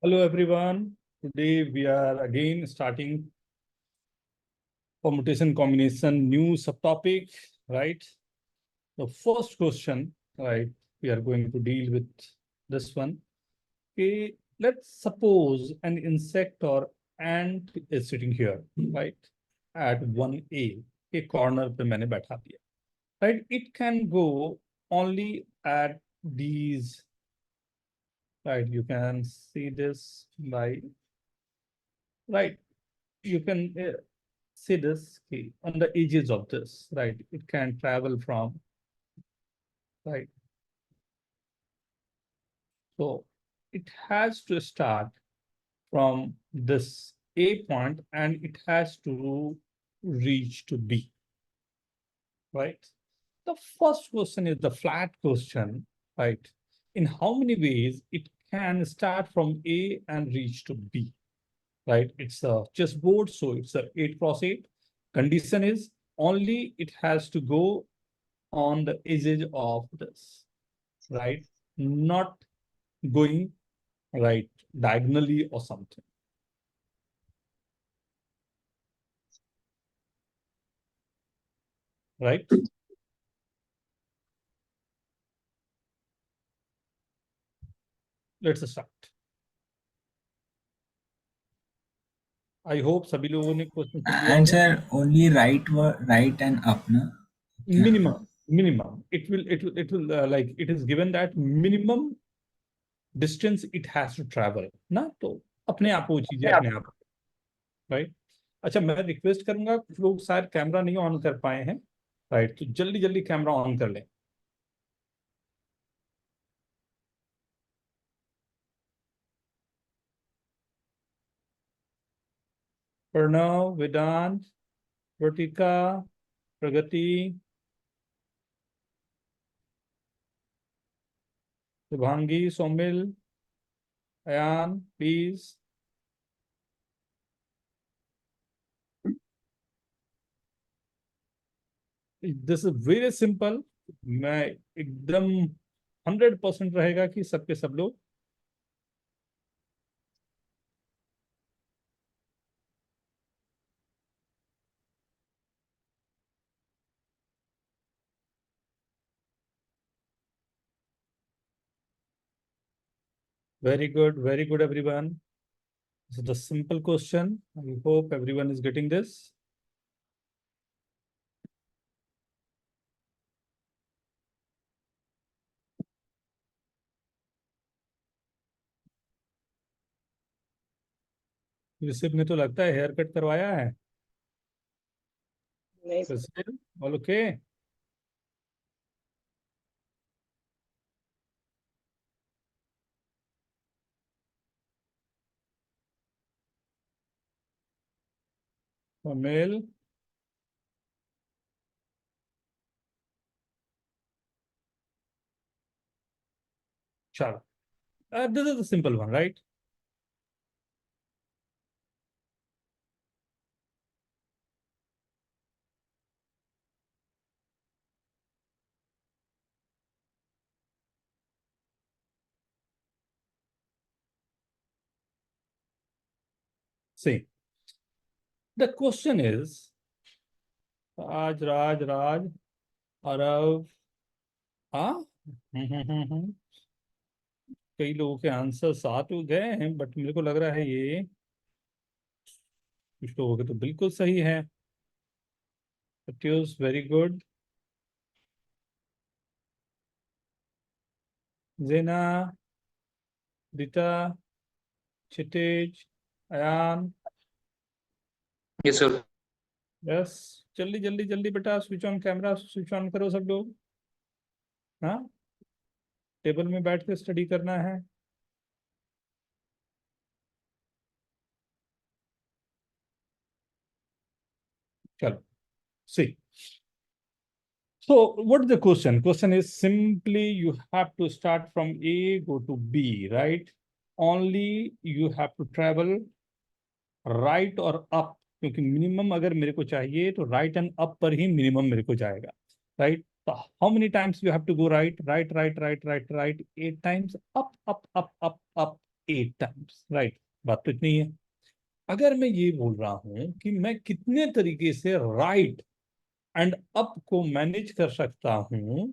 Hello everyone. Today we are again starting permutation combination new subtopic, right? The first question, right? We are going to deal with this one. Okay, let's suppose an insect or ant is sitting here, right? At 1A, a corner पे मैंने बैठा दिया, right? It can go only at these, right? You can see this by, right? You can see this key on the edges of this, right? It can travel from, right? So it has to start from this A point and it has to reach to B, right? The first question is the flat question, right? In how many ways it can start from A and reach to B, right? It's a chessboard, so it's a 8x8. Condition is only it has to go on the edges of this, right? Not going right diagonally or something, right? Let's start. I hope सभी लोगों ने question सुन लिया And होगा. sir, only right and up, na? Minimum. It will like it is given that minimum distance it has to travel ना, तो अपने आप वो चीजें अपने आप, राइट. अच्छा, मैं रिक्वेस्ट करूंगा, कुछ लोग शायद कैमरा नहीं ऑन कर पाए हैं, राइट, तो जल्दी जल्दी कैमरा ऑन कर लें. Pranav, Vedant, Vartika, Pragati, Shubhangi, Somil, Ayaan, please. This is very simple. मैं एकदम 100% रहेगा कि सबके सब लोग very good everyone. This is the simple question. I hope everyone is getting this. Rishabh ने तो लगता है हेयर कट करवाया है. नहीं sir. Rishabh, all okay? Mail, चलो. This is the simple one, right? See, the question is Raj, Arav, हाँ. कई लोगों के आंसर साथ हो गए हैं, बट मेरे को लग रहा है ये कुछ लोगों के तो बिल्कुल सही है. Pratyush, very good. Jena, Rita, Kshitij, Ayaan. Yes sir. Yes. जल्दी जल्दी जल्दी बेटा, switch on camera, switch on करो सब लोग. हाँ, टेबल में बैठ के स्टडी करना है. चलो, सी. So what is the question? Question is simply you have to start from A, go to B, right? Only you have to travel right or up, क्योंकि मिनिमम अगर मेरे को चाहिए तो राइट एंड अप पर ही मिनिमम मेरे को जाएगा, राइट. तो how many times you have to go right, right, right, right, right, right, 8 times. Up, up, up, up, up, 8 times, right. बात तो इतनी है। अगर मैं ये बोल रहा हूं कि मैं कितने तरीके से राइट एंड अप को मैनेज कर सकता हूं,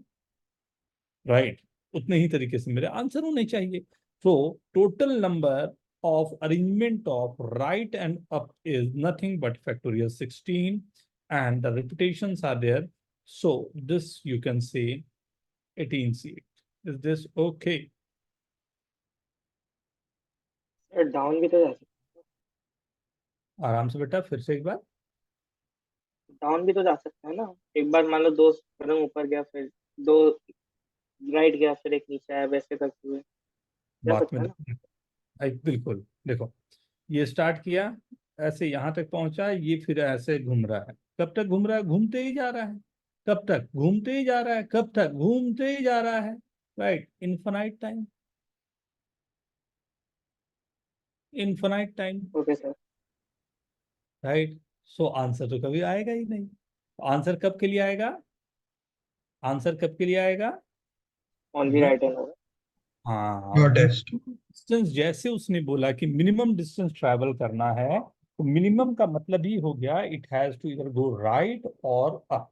राइट, उतने ही तरीके से मेरे आंसर होने चाहिए। So total number of arrangement of right and up is nothing but factorial 16, and the repetitions are there. So this you can say 18C. Is this okay? Sir down भी तो जा सकते आराम से बेटा, फिर से एक बार। डाउन भी तो जा सकता है ना। एक बार मान लो दो कदम ऊपर गया, फिर दो राइट गया, फिर एक नीचे आया, वैसे करते हुए जा बात सकता में है ना। बिल्कुल देखो, ये स्टार्ट किया ऐसे, यहां तक पहुंचा, ये फिर ऐसे घूम रहा है। कब तक घूम रहा है? घूमते ही जा रहा है। कब तक? घूमते ही जा रहा है। कब तक? घूमते ही जा रहा है। Right, infinite time, infinite time. Okay sir. Right. So answer तो कभी आएगा ही नहीं। आंसर कब के लिए आएगा? आंसर कब के लिए आएगा? ओनली राइट हैंड होगा। हाँ, डिस्टेंस जैसे उसने बोला कि मिनिमम डिस्टेंस ट्रैवल करना है, तो मिनिमम का मतलब ही हो गया इट हैज टू इधर गो राइट और अप।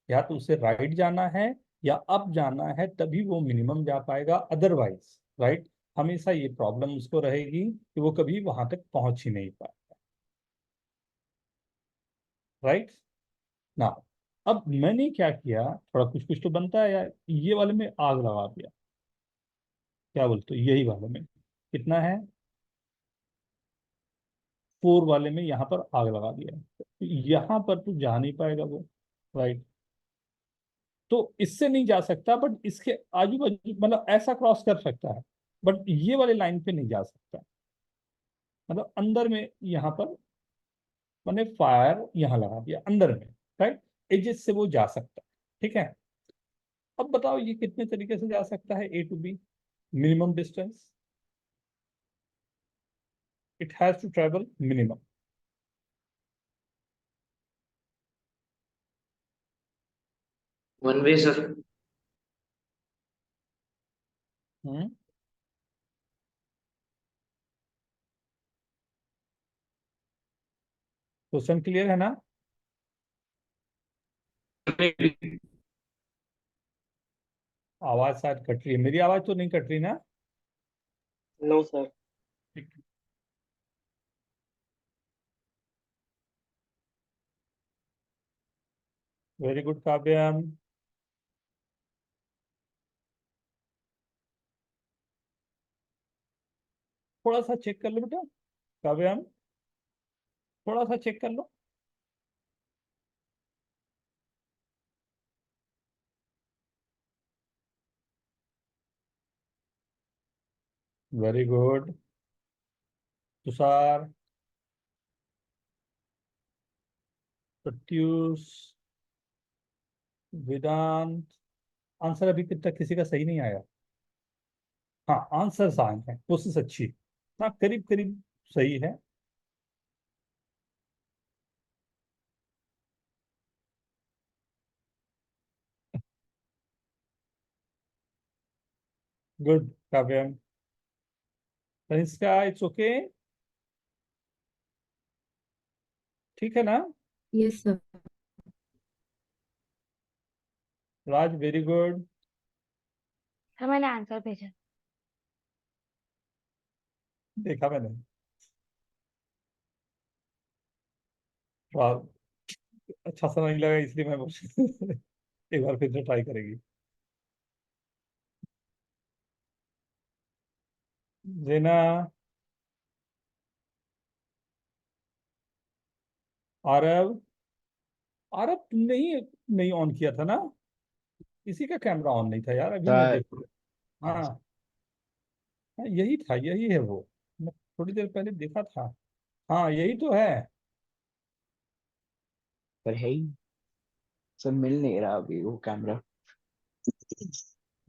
या तो उसे राइट जाना है या अप जाना है, तभी वो मिनिमम जा पाएगा। अदरवाइज, राइट, हमेशा ये प्रॉब्लम उसको रहेगी कि वो कभी वहां तक पहुंच ही नहीं पाएगा। राइट ना। अब मैंने क्या किया, थोड़ा कुछ कुछ तो बनता है यार। ये वाले में आग लगा दिया। क्या बोलते हो? यही वाले में कितना है? 4 वाले में यहाँ पर आग लगा दिया। तो यहाँ पर तो जा नहीं पाएगा वो। राइट। तो इससे नहीं जा सकता, बट इसके आजू बाजू मतलब ऐसा क्रॉस कर सकता है, बट ये वाले लाइन पे नहीं जा सकता। मतलब अंदर में यहाँ पर मैंने फायर यहाँ लगा दिया अंदर में। राइट। एजेस से वो जा सकता है। ठीक है। अब बताओ ये कितने तरीके से जा सकता है A to B? Minimum distance, it has to travel minimum. One way, sir. Question clear है ना? आवाज शायद कट रही है। मेरी आवाज तो नहीं कट रही ना? No sir. Very good Kavyam. थोड़ा सा चेक कर लो बेटा, काव्यम, थोड़ा सा चेक कर लो। Very good. Tushar, Pratyush, Vedant. Answer अभी तक किसी का सही नहीं आया। हाँ, आंसर आए हैं, कोशिश अच्छी। हाँ, करीब करीब सही है। Good Kavyam. Tanishka, it's okay, ठीक है ना? Yes sir. Raj, very good. Sir मैंने आंसर भेजा। देखा मैंने। वाह, अच्छा सा नहीं लगा इसलिए मैं एक बार फिर से ट्राई करेगी। जेना, आरव। आरव तुमने ही नहीं ऑन किया था ना? किसी का कैमरा ऑन नहीं था यार, अभी मैं सर। देख। हाँ हाँ, यही था, यही है वो। मैं थोड़ी देर पहले देखा था। हाँ, यही तो है। पर है ही। सर मिल नहीं रहा अभी वो कैमरा।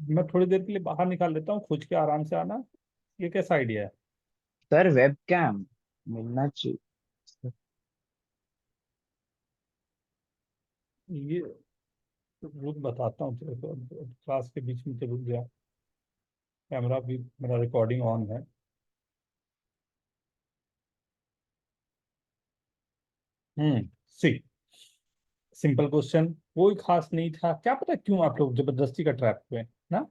मैं थोड़ी देर के लिए बाहर निकाल लेता हूँ, खोज के आराम से आना। ये कैसा आइडिया है? सर वेब कैम मिलना चाहिए। ये रुक, बताता हूँ तेरे को। क्लास के बीच में तो रुक गया। कैमरा भी मेरा रिकॉर्डिंग ऑन है। सी सिंपल क्वेश्चन, कोई खास नहीं था। क्या पता क्यों आप लोग जबरदस्ती का ट्रैप हुए ना।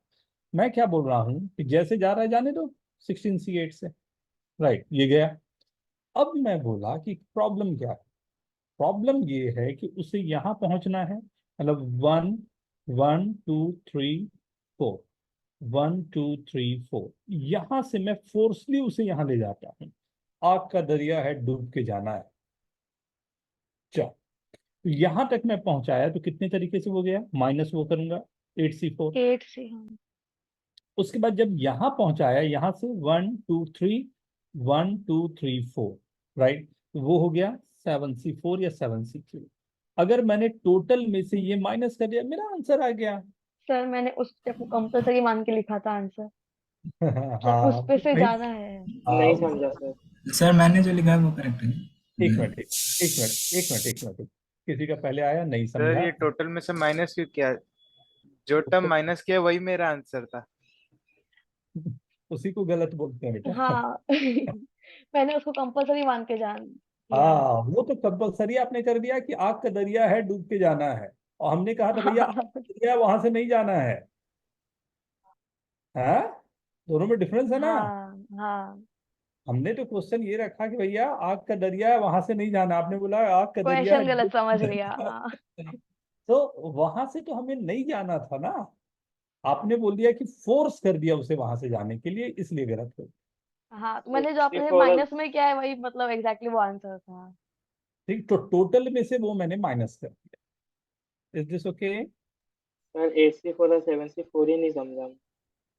मैं क्या बोल रहा हूँ कि जैसे जा रहा है जाने दो 16C8 से, राइट, ये गया। अब मैं बोला कि प्रॉब्लम क्या है। प्रॉब्लम ये है कि उसे यहाँ पहुंचना है, मतलब 1 1 2 3 4, 1 2 3 4, यहां से मैं फोर्सली उसे यहाँ ले जाता हूँ। आग का दरिया है, डूब के जाना है। चल, तो यहां तक मैं पहुंचाया तो कितने तरीके से वो गया, माइनस वो करूंगा 8C4। 8 से हाँ। उसके बाद जब यहां पहुंचाया, यहां से 1 2 3, 1 2 3 4, राइट, तो वो हो गया 7C4 या 7C3। अगर मैंने टोटल में से ये माइनस कर दिया, मेरा आंसर आ गया। सर मैंने उस स्टेप को कंपल्सरी मान के लिखा था आंसर, सर उस हाँ पे से नहीं, जाना है। नहीं समझा सर। सर मैंने जो लिखा है वो करेक्ट है। एक मिनट, एक मिनट, किसी का पहले आया नहीं सर समझा। ये टोटल में से माइनस क्यों किया? जो टर्म माइनस किया वही मेरा आंसर था। उसी को गलत बोलते हैं बेटा। हाँ मैंने उसको कंपल्सरी मान के जान किया है। हाँ, वो तो कंपलसरी आपने कर दिया कि आग का दरिया है, डूब के जाना है। और हमने कहा था भैया आग का दरिया है, वहां से नहीं जाना है। हाँ, दोनों में डिफरेंस है ना। हाँ हाँ, हमने तो क्वेश्चन ये रखा कि भैया आग का दरिया है, वहां से नहीं जाना। आपने बोला आग का दरिया है, क्वेश्चन गलत डूब समझ के लिया जाना हाँ। है। तो वहां से तो हमें नहीं जाना था ना। आपने बोल दिया कि फोर्स कर दिया उसे वहां से जाने के लिए, इसलिए गलत हो। हाँ तो मैंने जो एट्टी आपने फोर माइनस में किया है वही मतलब एग्जैक्टली वो आंसर था। ठीक, तो टोटल में से वो मैंने माइनस कर दिया। Is this okay? Sir 8C4 और 7C4 ही नहीं समझा।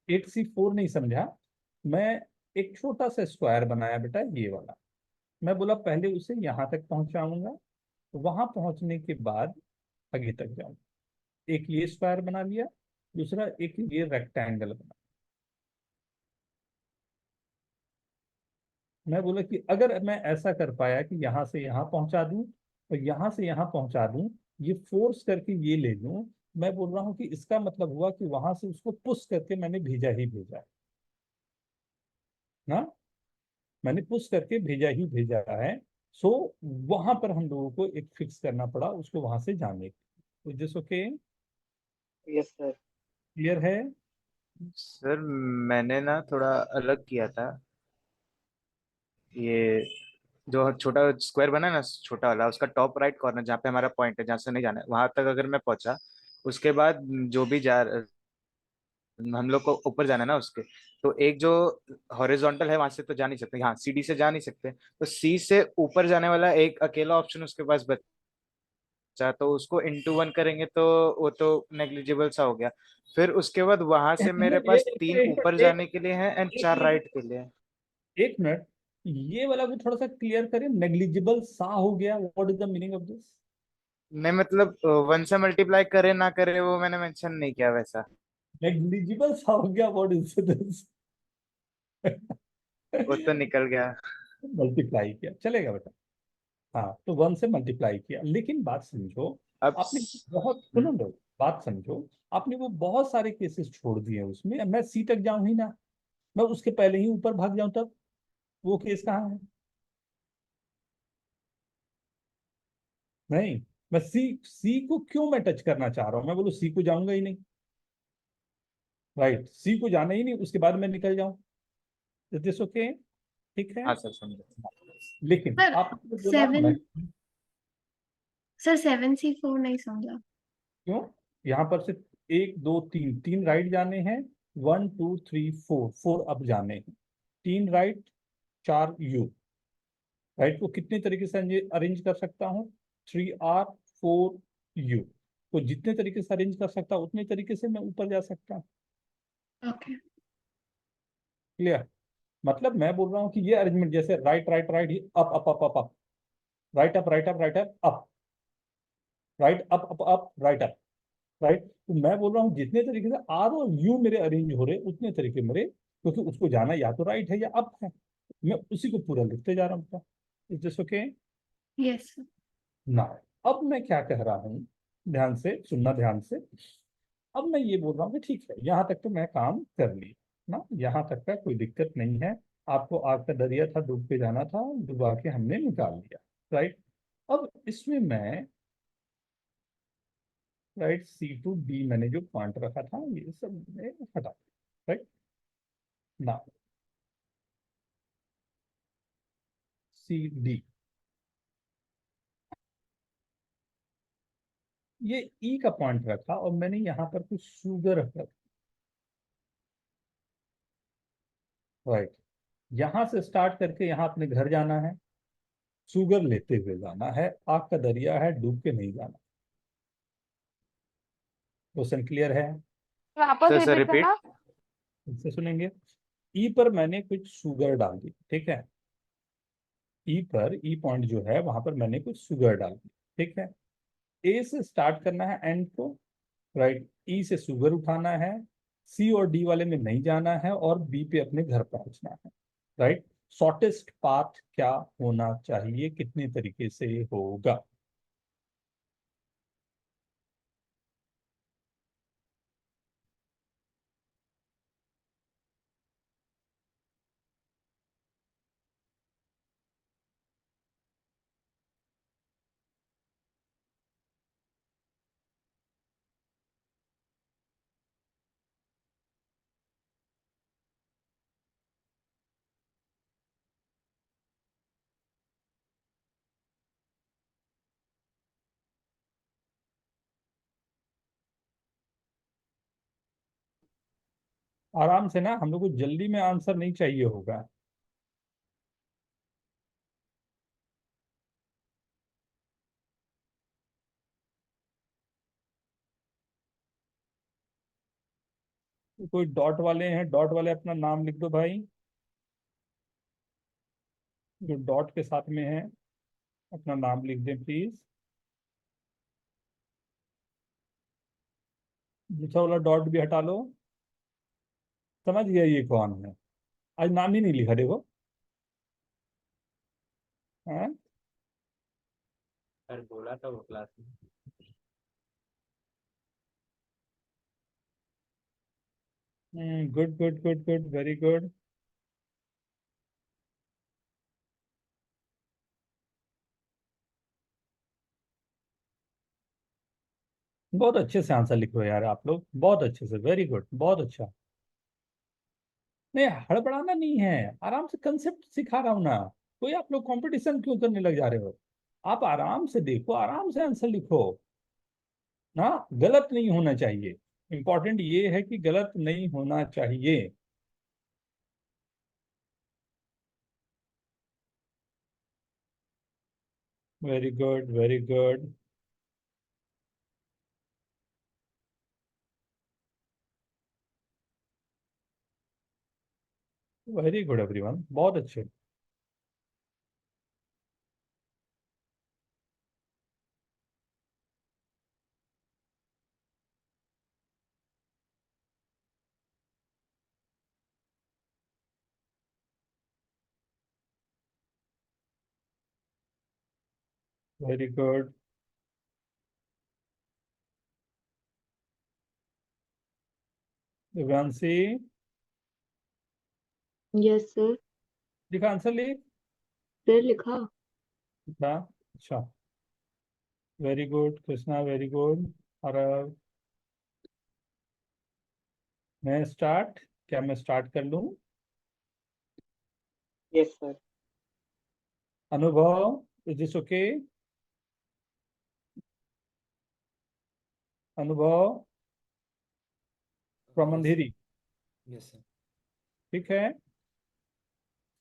8C4 नहीं समझा। मैं एक छोटा सा स्क्वायर बनाया बेटा, ये वाला। मैं बोला पहले उसे यहाँ तक पहुंचाऊंगा, वहां पहुंचने के बाद आगे तक जाऊंगा। एक ये स्क्वायर बना लिया, दूसरा एक ये रेक्टेंगल बना। मैं बोला कि अगर मैं ऐसा कर पाया कि यहाँ से यहाँ पहुंचा दूं और यहाँ से यहाँ पहुंचा दूं, ये फोर्स करके ये ले लूं, मैं बोल रहा हूँ कि इसका मतलब हुआ कि वहां से उसको पुश करके मैंने भेजा ही भेजा है ना। मैंने पुश करके भेजा ही भेजा है। सो वहां पर हम लोगों को एक फिक्स करना पड़ा उसको वहां से जाने की। जैसे ओके, यस सर। क्लियर है? सर मैंने ना थोड़ा अलग किया था। ये जो छोटा स्क्वायर बना है ना, छोटा वाला, उसका टॉप राइट कॉर्नर जहाँ पे हमारा पॉइंट है, जहाँ से नहीं जाना है, वहां तक अगर मैं पहुंचा, उसके बाद जो भी हम लोग को ऊपर जाना है ना उसके, तो एक जो हॉरिजॉन्टल है वहां से तो जा नहीं सकते, हाँ सीडी से जा नहीं सकते, तो सी से ऊपर जाने वाला एक अकेला ऑप्शन उसके पास बचा, तो उसको इनटू वन करेंगे तो वो तो नेग्लिजिबल सा हो गया। फिर उसके बाद वहां से एक मेरे मिनट, पास 3 ऊपर एक जाने के लिए है एंड एक 4 मिनट, राइट के लिए है। एक मिनट, ये वाला भी थोड़ा सा क्लियर करें। नेग्लिजिबल सा हो गया, what is the meaning of this? नहीं मतलब 1 से मल्टीप्लाई करे ना करे वो मैंने मेंशन नहीं किया वैसा। नेग्लिजिबल सा हो गया, व्हाट इज दिस? वो तो निकल गया। मल्टीप्लाई किया चलेगा बेटा। हाँ, तो 1 से मल्टीप्लाई किया, लेकिन बात समझो। अब आपने बहुत, सुनो लो, बात समझो। आपने वो बहुत सारे केसेस छोड़ दिए उसमें। मैं सी तक जाऊं ही ना, मैं उसके पहले ही ऊपर भाग जाऊं, तब वो केस कहाँ है? नहीं, मैं सी सी को क्यों मैं टच करना चाह रहा हूं? मैं बोलूँ सी को जाऊंगा ही नहीं, राइट, सी को जाना ही नहीं, उसके बाद मैं निकल जाऊं। Is this okay? ठीक है। हाँ सर समझे। लेकिन सर आपने बोला मैं 7 सर 7C4 नहीं समझा। क्यों, यहाँ पर से 1 2 3, 3 राइट जाने हैं, 1 2 3 4, 4 अप जाने हैं। 3 राइट, 4 यू। राइट को कितने तरीके से अरेंज कर सकता हूँ? 3R 4U। तो जितने तरीके से अरेंज कर सकता हूँ उतने तरीके से मैं ऊपर जा सकता हूँ। ओके। क्लियर? मतलब मैं बोल रहा हूँ कि ये अरेंजमेंट जैसे right right right, up up up up up, right up right up right up up, right up up up, right up, right. तो मैं बोल रहा हूँ जितने तरीके से आर और यू मेरे अरेंज हो रहे उतने तरीके मेरे, क्योंकि उसको जाना या तो राइट है या अप है, मैं उसी को पूरा लिखते जा रहा हूँ। Is this okay? Yes sir. ना, अब मैं क्या कह रहा हूँ, ध्यान से सुनना, ध्यान से। अब मैं ये बोल रहा हूँ कि ठीक है, यहाँ तक तो मैं काम कर लिया ना, यहाँ तक का कोई दिक्कत नहीं है। आपको आग का दरिया था, डूब के जाना था, डुबा के हमने निकाल लिया, राइट। अब इसमें मैं राइट C2D मैंने जो पॉइंट रखा था ये सब मैं हटा, राइट ना CD ये E का पॉइंट रखा और मैंने यहाँ पर कुछ शुगर रखा, राइट। यहाँ से स्टार्ट करके यहाँ अपने घर जाना है, शुगर लेते हुए जाना है, आग का दरिया है, डूब के नहीं जाना। क्वेश्चन क्लियर है? वापस सर रिपीट रिपीट। करना। इससे सुनेंगे। ई पर मैंने कुछ शुगर डाल दी, ठीक है। ई पर ई पॉइंट जो है वहां पर मैंने कुछ शुगर डाल दी, ठीक है। ए से स्टार्ट करना है एंड को, राइट। ई से शुगर उठाना है, सी और डी वाले में नहीं जाना है और बी पे अपने घर पहुंचना है, राइट। शॉर्टेस्ट पाथ क्या होना चाहिए, कितने तरीके से होगा? आराम से ना, हम लोग को जल्दी में आंसर नहीं चाहिए होगा। कोई डॉट वाले हैं, डॉट वाले अपना नाम लिख दो भाई, जो डॉट के साथ में है अपना नाम लिख दें प्लीज। दूसरा वाला डॉट भी हटा लो। समझ गया ये कौन है? आज नाम ही नहीं लिखा देखो। हाँ सर बोला था वो क्लास में। Good good good good, very good. बहुत अच्छे से आंसर लिख रहे हो यार आप लोग, बहुत अच्छे से, वेरी गुड, बहुत अच्छा। नहीं हड़बड़ाना नहीं है, आराम से कंसेप्ट सिखा रहा हूं ना। कोई आप लोग कंपटीशन क्यों करने लग जा रहे हो? आप आराम से देखो, आराम से आंसर लिखो ना। गलत नहीं होना चाहिए, इंपॉर्टेंट ये है कि गलत नहीं होना चाहिए। Very good, very good. Very good everyone, बहुत अच्छे। Very good. Divyanshi yes sir. लिखा आंसर लिख। सर लिखा। लिखा, अच्छा। Very good Krishna, very good. और मैं स्टार्ट, क्या मैं स्टार्ट कर लूं? Yes sir. अनुभव, इज दिस ओके? अनुभव फ्रॉम अंधेरी, यस सर। ठीक है।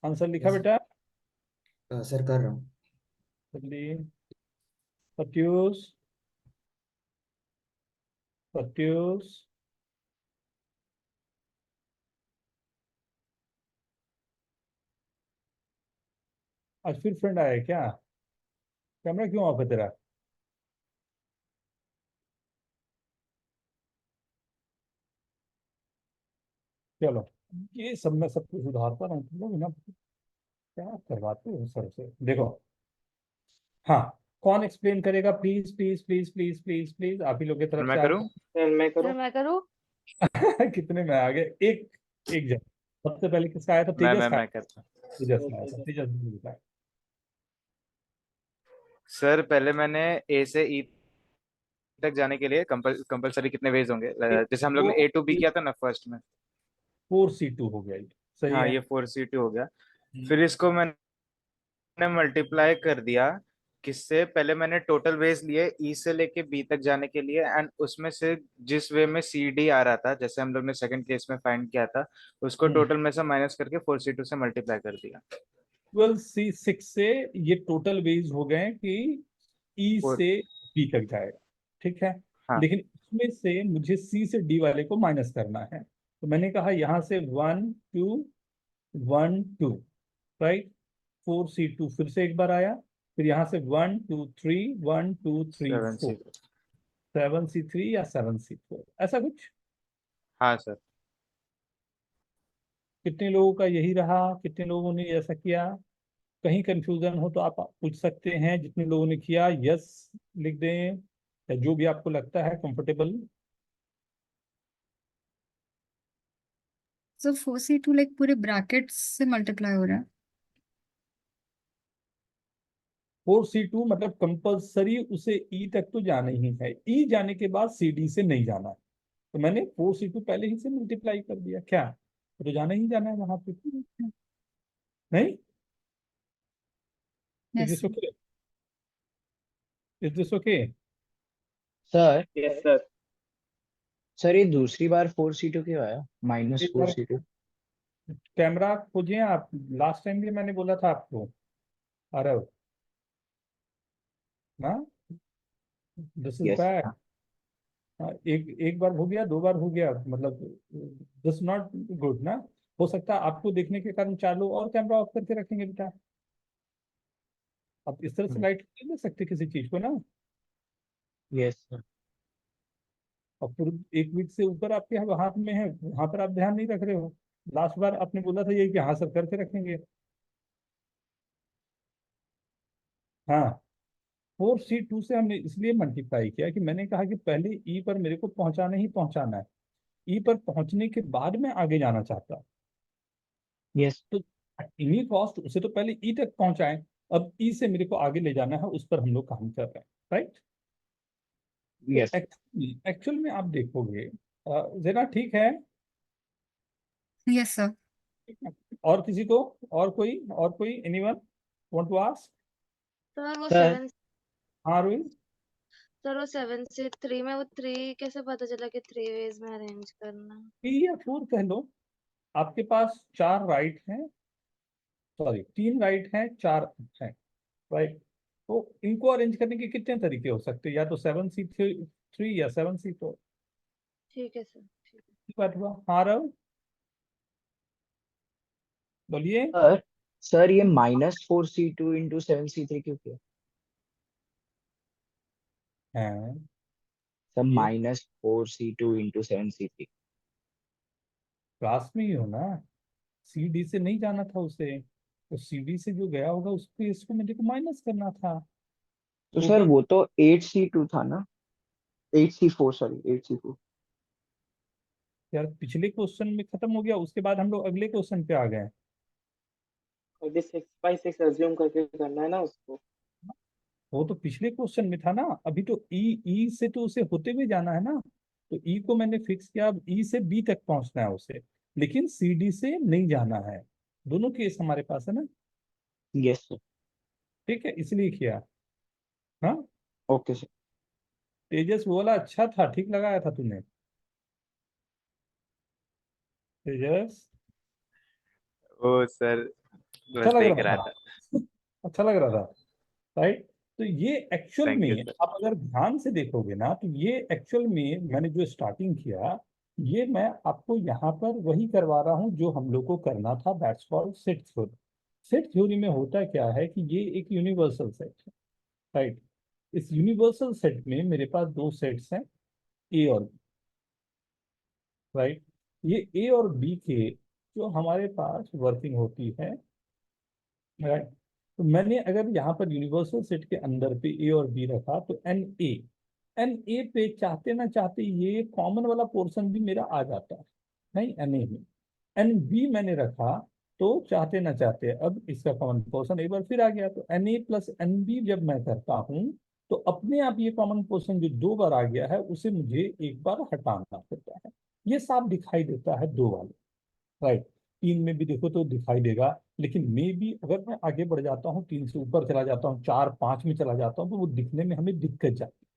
आंसर लिखा बेटा? सर कर रहा हूँ। जल्दी। सत्यूष, सत्यूष। आज फिर फ्रेंड आया है क्या? कैमरा क्यों ऑफ है तेरा? चलो, ये सब मैं सब कुछ सुधारता रहूँ, तुम लोग ना क्या करवाते हो सर से, देखो। हाँ, कौन एक्सप्लेन करेगा please please please please please please, आप ही लोग की तरफ मैं से करूँ? सर मैं सर करूँ? मैं करूँ? कितने में आ गए? एक एक जन। सबसे पहले किसका आया था? मैं तेजस मैं का। मैं करता हूँ। तेजस का आया था, तेजस ने लिखा है। सर पहले मैंने ए से ई तक जाने के लिए कंपलसरी कितने वेज होंगे, जैसे हम लोग ने ए टू बी किया था ना फर्स्ट में। 4C2 हो गया ये, सही हाँ है। ये 4C2 हो गया। फिर इसको मैंने मल्टीप्लाई कर दिया, किससे? पहले मैंने टोटल वेज लिए ई से लेके बी तक जाने के लिए, एंड उसमें से जिस वे में सी डी आ रहा था, जैसे हम लोग ने सेकंड केस में फाइंड किया था, उसको टोटल में से माइनस करके 4C2 से मल्टीप्लाई कर दिया। 12C6 से ये टोटल वेज हो गए कि ई और से बी तक जाएगा, ठीक है। हाँ लेकिन इसमें से मुझे सी से डी वाले को माइनस करना है, तो मैंने कहा यहाँ से 1 2 1 2, राइट। 4C2 फिर से एक बार आया, फिर यहाँ से 1 2 3 1 2 3 4, 7C2। 7C3 या 7C4, ऐसा कुछ। हाँ सर। कितने लोगों का यही रहा, कितने लोगों ने ऐसा किया? कहीं कंफ्यूजन हो तो आप पूछ सकते हैं। जितने लोगों ने किया यस लिख दें, या जो भी आपको लगता है कंफर्टेबल। सर 4C2 लाइक पूरे ब्रैकेट्स से मल्टीप्लाई हो रहा है। 4C2 मतलब कंपलसरी उसे ई तक तो जाना ही है, ई जाने के बाद सी डी से नहीं जाना है। तो मैंने 4C2 पहले ही से मल्टीप्लाई कर दिया, क्या तो जाना ही जाना है वहां पे, नहीं? Is yes this okay? Is this okay? Sir yes sir. Sir ये दूसरी बार 4C2 क्यों आया, माइनस एक बार 4C2? कैमरा खोजिए आप, लास्ट टाइम भी मैंने बोला था आपको, अरे ना, दिस इज यस। बैड। एक एक बार हो गया, दो बार हो गया, मतलब दिस नॉट गुड ना। हो सकता है आपको देखने के कारण चार लोग और कैमरा ऑफ करके रखेंगे बेटा। आप इस तरह से लाइट नहीं ले सकते किसी चीज को ना। Yes sir. और पूरे 1 वीक से ऊपर आपके हाथ में है, वहां पर आप ध्यान नहीं रख रहे हो। लास्ट बार आपने बोला था ये कि हाँ सर करके रखेंगे। हाँ, 4C2 से हमने इसलिए मल्टीप्लाई किया कि मैंने कहा कि पहले ई पर मेरे को पहुंचाना ही पहुंचाना है, ई पर पहुंचने के बाद मैं आगे जाना चाहता। यस। तो इन्हीं कॉस्ट उसे तो पहले ई तक पहुंचाएं, अब ई से मेरे को आगे ले जाना है, उस पर हम लोग काम कर रहे हैं, राइट। यस। एक्चुअल में आप देखोगे जरा, ठीक है। Yes sir. और किसी को, और कोई anyone want to ask? Sir वो सर 7, हाँ रोहित। सर वो 7 से 3 में वो 3 कैसे पता चला कि 3 वेज में अरेंज करना? 3 या 4 कह लो। आपके पास 4 राइट हैं, सॉरी 3 राइट हैं, 4 हैं, राइट। तो इनको अरेंज करने के कितने तरीके हो सकते हैं, या तो 7C3 या 7C4। ठीक है सर, ठीक है। बात हुआ। हाँ रव, बोलिए। सर सर ये -4C2 इंटू 7C3 क्यों किया? हैं सर ये -4C2 इंटू 7C3। क्लास में ही हो ना, सी डी से नहीं जाना था उसे, तो सी डी से जो गया होगा उसको इसको मेरे को माइनस करना था। तो सर टोटल वो तो 8C2 था ना, 8C4, सॉरी 8C4। यार पिछले क्वेश्चन में खत्म हो गया, उसके बाद हम लोग अगले क्वेश्चन पे आ गए। अभी 6/6 अज्यूम करके करना है ना उसको। वो तो पिछले क्वेश्चन में था ना, अभी तो ई से तो उसे होते हुए जाना है ना। तो ई को मैंने फिक्स किया, अब ई से बी तक पहुंचना है उसे, लेकिन सी डी से नहीं जाना है। दोनों केस हमारे पास है ना, यस सर। ठीक है, इसलिए किया। हाँ ओके सर। तेजस, वो वाला अच्छा था, ठीक लगाया था तूने तेजस, ओ सर अच्छा बस लग देख रहा रहा था। था। अच्छा लग रहा था, राइट। तो ये एक्चुअल थैंक यू में सर। आप अगर ध्यान से देखोगे ना, तो ये एक्चुअल में मैंने जो स्टार्टिंग किया, ये मैं आपको यहाँ पर वही करवा रहा हूँ जो हम लोग को करना था। That's called set theory. Set theory में होता क्या है कि ये एक यूनिवर्सल सेट है, राइट। इस यूनिवर्सल सेट में मेरे पास दो सेट्स हैं, ए और बी, राइट। ये ए और बी के जो हमारे पास वर्किंग होती है, राइट। तो मैंने अगर यहाँ पर यूनिवर्सल सेट के अंदर पे ए और बी रखा, तो एन ए पे चाहते ना चाहते ये कॉमन वाला पोर्शन भी मेरा आ जाता है, नहीं एन ए में। एन बी मैंने रखा तो चाहते ना चाहते अब इसका कॉमन पोर्शन एक बार फिर आ गया, तो Na प्लस Nb जब मैं करता हूँ तो अपने आप ये कॉमन पोर्शन जो 2 बार आ गया है उसे मुझे एक बार हटाना होता है। ये साफ दिखाई देता है 2 वाले, राइट। 3 में भी देखो तो दिखाई देगा, लेकिन मे भी अगर मैं आगे बढ़ जाता हूँ 3 से ऊपर चला जाता हूँ 4 5 में चला जाता हूँ तो वो दिखने में हमें दिक्कत जाती है,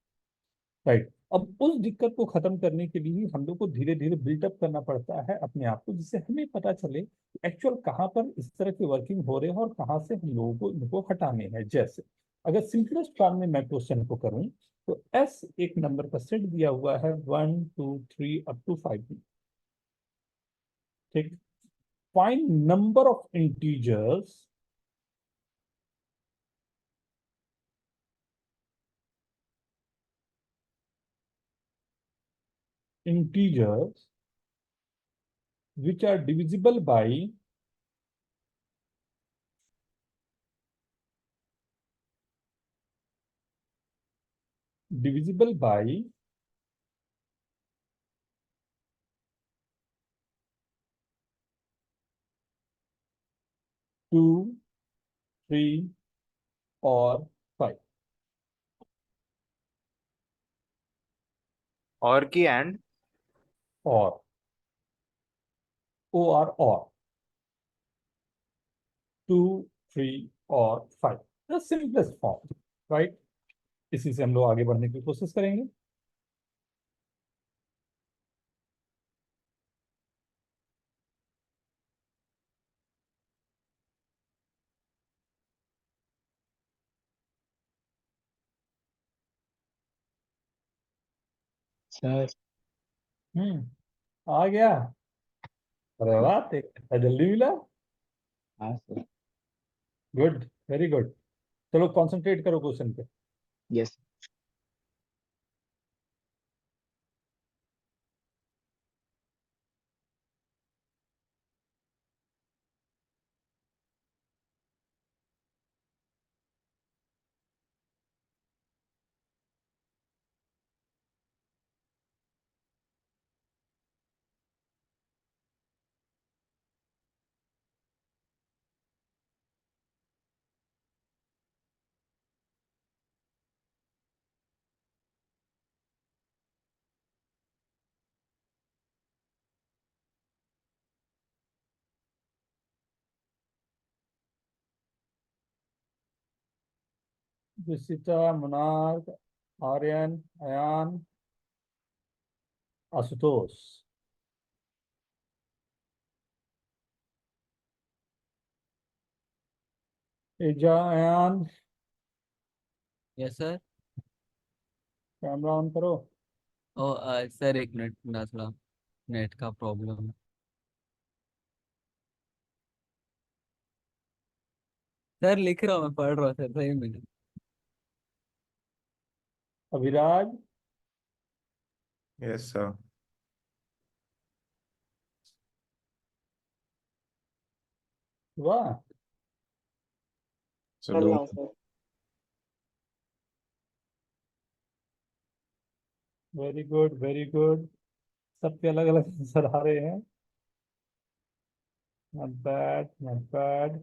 राइट। अब उस दिक्कत को खत्म करने के लिए हम लोग को धीरे धीरे बिल्टअप करना पड़ता है अपने आप को, जिससे हमें पता चले एक्चुअल कहाँ पर इस तरह की वर्किंग हो रहे हैं और कहाँ से हम लोगों को इनको हटाने हैं। जैसे अगर सिंपलेस्ट फॉर्म में मैं क्वेश्चन को करूं तो एस एक नंबर का सेट दिया हुआ है 1 2 3 अप टू 5, ठीक। Find number of integers which are divisible by 2 3 और 5। और की एंड और or 2 3 और 5, द सिंपलेस्ट फॉर्म, राइट। इसी से हम लोग आगे बढ़ने की कोशिश करेंगे। सर। आ गया। अरे वाह, जल्दी मिला। हाँ सर। Good, very good. चलो कंसंट्रेट करो क्वेश्चन पे। यस। विशिता, मुनार्क, आर्यन, अयान, आशुतोष। एजा, Ayan, yes sir. Camera on करो। ओ सर एक मिनट, ना थोड़ा नेट का प्रॉब्लम है। सर लिख रहा हूँ, मैं पढ़ रहा हूँ सर, सही में। Abhiraj, yes sir. वाह, कर रहा हूँ sir. Very good very good. सबके अलग अलग आंसर आ रहे हैं। Not bad not bad.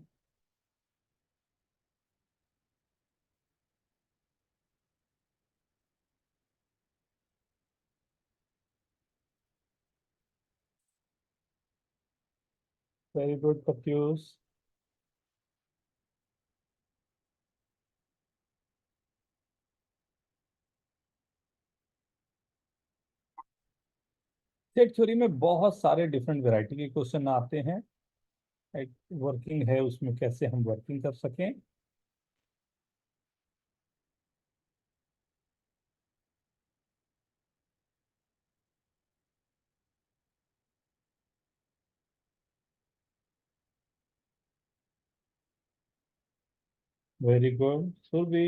Very good Pratyush. Set theory में बहुत सारे डिफरेंट वैरायटी के क्वेश्चन आते हैं। एक वर्किंग है उसमें, कैसे हम वर्किंग कर सकें। Very good Surabhi.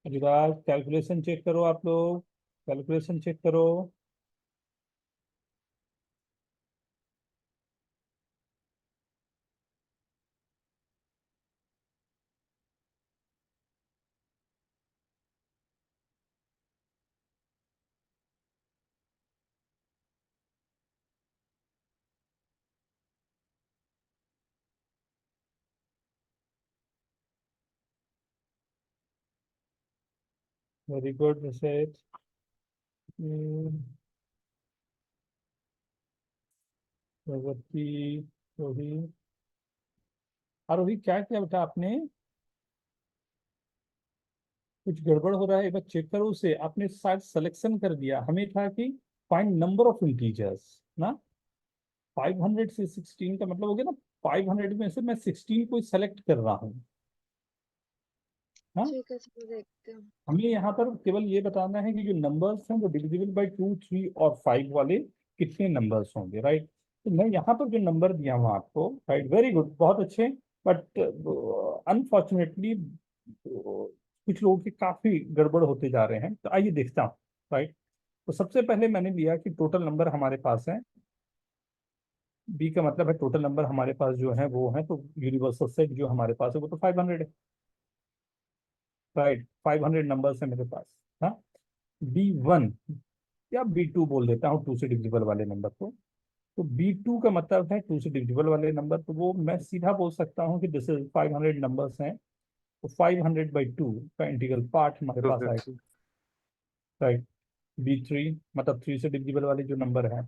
Abhiraj, calculation check करो आप लोग, कैलकुलेशन चेक करो। Very good reset. Pragati, Rohi, Aarohi क्या किया बेटा आपने? कुछ गड़बड़ हो रहा है, एक बार चेक करो उसे। आपने शायद सिलेक्शन कर दिया, हमें था कि फाइंड नंबर ऑफ इंटीजर्स ना। 500 से 16 का मतलब हो गया ना, 500 में से मैं 16 को सेलेक्ट कर रहा हूँ। हाँ, ठीक है सर, देखते हैं। हमें यहाँ पर केवल ये बताना है कि जो नंबर्स हैं वो डिविजिबल बाय 2, 3 और 5 वाले कितने नंबर्स होंगे, राइट। तो मैं यहाँ पर जो नंबर दिया हूँ आपको, राइट, वेरी गुड, बहुत अच्छे। बट अनफॉर्चुनेटली कुछ लोगों के काफी गड़बड़ होते जा रहे हैं, तो आइए देखता हूँ, राइट। तो सबसे पहले मैंने लिया कि टोटल नंबर हमारे पास है, बी का मतलब है टोटल नंबर हमारे पास जो है वो है, तो यूनिवर्सल सेट जो हमारे पास है वो तो 500 है, राइट। 500 नंबर्स है मेरे पास। हाँ, B1 या B2 बोल देता हूँ, 2 से डिविजिबल वाले नंबर को। तो B2 का मतलब है 2 से डिविजिबल वाले नंबर, तो वो मैं सीधा बोल सकता हूँ कि दिस इज 500 नंबर्स हैं। तो 500/2 का इंटीग्रल पार्ट हमारे पास आएगा, 250। राइट। B3 मतलब 3 से डिविजिबल वाले जो नंबर है,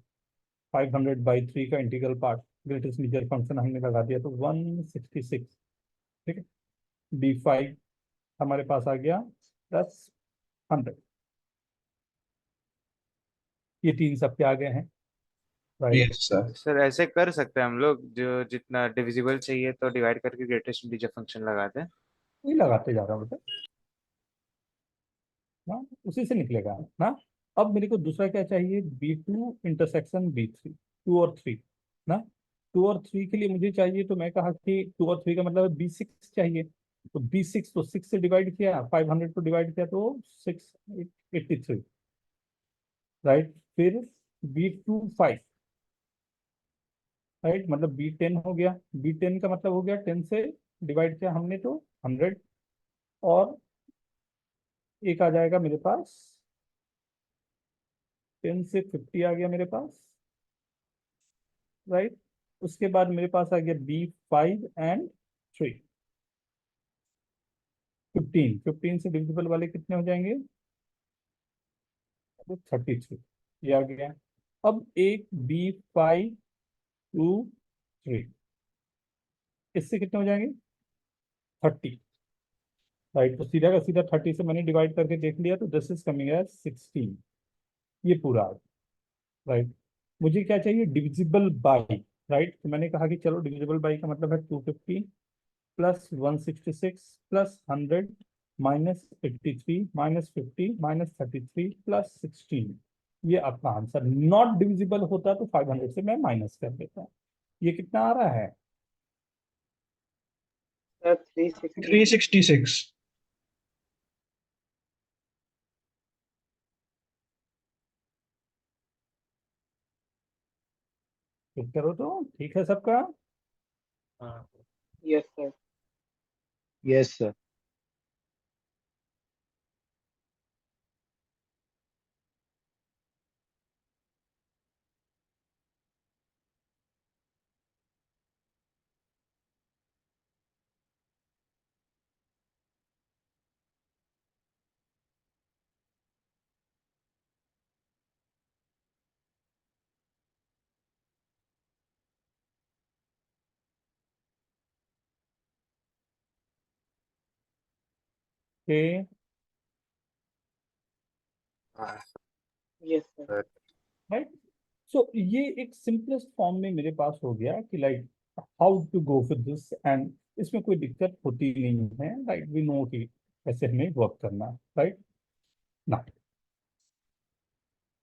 500/3 का integral part, greatest integer function हमने लगा दिया तो 166, ठीक है। B5 हमारे पास आ गया 10, 100। ये तीन सबके आगे हैं, राइट। Yes sir. सर ऐसे कर सकते हैं हम लोग, जो जितना डिविजिबल चाहिए तो डिवाइड करके ग्रेटेस्ट इंटीजर फंक्शन लगा दें। ये लगाते जा रहा हूँ बेटा ना, उसी से निकलेगा ना। अब मेरे को दूसरा क्या चाहिए, B2 इंटरसेक्शन B3, 2 और 3 ना। 2 और 3 के लिए मुझे चाहिए, तो मैं कहा कि 2 और 3 का मतलब B6 चाहिए। तो B6 तो 6 से डिवाइड किया, 500 को डिवाइड किया तो 683, राइट। फिर B25, राइट, मतलब B10 हो गया। B10 का मतलब हो गया 10 से डिवाइड किया हमने तो 100, और एक आ जाएगा मेरे पास 10 से 50 आ गया मेरे पास, राइट। उसके बाद मेरे पास आ गया B5 and 3, 15 से डिविजिबल वाले कितने हो जाएंगे, तो 33, ये आ गया। अब एक B5 to 3, इससे कितने हो जाएंगे, 30, राइट। तो सीधा का सीधा 30 से मैंने डिवाइड करके देख लिया, तो दिस इज कमिंग एज 16, ये पूरा, राइट। मुझे क्या चाहिए, डिविजिबल बाई, राइट। तो मैंने कहा कि चलो डिविजिबल बाई का मतलब है 250 प्लस 166 प्लस 100 -83 -50 -33 प्लस 16, ये आपका आंसर। नॉट डिविजिबल होता तो 500 से मैं माइनस कर देता। ये कितना आ रहा है, सर 360। 366। चेक करो तो ठीक है सबका। हाँ। Yes sir. Yes sir. कि यस सर। राइट, सो ये एक सिंपलेस्ट फॉर्म में मेरे पास हो गया कि like how to go with this, and इसमें कोई दिक्कत होती नहीं है, राइट। वी नो कि कैसे हमें वर्क करना है, राइट ना।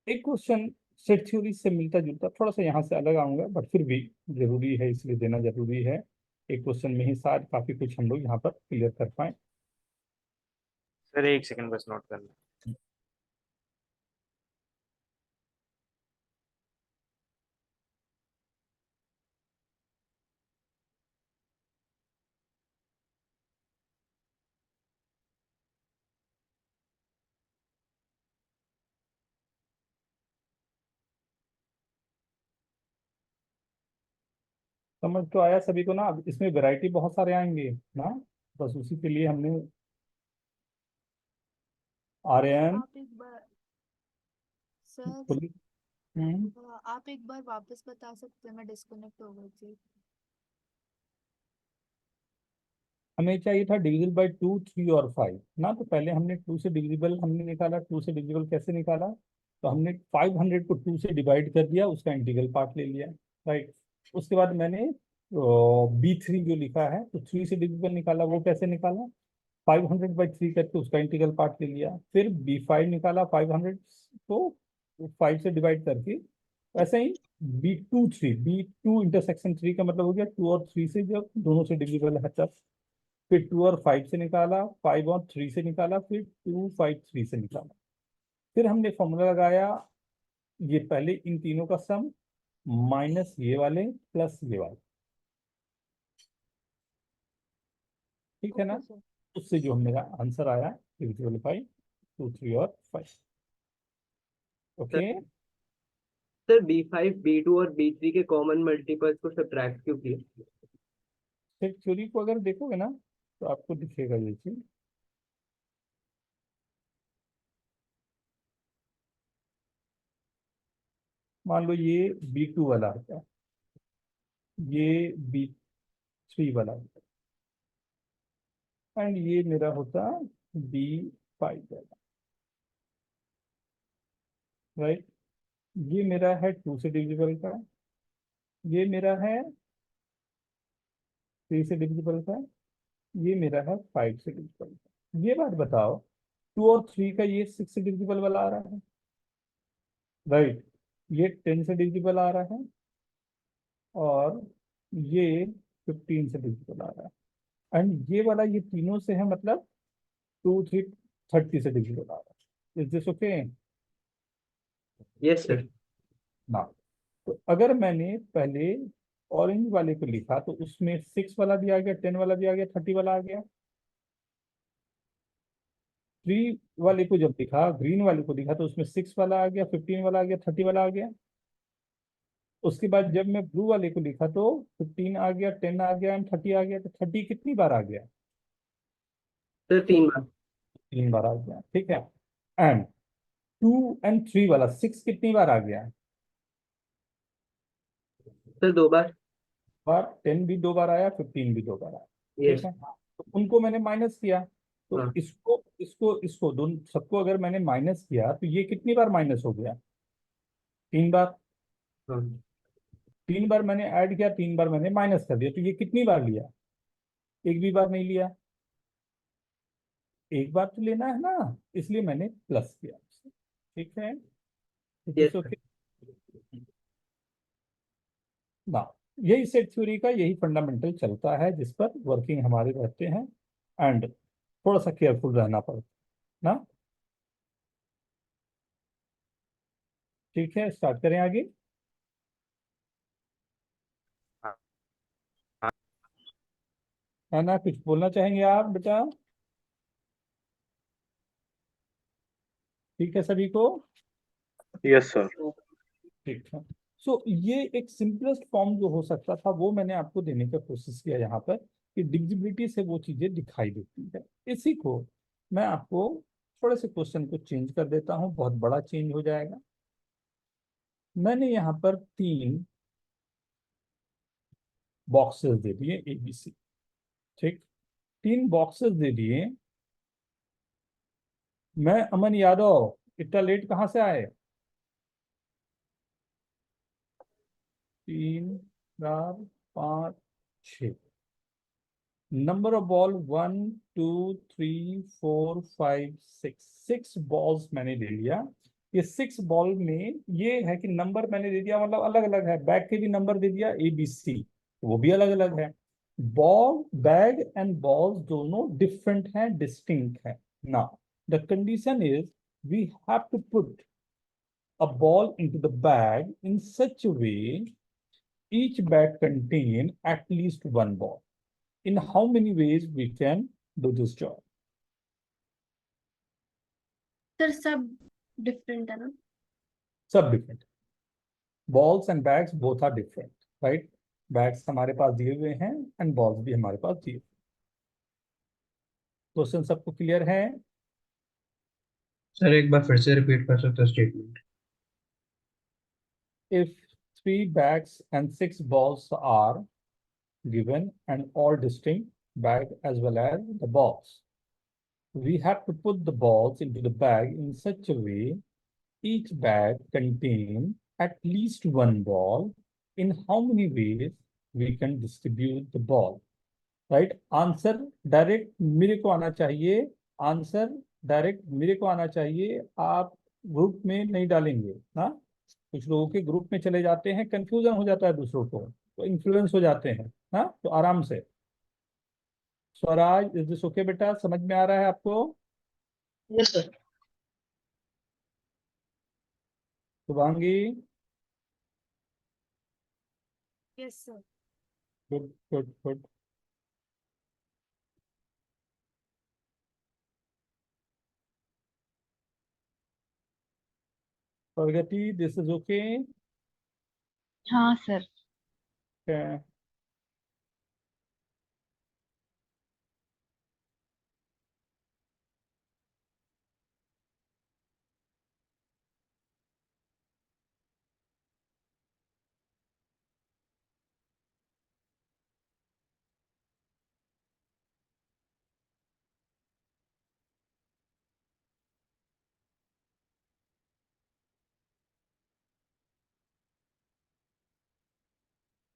एक क्वेश्चन सेट थ्योरी से मिलता जुलता, थोड़ा सा यहाँ से अलग आऊंगा, बट फिर भी जरूरी है, इसलिए देना जरूरी है। एक क्वेश्चन में ही शायद काफी कुछ हम लोग यहाँ पर क्लियर कर पाए। सर एक सेकंड बस नोट करना। समझ तो आया सभी को ना। अब इसमें वैरायटी बहुत सारे आएंगे ना, बस उसी के लिए हमने आर्यन आप एक बार सर आप एक बार वापस बता सकते हैं, मैं डिस्कनेक्ट हो गई थी। हमें चाहिए था डिविजिबल बाय 2, 3 और 5 ना। तो पहले हमने 2 से डिविजिबल हमने निकाला। 2 से डिविजिबल कैसे निकाला? तो हमने 500 को 2 से डिवाइड कर दिया, उसका इंटीग्रल पार्ट ले लिया, राइट। उसके बाद मैंने B3 जो लिखा है, तो 3 से डिविजिबल निकाला। वो कैसे निकाला? 500/3 करके उसका इंटीग्रल पार्ट ले लिया। फिर B5 निकाला, 500 को 5 से डिवाइड करके। ऐसे ही B2 इंटरसेक्शन 3 का मतलब हो गया 2 और 3 से, जब दोनों से डिविजिबल है तब। फिर 2 और 5 से निकाला, 5 और 3 से निकाला, फिर 2, 5, 3 से निकाला। फिर हमने फॉर्मूला लगाया, ये पहले इन तीनों का सम माइनस ये वाले प्लस ये वाले, ठीक है ना। उससे जो मेरा आंसर आया डिविजिबल बाय 2, 3 और 5। ओके। सर B5, B2 और B3 के कॉमन मल्टीपल्स को सब्ट्रैक्ट क्यों किया? सेट थ्योरी को अगर देखोगे ना तो आपको दिखेगा ये चीज। मान लो ये B2 वाला होता है, ये B3 वाला होता है, एंड ये मेरा होता B5 वाला, राइट। ये मेरा है 2 से डिविजिबल का, ये मेरा है 3 से डिविजिबल का, ये मेरा है 5 से डिविजिबल का। ये बात बताओ, 2 और 3 का ये 6 से डिविजिबल वाला आ रहा है, राइट। ये 10 से डिविजिबल आ रहा है, और ये 15 से डिविजिबल आ रहा है, एंड ये वाला ये तीनों से है, मतलब 2, 3, 30 से डिविजिबल आ रहा है। Is this okay? Yes sir. ना। तो अगर मैंने पहले ऑरेंज वाले को लिखा तो उसमें 6 वाला भी आ गया, 10 वाला भी आ गया, 30 वाला आ गया। 3 वाले को जब लिखा, ग्रीन वाले को लिखा, तो उसमें 6 वाला आ गया, 15 वाला आ गया, 30 वाला आ गया। उसके बाद जब मैं ब्लू वाले को लिखा तो 15 आ गया, 10 आ गया एंड 30 आ गया। तो 30 कितनी बार आ गया? सर 3 बार। 3 बार आ गया, ठीक है। एंड 2 एंड 3 वाला 6 कितनी बार आ गया? सर 2 बार। 10 भी 2 बार आया, 15 भी 2 बार आया, यस। ठीक है। तो उनको मैंने माइनस किया, तो हाँ। इसको दोनों सबको अगर मैंने माइनस किया तो ये कितनी बार माइनस हो गया? 3 बार। हाँ। 3 बार मैंने ऐड किया, 3 बार मैंने माइनस कर दिया, तो ये कितनी बार लिया? एक भी बार नहीं लिया। एक बार तो लेना है ना, इसलिए मैंने प्लस किया, ठीक है। यस ओके ना। यही सेट थ्योरी का यही फंडामेंटल चलता है, जिस पर वर्किंग हमारे रहते हैं, एंड थोड़ा सा केयरफुल रहना पड़ता ना। ठीक है, स्टार्ट करें आगे। है ना, कुछ बोलना चाहेंगे आप बेटा? ठीक है सभी को? Yes sir. ठीक है। सो ये एक सिंपलेस्ट फॉर्म जो हो सकता था वो मैंने आपको देने का कोशिश किया यहाँ पर, कि डिविजिबिलिटी से वो चीजें दिखाई देती है। इसी को मैं आपको थोड़े से क्वेश्चन को चेंज कर देता हूँ, बहुत बड़ा चेंज हो जाएगा। मैंने यहाँ पर 3 बॉक्सेस दे दिए ABC, ठीक। 3 बॉक्सेस दे दिए। मैं अमन यादव इतना लेट कहाँ से आए? 3, 4, 5, 6। नंबर ऑफ बॉल 1, 2, 3, 4, 5, 6 बॉल्स मैंने ले लिया। ये 6 बॉल में ये है कि नंबर मैंने दे दिया, मतलब अलग अलग है। बैग के भी नंबर दे दिया ABC, वो भी अलग अलग है। बॉल, बैग एंड बॉल्स दोनों डिफरेंट हैं, डिस्टिंक्ट है ना। The condition is we have to put a ball into the bag in such a way each bag contain at least one ball. In how many ways we can do this job? Sir सब different है ना? सब different. Balls and bags both are different, right. Bags हमारे पास दिए हुए हैं and balls भी हमारे पास दिए। क्वेश्चन सबको क्लियर है? सर एक बार फिर से रिपीट कर सकते हो statement? If 3 bags and 6 balls are given and all distinct bag as well as the balls, we have to put the balls into the bag in such a way each bag contain at least one ball. In how many ways we can distribute the ball? Right? Answer direct मेरे को आना चाहिए, answer direct मेरे को आना चाहिए, आप group में नहीं डालेंगे ना। कुछ लोगों के ग्रुप में चले जाते हैं, कंफ्यूजन हो जाता है दूसरों को, तो इन्फ्लुएंस हो जाते हैं ना। तो आराम से। स्वराज, इज दिस ओके बेटा? समझ में आ रहा है आपको? Yes sir. Shubhangi? Yes sir. Good good good. Pragati, this is okay? हाँ सर।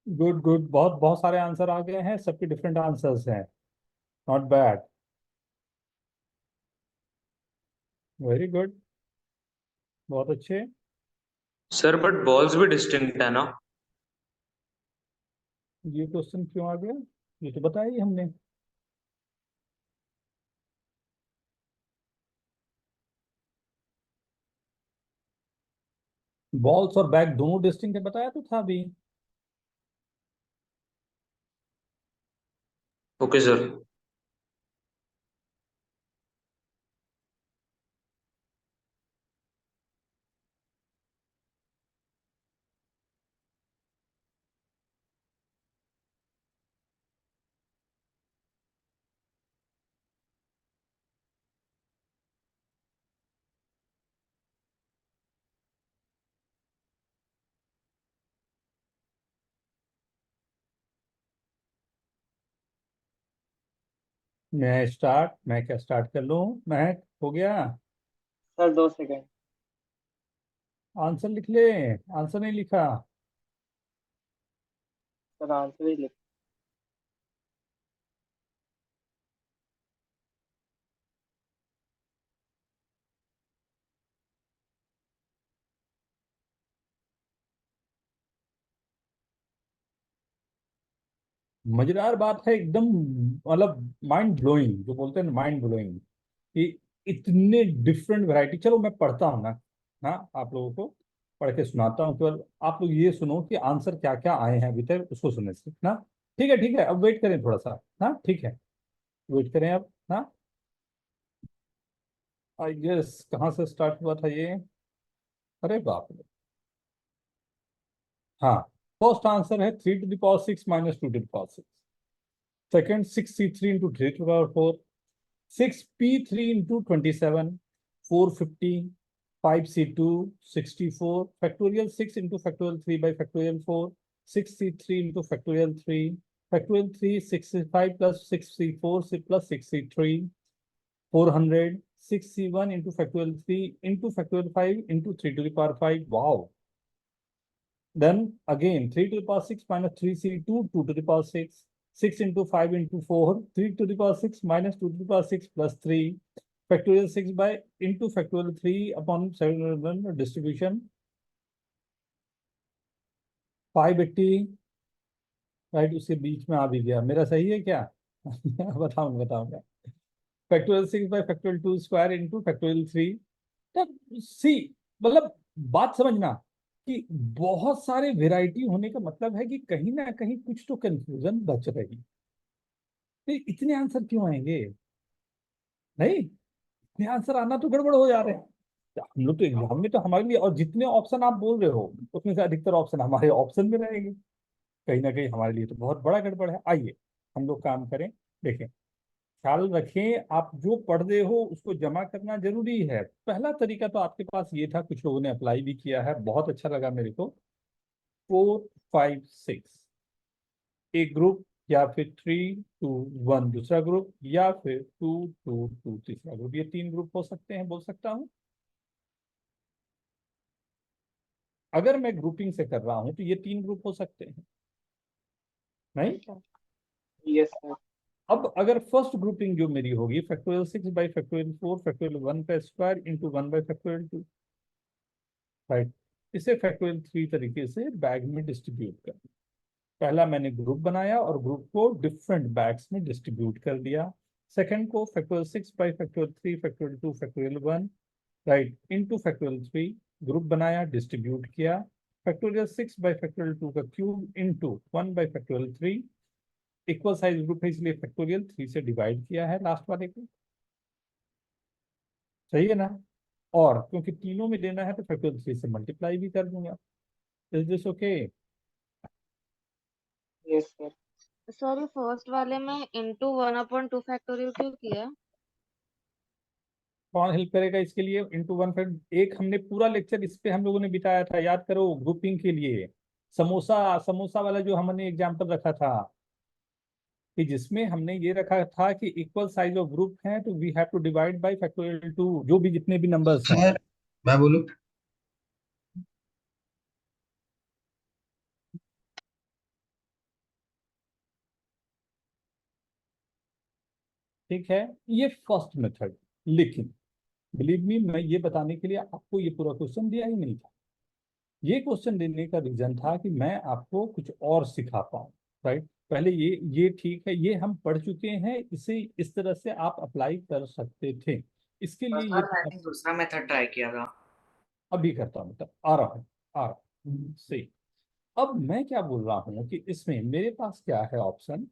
गुड गुड, बहुत बहुत सारे आंसर आ गए हैं, सबके डिफरेंट आंसर्स हैं। नॉट बैड, वेरी गुड, बहुत अच्छे। सर बट बॉल्स भी डिस्टिंक्ट है ना? ये क्वेश्चन क्यों आ गया? ये तो बताया ही हमने। बॉल्स और बैग दोनों डिस्टिंक्ट है, बताया तो था अभी। Okay sir. मैं क्या स्टार्ट कर लूं? मैं हो गया। Sir 2 second. आंसर लिख ले, आंसर नहीं लिखा। सर आंसर ही लिख। मजेदार बात है एकदम, मतलब माइंड ब्लोइंग, जो बोलते हैं माइंड ब्लोइंग, कि इतने डिफरेंट वैरायटी। चलो मैं पढ़ता हूँ ना, हाँ, आप लोगों को पढ़ के सुनाता हूँ, केवल आप लोग ये सुनो कि आंसर क्या क्या आए हैं अभी तक, उसको सुनने से ना। ठीक है, ठीक है, अब वेट करें थोड़ा सा। हाँ ठीक है, वेट करें अब ना। आई गेस कहाँ से स्टार्ट हुआ था ये? अरे बाप रे। हाँ, फर्स्ट आंसर है 3 to the power 6 minus 2 to the power 6। Second 6c3 into 3 to the power 4, 6p3 into 27, 450, 5c2 64, factorial 6 into factorial 3 by factorial 4, 6c3 into factorial 3, factorial 3 65 plus 6c4 plus 6c3, 400, 6c1 into factorial 3 into factorial 5 into 3 to the power 5. Wow. Then again 3 to the power 6 minus 3c2, 2 to the power 6, 6 into 5 into 4, 3 to the power 6 minus 2 to the power 6 plus 3, factorial 6 by into factorial 3 upon 7 distribution, 580, right, उसके बीच में आ भी गया। मेरा सही है क्या? बताऊंगा। Factorial 6 bye factorial 2 square into factorial 3। तब सी, मतलब बात समझना कि बहुत सारे वेराइटी होने का मतलब है कि कहीं ना कहीं कुछ तो कंफ्यूजन बच रही। तो इतने आंसर क्यों आएंगे? नहीं, इतने आंसर आना तो गड़बड़ हो जा रहे हैं। तो हम लोग तो एग्जाम में तो हमारे लिए, और जितने ऑप्शन आप बोल रहे हो उसमें से अधिकतर ऑप्शन हमारे ऑप्शन में रहेंगे, कहीं ना कहीं हमारे लिए तो बहुत बड़ा गड़बड़ है। आइए हम लोग काम करें, देखें। ख्याल रखें, आप जो पढ़ रहे हो उसको जमा करना जरूरी है। पहला तरीका तो आपके पास ये था, कुछ लोगों ने अप्लाई भी किया है, बहुत अच्छा लगा मेरे को। 4, 5, 6 एक ग्रुप, या फिर 3, 2, 1 दूसरा ग्रुप, या फिर 2, 2, 2 तीसरा ग्रुप। ये 3 ग्रुप हो सकते हैं, बोल सकता हूं। अगर मैं ग्रुपिंग से कर रहा हूं तो ये 3 ग्रुप हो सकते हैं, नहीं? Yes sir. अब अगर फर्स्ट ग्रुपिंग जो मेरी होगी फैक्टोरियल 6 बाई फैक्टोरियल 4 फैक्टोरियल 1 का square into 1 by factorial 2, right. इसे फैक्टोरियल 3 तरीके से बैग में डिस्ट्रीब्यूट कर। पहला मैंने ग्रुप बनाया और ग्रुप को डिफरेंट बैग्स में डिस्ट्रीब्यूट कर दिया। सेकंड को factorial 6 by factorial 3 factorial 2 factorial 1, right, into factorial 3 group बनाया, डिस्ट्रीब्यूट किया। फैक्टोरियल 6 बाई फैक्टोरियल 2 का cube into 1 by factorial 3, equal size group है इसलिए फैक्टोरियल 3 से डिवाइड किया है लास्ट वाले को, सही है ना? और क्योंकि तीनों में लेना है तो फैक्टोरियल 3 से मल्टीप्लाई भी कर दूंगा। Is this okay? Yes sir. Sir ये फर्स्ट वाले में इंटू 1/2 फैक्टोरियल क्यों किया? कौन हेल्प करेगा इसके लिए? इंटू 1 फैक्ट, एक हमने पूरा लेक्चर इस पे हम लोगों ने बिताया था, याद करो, ग्रुपिंग के लिए। समोसा समोसा वाला जो हमने एग्जाम्पल रखा था, कि जिसमें हमने ये रखा था कि इक्वल साइज ऑफ ग्रुप है तो we have to divide by factorial 2, जो भी जितने भी नंबर्स हैं। सर मैं बोलूं? ठीक है, ये फर्स्ट मेथड। लेकिन बिलीव मी, मैं ये बताने के लिए आपको ये पूरा क्वेश्चन दिया ही नहीं था। ये क्वेश्चन देने का रीजन था कि मैं आपको कुछ और सिखा पाऊँ, राइट। पहले ये ठीक है, ये हम पढ़ चुके हैं, इसे इस तरह से आप अप्लाई कर सकते थे। इसके लिए ये मैंने दूसरा मेथड ट्राई किया था। अभी करता हूँ, मतलब आ रहा हूँ सही। अब मैं क्या बोल रहा हूँ कि इसमें मेरे पास क्या है ऑप्शन,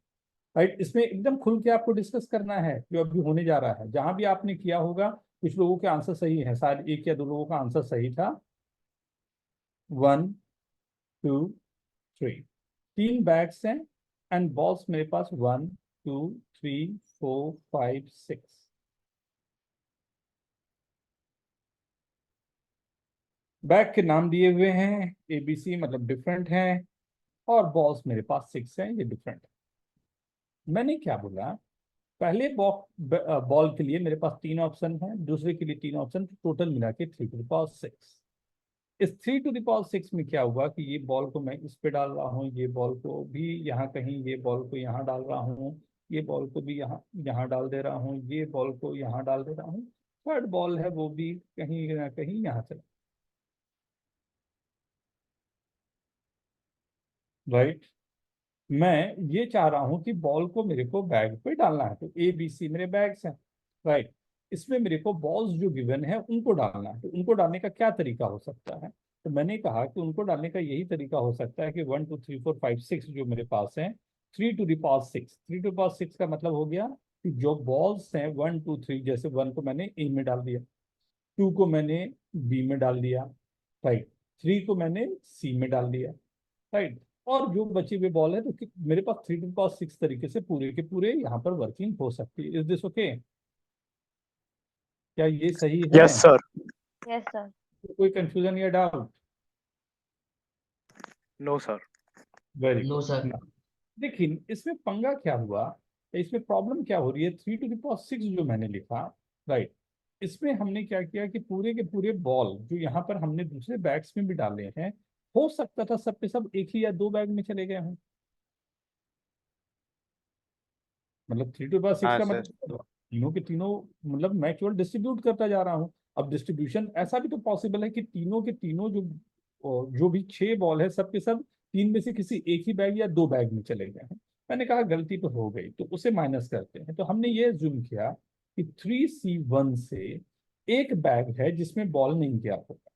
राइट। इसमें एकदम खुल के आपको डिस्कस करना है जो अभी होने जा रहा है। जहां भी आपने किया होगा, कुछ लोगों के आंसर सही है, शायद 1 या 2 लोगों का आंसर सही था। 1, 2, 3 3 बैग्स हैं एंड बॉल्स मेरे पास 1, 2, 3, 4, 5, 6। बैग के नाम दिए हुए हैं ABC, मतलब डिफरेंट हैं, और बॉल्स मेरे पास 6 हैं, ये डिफरेंट है। मैंने क्या बोला, पहले बॉल के लिए मेरे पास 3 ऑप्शन है, दूसरे के लिए 3 ऑप्शन, टोटल मिला के 3 टू द पावर 6। इस 3 टू द पावर 6 में क्या हुआ कि ये बॉल को मैं इस पे डाल रहा हूँ, ये बॉल को भी यहाँ कहीं, ये बॉल को यहाँ डाल रहा हूँ, ये बॉल को भी यहाँ यहाँ डाल दे रहा हूँ, ये बॉल को यहाँ डाल दे रहा हूँ। थर्ड बॉल है वो भी कहीं ना कहीं यहाँ चला, राइट। मैं ये चाह रहा हूं कि बॉल को मेरे को बैग पे डालना है, तो ABC मेरे बैग्स हैं, राइट। इसमें मेरे को बॉल्स जो गिवन है उनको डालना है, तो उनको डालने का क्या तरीका हो सकता है? तो मैंने कहा कि उनको डालने का यही तरीका हो सकता है कि 1, 2, 3, 4, 5, 6 जो मेरे पास है, 3 to the power 6। 3 to the power 6 का मतलब हो गया कि जो बॉल्स हैं 1, 2, 3, जैसे 1 को मैंने A में डाल दिया, 2 को मैंने B में डाल दिया, राइट, 3 को मैंने C में डाल दिया, राइट। और जो बची हुई बॉल है तो मेरे पास 3 टू पावर 6 तरीके से पूरे के पूरे यहाँ पर वर्किंग हो सकती है। Is this okay? क्या ये सही है? Yes, sir. Yes sir. कोई कंफ्यूजन या doubt? No, sir. Very no good. Sir. लेकिन इसमें पंगा क्या हुआ, इसमें प्रॉब्लम क्या हो रही है? 3 टू पावर 6 जो मैंने लिखा, राइट, इसमें हमने क्या किया कि पूरे के पूरे बॉल जो यहाँ पर हमने दूसरे बैग्स में भी डाले हैं, हो सकता था सब के सब एक ही या 2 बैग में चले गए हों। मतलब 3 टू पावर 6 हाँ का सर। मतलब तीनों के तीनों, मतलब मैं केवल डिस्ट्रीब्यूट करता जा रहा हूँ। अब डिस्ट्रीब्यूशन ऐसा भी तो पॉसिबल है कि तीनों के तीनों जो भी 6 बॉल है, सब के सब 3 में से किसी एक ही बैग या 2 बैग में चले गए हैं। मैंने कहा गलती तो हो गई, तो उसे माइनस करते हैं। तो हमने ये जूम किया कि 3C1 से एक बैग है जिसमें बॉल नहीं गया होगा,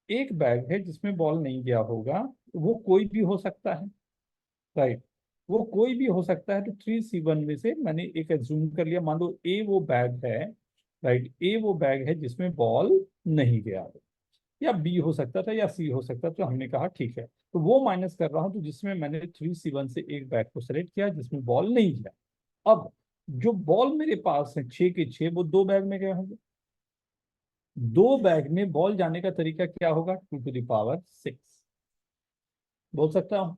एक बैग है जिसमें बॉल नहीं गया होगा, वो कोई भी हो सकता है, राइट, वो कोई भी हो सकता है। तो 3C1 में से मैंने एक एज्यूम कर लिया, मान लो A वो बैग है, राइट, A वो बैग है जिसमें बॉल नहीं गया हो, या B हो सकता था या C हो सकता था। तो हमने कहा ठीक है, तो वो माइनस कर रहा हूँ, तो जिसमें मैंने 3C1 से एक बैग को सेलेक्ट किया जिसमें बॉल नहीं गया। अब जो बॉल मेरे पास है 6 के 6 वो 2 बैग में गए होंगे। 2 बैग में बॉल जाने का तरीका क्या होगा? 2 to the power 6 बोल सकता हूँ।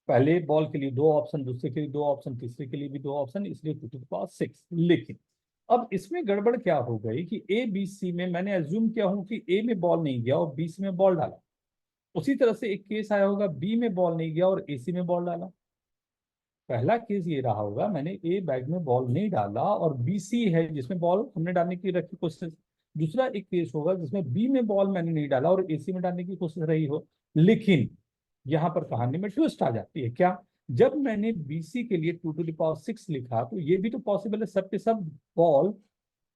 पहले बॉल के लिए 2 ऑप्शन, दूसरे के लिए 2 ऑप्शन, तीसरे के लिए भी 2 ऑप्शन, इसलिए 2 to the power 6। लेकिन अब इसमें गड़बड़ क्या हो गई कि ए बी सी में मैंने एज्यूम किया हूं कि ए में बॉल नहीं गया और बी सी में बॉल डाला। उसी तरह से एक केस आया होगा बी में बॉल नहीं गया और ए सी में बॉल डाला। पहला केस ये रहा होगा मैंने ए बैग में बॉल नहीं डाला और बी सी है जिसमें बॉल हमने डालने की रखी कोशिश। दूसरा एक केस होगा जिसमें बी में बॉल मैंने नहीं डाला और ए सी में डालने की कोशिश रही हो। लेकिन यहाँ पर कहानी में ट्विस्ट आ जाती है। क्या? जब मैंने बीसी के लिए 2 to the power 6 लिखा तो ये भी तो पॉसिबल है सब के सब बॉल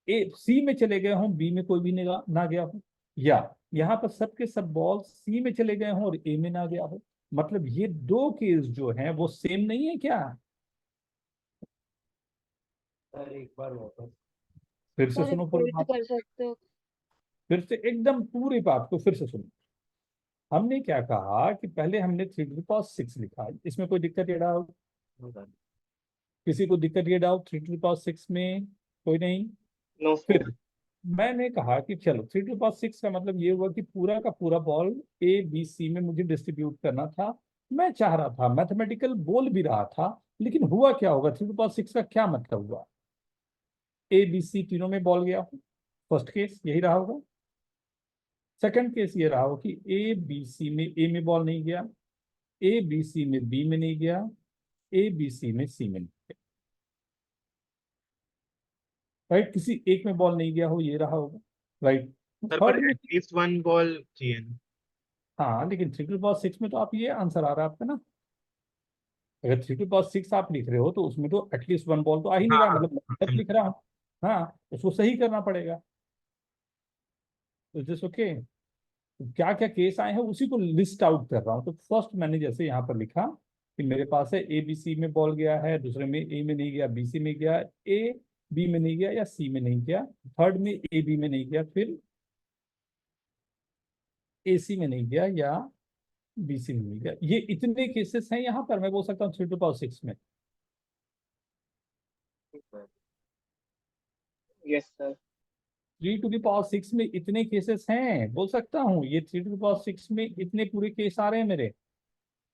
ए सी में चले गए हों, बी में कोई भी ना गया हो, या यहाँ पर सब के सब बॉल सी में चले गए हों और ए में ना गया हो। मतलब ये 2 केस जो हैं वो सेम नहीं है क्या? सर एक बार वापस। फिर से सुनो पूरी बात, कर सकते हो। फिर से एकदम पूरी बात को फिर से सुनो। हमने क्या कहा कि पहले हमने 3 to the power 6 लिखा। इसमें कोई दिक्कत ये डाउट? किसी को दिक्कत ये डाउट 3 to the power 6 में? कोई नहीं। नो फिर सर। मैंने कहा कि चलो 3 to the power 6 का मतलब ये हुआ कि पूरा का पूरा बॉल ए बी सी में मुझे डिस्ट्रीब्यूट करना था। मैं चाह रहा था, मैथमेटिकल बोल भी रहा था, लेकिन हुआ क्या होगा? 3 to the power 6 का क्या मतलब हुआ? ए बी सी तीनों में बॉल गया हो। फर्स्ट केस यही रहा होगा। सेकंड केस ये रहा हो कि ए बी सी में ए में बॉल नहीं गया, ए बी सी में बी में नहीं गया, ए बी सी में सी में नहीं गया। राइट? किसी एक में बॉल नहीं गया हो, ये रहा होगा। राइट? थर्ड में एटलीस्ट वन बॉल चाहिए ना। हाँ, लेकिन 3 to the power 6 में तो आप ये आंसर आ रहा है आपका ना। अगर 3 to the power 6 आप लिख रहे हो तो उसमें तो एटलीस्ट वन बॉल तो आ ही नहीं रहा, मतलब मैं गलत लिख रहा हूँ। हाँ, उसको सही करना पड़ेगा। Is this okay? क्या क्या केस आए हैं उसी को लिस्ट आउट कर रहा हूँ। तो फर्स्ट मैंने जैसे यहाँ पर लिखा कि मेरे पास है ए बी सी में बॉल गया है, दूसरे में ए में नहीं गया, बी सी में गया, ए बी में नहीं गया या सी में नहीं गया, थर्ड में ए बी में नहीं गया, फिर ए सी में नहीं गया या बी सी में नहीं गया। ये इतने केसेस हैं यहाँ पर। मैं बोल सकता हूँ 3 to the power 6 में। Yes sir. 3 to the power 6 में इतने केसेस हैं, बोल सकता हूँ। ये 3 to the power 6 में इतने पूरे केस आ रहे हैं मेरे।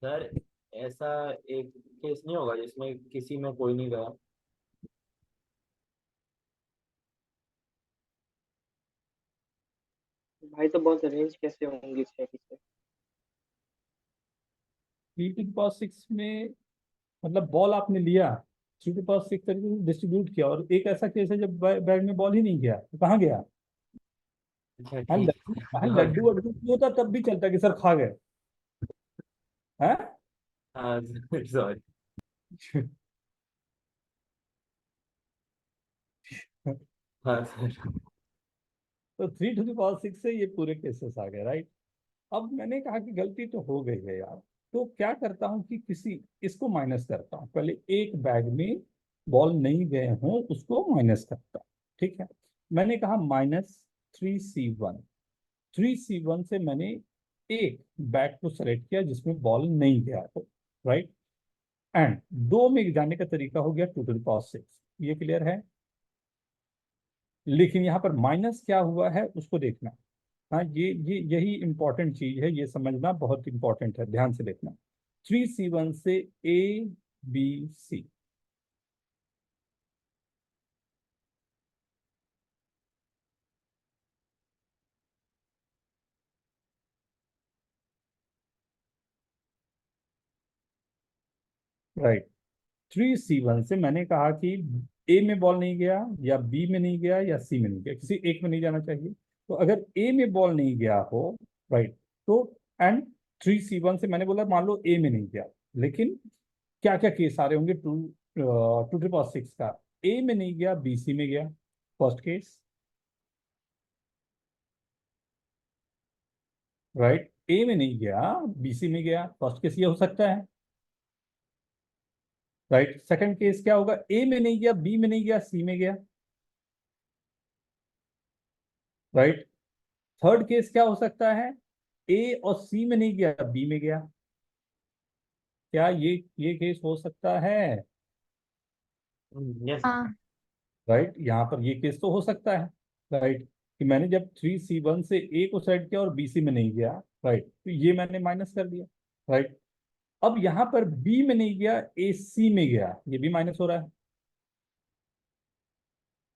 सर ऐसा एक केस नहीं होगा जिसमें किसी में कोई नहीं गया? भाई तो बहुत रेंज कैसे होंगी 6 की 6? 3 to the power 6 में मतलब बॉल आपने लिया, 3 to the power 6 तरीके से डिस्ट्रीब्यूट किया, और एक ऐसा केस है जब बैग में बॉल ही नहीं गया तो कहाँ गया? अच्छा हाँ, ठीक लड्डू, हाँ लड्डू वड्डू भी होता तब भी चलता कि सर खा गए। हाँ हाँ सॉरी। हाँ सर। तो 3 to the power 6 से ये पूरे केसेस आ गए। राइट? अब मैंने कहा कि गलती तो हो गई है यार, तो क्या करता हूँ कि किसी इसको माइनस करता हूँ। पहले एक बैग में बॉल नहीं गए हों उसको माइनस करता हूँ। ठीक है? मैंने कहा -3C1। 3C1 से मैंने एक बैग को सेलेक्ट किया जिसमें बॉल नहीं गया हो। राइट? एंड 2 में जाने का तरीका हो गया 2 to the power 6। ये क्लियर है? लेकिन यहाँ पर माइनस क्या हुआ है उसको देखना। हाँ, ये यही इंपॉर्टेंट चीज है, ये समझना बहुत इंपॉर्टेंट है, ध्यान से देखना। 3C1 से A B C, right? 3C1 से मैंने कहा कि ए में बॉल नहीं गया या बी में नहीं गया या सी में नहीं गया, किसी एक में नहीं जाना चाहिए। तो अगर ए में बॉल नहीं गया हो, राइट, तो एंड 3C1 से मैंने बोला मान लो ए में नहीं गया, लेकिन क्या क्या केस आ रहे होंगे 2 to the power 6 का? ए में नहीं गया, बी सी में गया, फर्स्ट केस। राइट? ए में नहीं गया, बी सी में गया, फर्स्ट केस ये हो सकता है। राइट? सेकंड केस क्या होगा? ए में नहीं गया, बी में नहीं गया, सी में गया। राइट? थर्ड केस क्या हो सकता है? ए और सी में नहीं गया, बी में गया। क्या ये केस हो सकता है? यस हाँ राइट। यहाँ पर ये केस तो हो सकता है, राइट, कि मैंने जब 3C1 से ए को सेलेक्ट किया और BC में नहीं गया, राइट, तो ये मैंने माइनस कर दिया, राइट। अब यहाँ पर बी में नहीं गया, AC में गया, ये भी माइनस हो रहा है,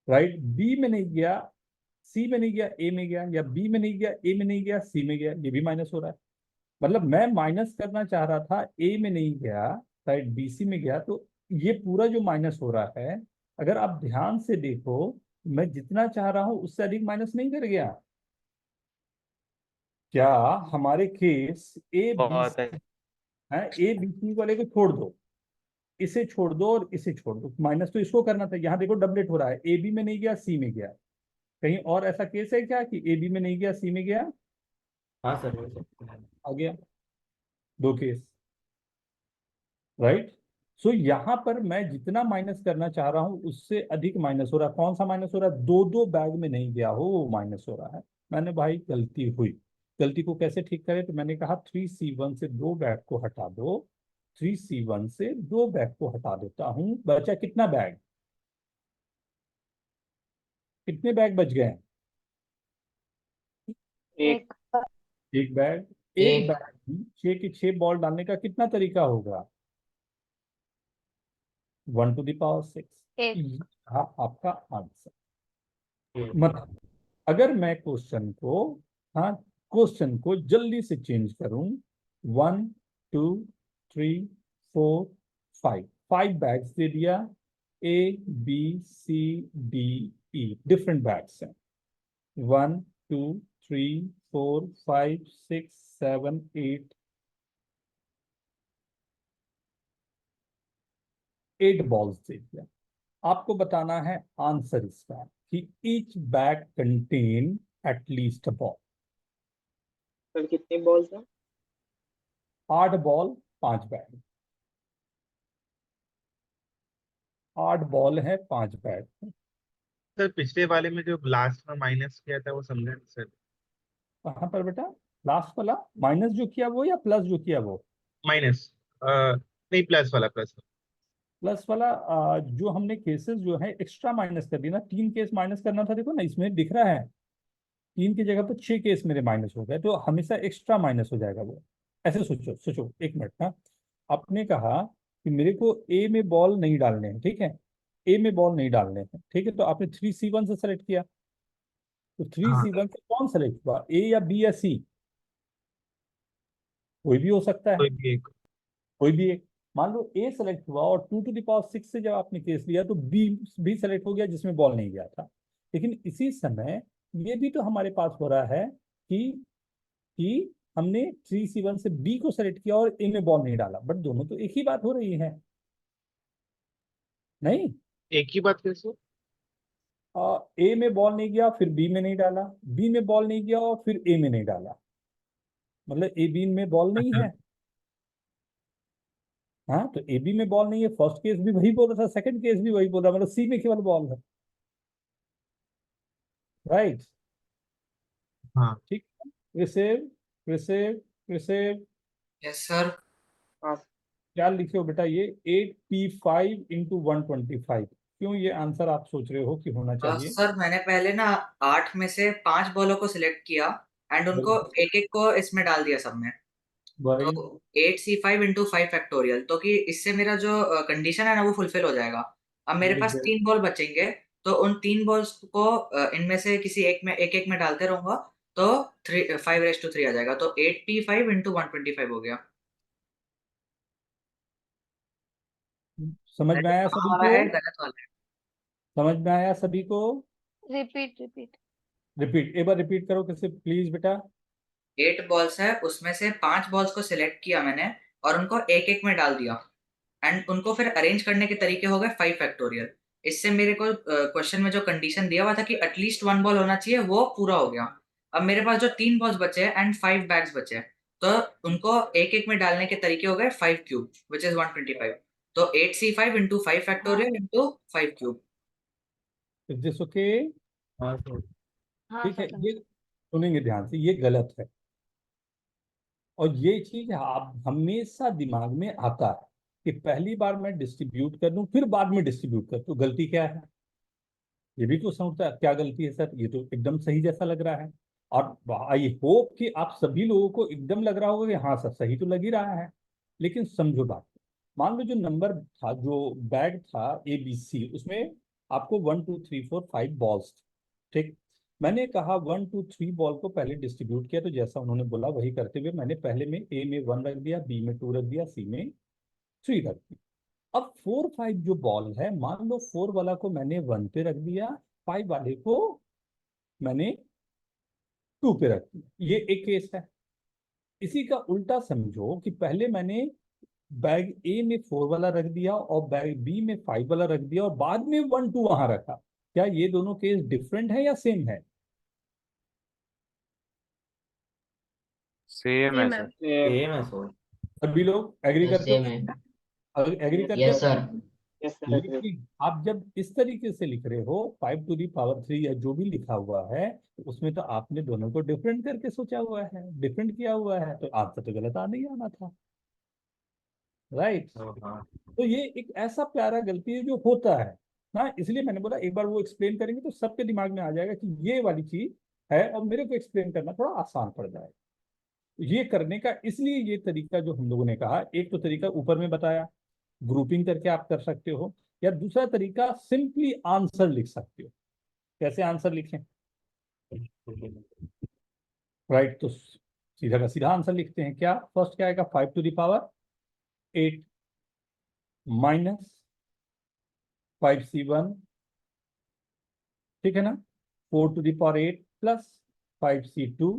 राइट। बी में नहीं गया, सी में नहीं गया, ए में गया, या बी में नहीं गया, ए में नहीं गया, सी में गया, ये भी माइनस हो रहा है। मतलब मैं माइनस करना चाह रहा था, ए में नहीं गया, राइट, BC में गया, तो ये पूरा जो माइनस हो रहा है, अगर आप ध्यान से देखो, मैं जितना चाह रहा हूं उससे अधिक माइनस नहीं कर गया। क्या हमारे केस ए बहुत है। BC वाले को छोड़ दो, इसे छोड़ दो और इसे छोड़ दो, माइनस तो इसको करना था। यहाँ देखो डबलेट हो रहा है, ए बी में नहीं गया, सी में गया। कहीं और ऐसा केस है क्या कि ए बी में नहीं गया, सी में गया? हाँ सर हो सकता है। आ गया, दो केस, राइट। सो यहाँ पर मैं जितना माइनस करना चाह रहा हूँ उससे अधिक माइनस हो रहा है। कौन सा माइनस हो रहा है? दो दो बैग में नहीं गया हो, वो माइनस हो रहा है। मैंने भाई गलती हुई, गलती को कैसे ठीक करें? तो मैंने कहा 3C1 से दो बैग को हटा दो, 3C1 से दो बैग को हटा देता हूं। बचा कितना बैग? कितने बैग बच गए? एक एक बैग। एक एक। बैग में 6 के 6 बॉल डालने का कितना तरीका होगा? 1 to the power 6। एक हाँ, आपका आंसर। एक। मतलब अगर मैं क्वेश्चन को, हाँ, क्वेश्चन को जल्दी से चेंज करूं, 1 2 3 4 5, 5 बैग्स दे दिया, ABCDE डिफरेंट बैग्स हैं। 1 2 3 4 5 6 7 8, 8 बॉल्स दे दिया। आपको बताना है आंसर इसका कि each bag contain at least a ball. Sir कितनी बॉल्स हैं? 8 बॉल 5 बैग, 8 बॉल है 5 बैग। सर पिछले वाले में जो लास्ट में माइनस किया था वो समझा नहीं सर। कहाँ पर बेटा? लास्ट वाला माइनस जो किया वो या प्लस जो किया वो? माइनस नहीं प्लस वाला प्लस। प्लस वाला जो हमने केसेस जो है एक्स्ट्रा माइनस कर दिया ना, 3 केस माइनस करना था। देखो ना इसमें दिख रहा है, 3 की जगह पर 6 केस मेरे माइनस हो गए, तो हमेशा एक्स्ट्रा माइनस हो जाएगा वो। ऐसे सोचो सोचो, एक मिनट ना। आपने कहा कि मेरे को ए में बॉल नहीं डालने हैं, ठीक है, ए में बॉल नहीं डालने हैं, ठीक है, तो आपने 3C1 से सेलेक्ट किया, तो थ्री हाँ सी वन से कौन सेलेक्ट हुआ? ए या बी या सी? कोई भी हो सकता है, कोई भी एक। कोई भी एक। मान लो ए सेलेक्ट हुआ और 2 to the power 6 से जब आपने केस लिया तो बी भी सेलेक्ट हो गया जिसमें बॉल नहीं गया था। लेकिन इसी समय ये भी तो हमारे पास हो रहा है कि हमने 3C1 से बी को सेलेक्ट किया और ए में बॉल नहीं डाला, बट दोनों तो एक ही बात हो रही है, नहीं? एक ही बात कैसे? ए में बॉल नहीं गया फिर बी में नहीं डाला, बी में बॉल नहीं गया और फिर ए में नहीं डाला, मतलब ए बी में बॉल नहीं अच्छा। है। हाँ, तो ए बी में बॉल नहीं है, फर्स्ट केस भी वही बोल रहा था, सेकंड केस भी वही बोल रहा, मतलब सी में केवल बॉल है, राइट? हाँ ठीक। Receive, receive, receive. Yes sir. हाँ क्या लिखे हो बेटा ये? 8P5 × 125। क्यों ये आंसर आप सोच रहे हो कि होना चाहिए? सर मैंने पहले ना 8 में से 5 बॉलों को सिलेक्ट किया एंड उनको एक एक को इसमें डाल दिया सब में। भाई तो 8C5 × 5 फैक्टोरियल, तो कि इससे मेरा जो कंडीशन है ना वो फुलफिल हो जाएगा। अब मेरे पास 3 बॉल बचेंगे, तो उन 3 बॉल्स को इनमें से किसी एक में एक एक में डालते रहूंगा, तो 5/3 आ जाएगा, तो 8P5 × 125 हो गया। समझ में आया हाँ सभी वाला को? है, गलत वाला है। समझ में आया सभी को? रिपीट रिपीट रिपीट, एक बार रिपीट करो कैसे प्लीज बेटा। 8 बॉल्स है, उसमें से 5 बॉल्स को सिलेक्ट किया मैंने और उनको एक एक में डाल दिया एंड उनको फिर अरेंज करने के तरीके हो गए 5 फैक्टोरियल। इससे मेरे को क्वेश्चन में जो कंडीशन दिया हुआ था कि एटलीस्ट 1 बॉल होना चाहिए, वो पूरा हो गया। अब मेरे पास जो 3 बॉल्स बचे एंड 5 बैग्स बचे, तो उनको एक एक में डालने के तरीके हो गए 5 क्यूब विच इज 125। तो 8C5 × 5 factorial × 5 cube. Is this okay? हाँ सर। हाँ ठीक है, सर ये सुनेंगे ध्यान से, ये गलत है। और ये चीज आप हमेशा दिमाग में आता है कि पहली बार मैं डिस्ट्रीब्यूट कर दूं फिर बाद में डिस्ट्रीब्यूट कर, तो गलती क्या है? ये भी तो समझता है क्या गलती है सर, ये तो एकदम सही जैसा लग रहा है। और आई होप कि आप सभी लोगों को एकदम लग रहा होगा कि हाँ सर सही तो लग ही रहा है। लेकिन समझो बात, मान लो जो नंबर था, जो बैग था ABC, उसमें आपको 1 2 3 4 5 बॉल्स, ठीक। मैंने कहा 1 2 3 बॉल को पहले डिस्ट्रीब्यूट किया, तो जैसा उन्होंने बोला वही करते हुए मैंने पहले में A में 1 रख दिया, B में 2 रख दिया, C में 3 रख दिया। अब 4 5 जो बॉल है, मान लो 4 वाला को मैंने 1 पे रख दिया, 5 वाले को मैंने 2 पे रख दिया, ये एक केस है। इसी का उल्टा समझो कि पहले मैंने बैग A में 4 वाला रख दिया और बैग B में 5 वाला रख दिया और बाद में 1 2 वहां रखा। क्या ये दोनों केस डिफरेंट है या सेम है? सेम है सर। सेम है सर। सभी लोग एग्री करते सेम हो? है। एग्री करते यस हो? सर। Yes sir. लेकिन आप जब इस तरीके से लिख रहे हो 5 to the power 3 या जो भी लिखा हुआ है, उसमें तो आपने दोनों को डिफरेंट करके सोचा हुआ है, डिफरेंट किया हुआ है, तो आंसर तो गलत आ नहीं आना था, राइट। तो ये एक ऐसा प्यारा गलती है जो होता है ना, इसलिए मैंने बोला एक बार वो एक्सप्लेन करेंगे तो सबके दिमाग में आ जाएगा कि ये वाली चीज है और मेरे को एक्सप्लेन करना थोड़ा आसान पड़ जाएगा। ये करने का इसलिए ये तरीका जो हम लोगों ने कहा, एक तो तरीका ऊपर में बताया, ग्रुपिंग करके आप कर सकते हो, या दूसरा तरीका सिंपली आंसर लिख सकते हो। कैसे आंसर लिखें? राइट, तो सीधा का सीधा आंसर लिखते हैं। क्या फर्स्ट क्या आएगा? 5 to the power 8 minus 5C1, ठीक है ना, 4 to the power 8 plus 5C2,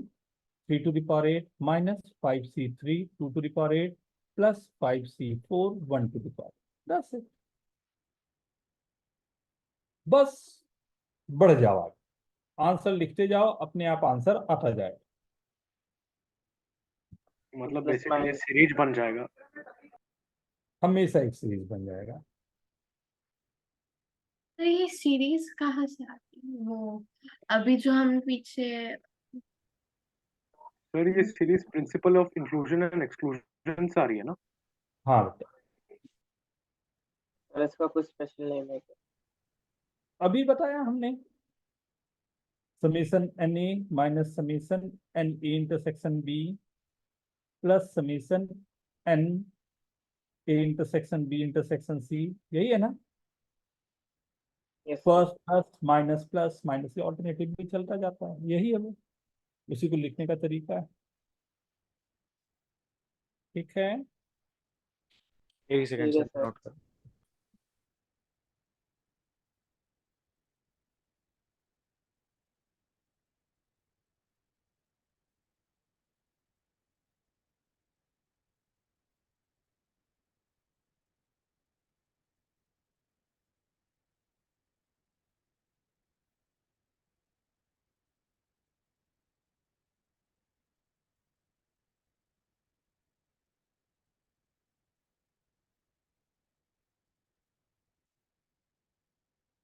3 to the power 8 minus 5C3, 2 to the power 8 plus 5C4, 1 to the power। That's it। बस बढ़ जाओ आगे, आंसर लिखते जाओ, अपने आप आंसर आता जाएगा। मतलब बेसिकली सीरीज बन जाएगा, हमेशा एक सीरीज बन जाएगा। तो ये सीरीज कहाँ से आती है? वो अभी जो हम पीछे सर ये series principle of inclusion and exclusion से आ रही है ना? हाँ बेटा, और इसका कुछ स्पेशल नेम है क्या? अभी बताया हमने, summation NA minus summation NA intersection B plus summation NA intersection B intersection C, यही है ना। यस फर्स्ट प्लस माइनस के ऑल्टरनेटिव भी चलता जाता है, यही है वो, उसी को लिखने का तरीका है, ठीक है। एक सेकंड ठीक है सर, सर। नोट कर।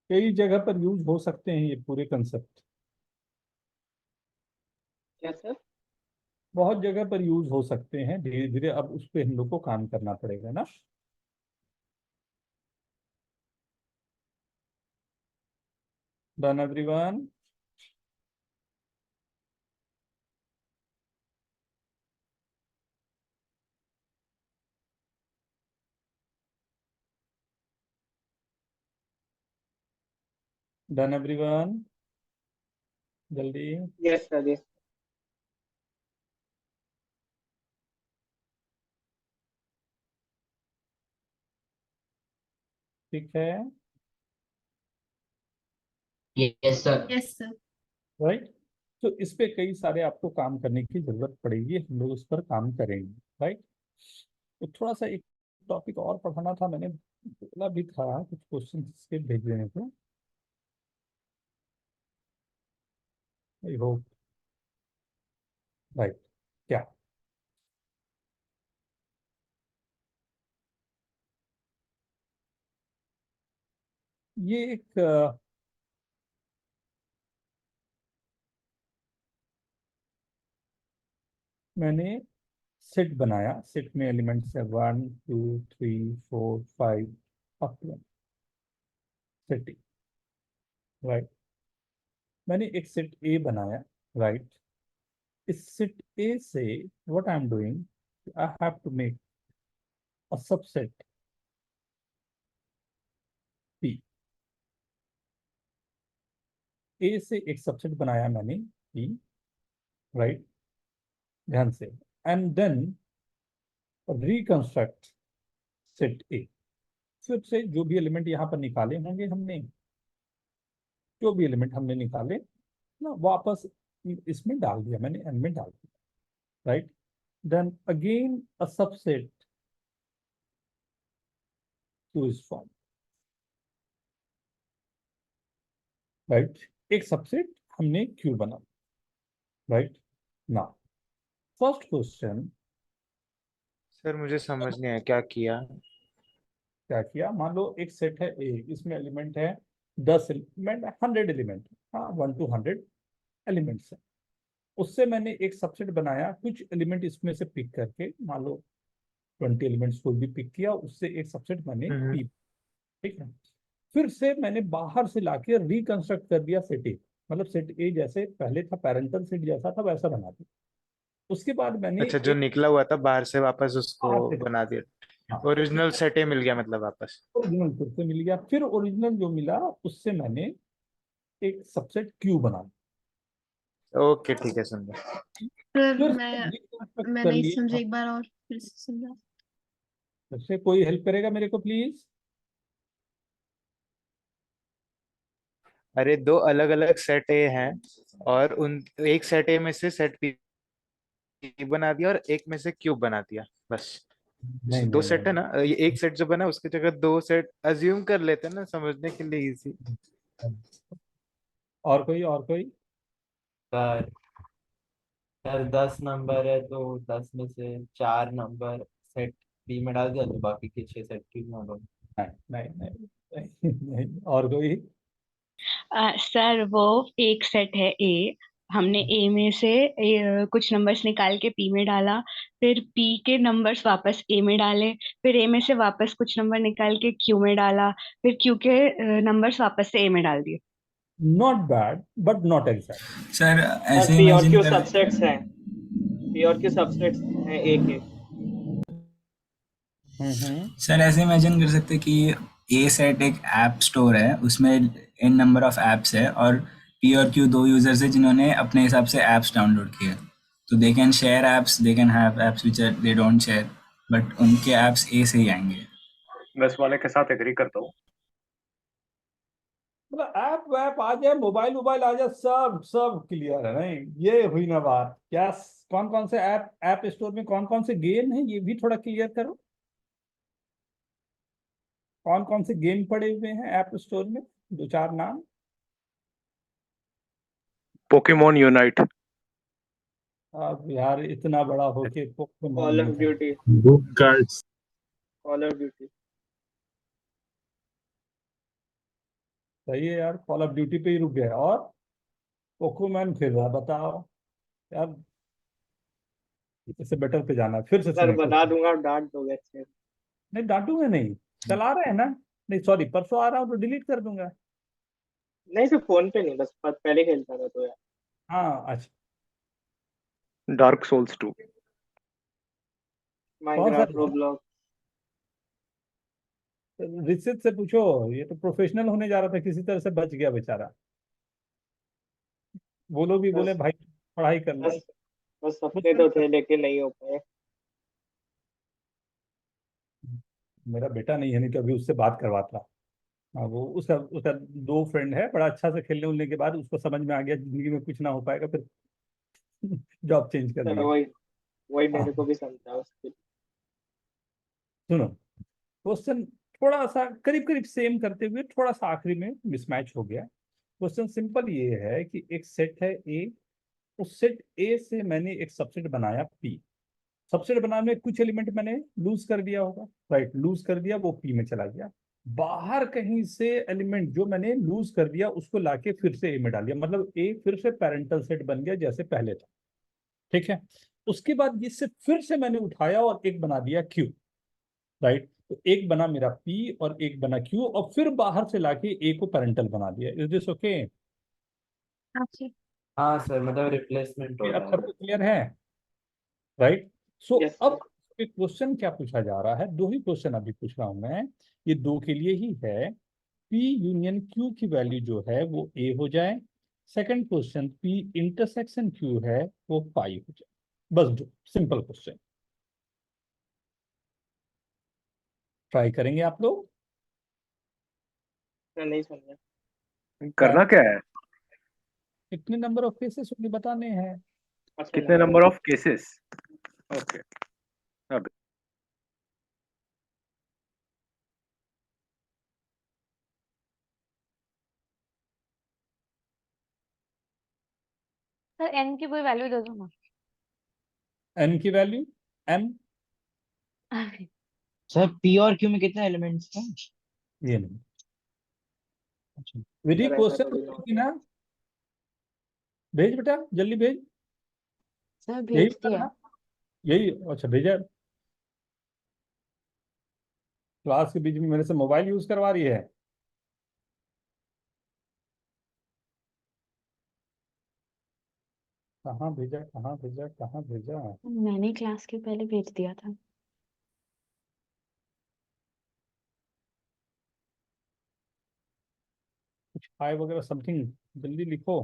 कई जगह पर यूज हो सकते हैं ये पूरे कंसेप्ट, क्या सर? बहुत जगह पर यूज हो सकते हैं, धीरे धीरे अब उस पर हम लोग को काम करना पड़ेगा ना। Done everyone? Done everyone? जल्दी। Yes sir. यस। ठीक है, yes sir. Yes sir. Right. तो इस पे कई सारे आपको काम करने की जरूरत पड़ेगी, हम लोग उस पर काम करेंगे, राइट। तो थोड़ा सा एक टॉपिक और पढ़ाना था, मैंने बोला भी था कुछ क्वेश्चन इसके भेज देने को, आई होप, राइट। क्या ये एक मैंने सेट बनाया, सेट में एलिमेंट्स है 1 2 3 4 5 up to set A, right. मैंने एक सेट ए बनाया, राइट। इस सेट ए से what I am doing, I have to make a subset P. A से एक सबसेट बनाया मैंने पी, राइट, ध्यान से, and then reconstruct set A. फिर से जो भी एलिमेंट यहाँ पर निकाले होंगे हमने, जो भी एलिमेंट हमने निकाले ना, वापस इसमें डाल दिया मैंने, एन में डाल दिया, right. Then again a subset to इस फॉर्म, राइट। एक सबसेट हमने क्यू बना, right. Now first question, sir मुझे समझ नहीं आया क्या किया। क्या किया, मान लो एक सेट है ए, इसमें एलिमेंट है 10 एलिमेंट, 100 एलिमेंट, हाँ 1 to 100 एलिमेंट्स है। उससे मैंने एक सबसेट बनाया, कुछ एलिमेंट इसमें से पिक करके, मान लो 20 एलिमेंट्स को भी पिक किया, उससे एक सबसेट मैंने पी, ठीक है। फिर से मैंने बाहर से लाके रिकंस्ट्रक्ट कर दिया सेट ए, मतलब सेट ए जैसे पहले था, पैरेंटल सेट जैसा था वैसा बना दिया। उसके बाद मैंने अच्छा, जो निकला हुआ था बाहर से वापस उसको बाहर से बना दिया, हाँ, ओरिजिनल सेट मिल गया मतलब वापस। ओरिजिनल फिर से मिल गया। फिर ओरिजिनल जो मिला उससे मैंने एक सबसेट क्यू बना दिया। ओके ठीक है, समझा। सर फिर मैं reconstruct मैं कर नहीं लिया। समझी, एक बार और फिर से समझा। फिर से कोई हेल्प करेगा मेरे को प्लीज? अरे दो अलग अलग सेट ए हैं, और उन एक सेट ए में से सेट पी बना दिया और एक में से क्यूब बना दिया, बस। नहीं दो नहीं सेट है नहीं, ना, ये एक सेट जो बना उसकी जगह दो सेट अज्यूम कर लेते हैं ना, समझने के लिए इजी। और कोई, और कोई? सर सर 10 नंबर है तो 10 में से 4 नंबर सेट बी में डाल दिया तो बाकी के 6 सेट क्यू में डाल। नहीं नहीं नहीं, नहीं। और कोई? सर वो एक सेट है ए, हमने ए में से कुछ नंबर्स निकाल के पी में डाला, फिर पी के नंबर्स वापस ए में डाले, फिर ए में से वापस कुछ नंबर निकाल के क्यू में डाला, फिर क्यू के नंबर्स वापस से ए में डाल दिए। Not bad but not exact. Sir sir ऐसे पी और इमेजिन क्यू कर सबसेट्स हैं, पी और क्यू सबसेट्स हैं ए के। सर ऐसे इमेजिन कर सकते कि ए सेट एक ऐप स्टोर है, उसमें एन नंबर ऑफ ऐप्स है, और पी और क्यू दो यूजर्स है जिन्होंने अपने हिसाब से ऐप्स डाउनलोड किए। तो they can share apps, they can have apps which they don't share, but उनके ऐप्स ए से ही आएंगे। मैं इस वाले के साथ एग्री करता हूँ। मतलब ऐप वैप आ जाए, मोबाइल आ जाए, सब सब क्लियर है। नहीं ये हुई ना बात, क्या कौन कौन से ऐप स्टोर में कौन कौन से गेम है, ये भी थोड़ा क्लियर करो। कौन कौन से गेम पड़े हुए हैं ऐप स्टोर में, दो चार नाम। पोकेमोन यूनाइट, अब यार इतना बड़ा होके call of duty, book cards, call of duty. सही है यार, कॉल ऑफ ड्यूटी पे ही रुक गया। और पोकेमॉन, फिर बताओ यार, इससे बेटर पे जाना है। फिर से सर सुनो बता दूंगा, आप डांट दोगे अच्छे। नहीं डांटूंगा नहीं, चला रहे हैं ना। नहीं सॉरी, परसों आ रहा हूँ तो डिलीट कर दूंगा। नहीं सर फोन पे नहीं, बस पहले खेलता था तो यार। हाँ अच्छा, dark souls 2। Minecraft, Roblox. Risit से पूछो, ये तो प्रोफेशनल होने जा रहा था, किसी तरह से बच गया बेचारा। वो लोग भी बोले बस भाई पढ़ाई कर ले। बस सपने तो थे लेकिन नहीं हो पाए। मेरा बेटा नहीं है, नहीं तो अभी उससे बात करवाता। हाँ, वो उसका उसका दो फ्रेंड है, बड़ा अच्छा से खेलने उलने के बाद उसको समझ में आ गया जिंदगी में कुछ ना हो पाएगा, फिर जॉब चेंज कर सर दिया। वही वही हाँ, मेरे को भी समझा उसके। सुनो, क्वेश्चन थोड़ा सा करीब करीब सेम करते हुए थोड़ा सा आखिरी में मिसमैच हो गया। क्वेश्चन सिंपल ये है कि एक सेट है ए, उस सेट ए से मैंने एक सबसेट बनाया पी। सबसेट बनाने में कुछ एलिमेंट मैंने लूज कर दिया होगा, राइट, लूज कर दिया, वो पी में चला गया। बाहर कहीं से एलिमेंट जो मैंने लूज कर दिया उसको लाके फिर से ए में डाल दिया, मतलब ए फिर से पेरेंटल सेट बन गया जैसे पहले था, ठीक है। उसके बाद इससे फिर से मैंने उठाया और एक बना दिया क्यू, राइट। तो एक बना मेरा पी और एक बना क्यू, और फिर बाहर से लाके ए को पेरेंटल बना दिया। Is this okay? हाँ सर, मतलब रिप्लेसमेंट हो अब रहा है। सबको क्लियर है, राइट? सो यस अब सर। एक क्वेश्चन क्या पूछा जा रहा है, दो ही क्वेश्चन अभी पूछ रहा हूं मैं, ये दो के लिए ही है। P यूनियन Q की वैल्यू जो है वो A हो जाए। Second question P intersection Q है वो पाई हो जाए। बस दो सिंपल क्वेश्चन, ट्राई करेंगे आप लोग। मैं नहीं समझा। करना क्या है? कितने नंबर ऑफ केसेस उन्हें बताने हैं। अच्छा, कितने नंबर ऑफ केसेस? ओके, अब सर एन की कोई वैल्यू दे दो ना। N की वैल्यू M, सर पी और क्यू में कितने एलिमेंट्स हैं? ये नहीं। विधि सर ऐसा क्वेश्चन थोड़ी ना की होता है। ना, भेज बेटा जल्दी भेज। सर यही भेज होता दिया। ना, यही। अच्छा भेजा। क्लास के बीच में मेरे से मोबाइल यूज करवा रही है। कहाँ भेजा, कहाँ भेजा, कहाँ भेजा? मैंने क्लास के पहले भेज दिया था। कुछ हाय वगैरह समथिंग, जल्दी लिखो।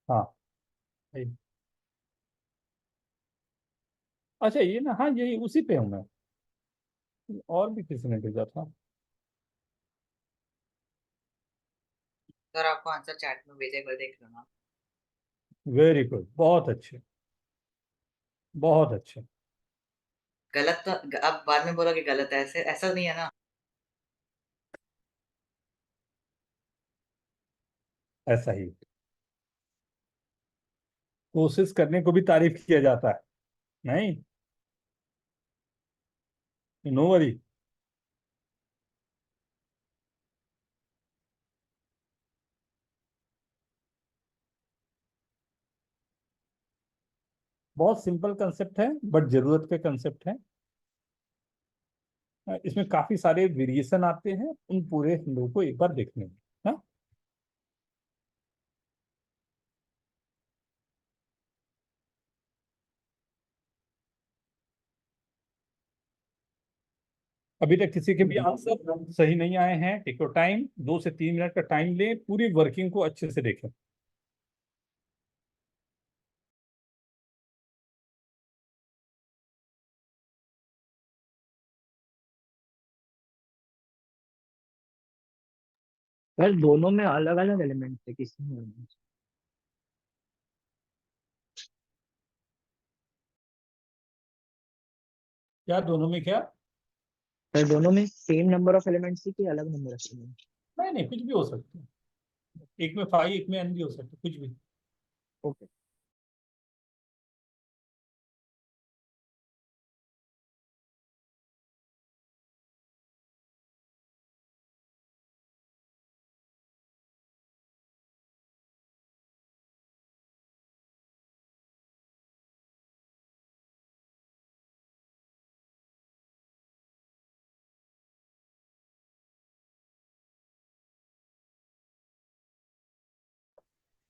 हाँ यही। अच्छा ये ना, हाँ यही उसी पे हूँ मैं। और भी किसी ने भेजा था। सर आपको आंसर चैट में भेजा, एक बार देख लेना। वेरी गुड, बहुत अच्छे, बहुत अच्छे। गलत तो अब बाद में बोला कि गलत है, ऐसे ऐसा नहीं है ना। ऐसा ही कोशिश करने को भी तारीफ किया जाता है, नहीं? No worry. बहुत सिंपल कंसेप्ट है बट जरूरत के कंसेप्ट है। इसमें काफी सारे वेरिएशन आते हैं, उन पूरे हम लोगों को एक बार देखने हैं। हाँ? अभी तक किसी के भी आंसर सही नहीं आए हैं, टेक योर टाइम, 2 से 3 मिनट का टाइम लें, पूरी वर्किंग को अच्छे से देखें। सर दोनों में अलग अलग एलिमेंट्स है, किसी में नहीं। क्या दोनों में क्या? सर दोनों में सेम नंबर ऑफ एलिमेंट्स थी कि अलग नंबर ऑफ एलिमेंट्स? नहीं नहीं, कुछ भी हो सकता है। एक में 5, एक में N भी हो सकता है, कुछ भी। ओके।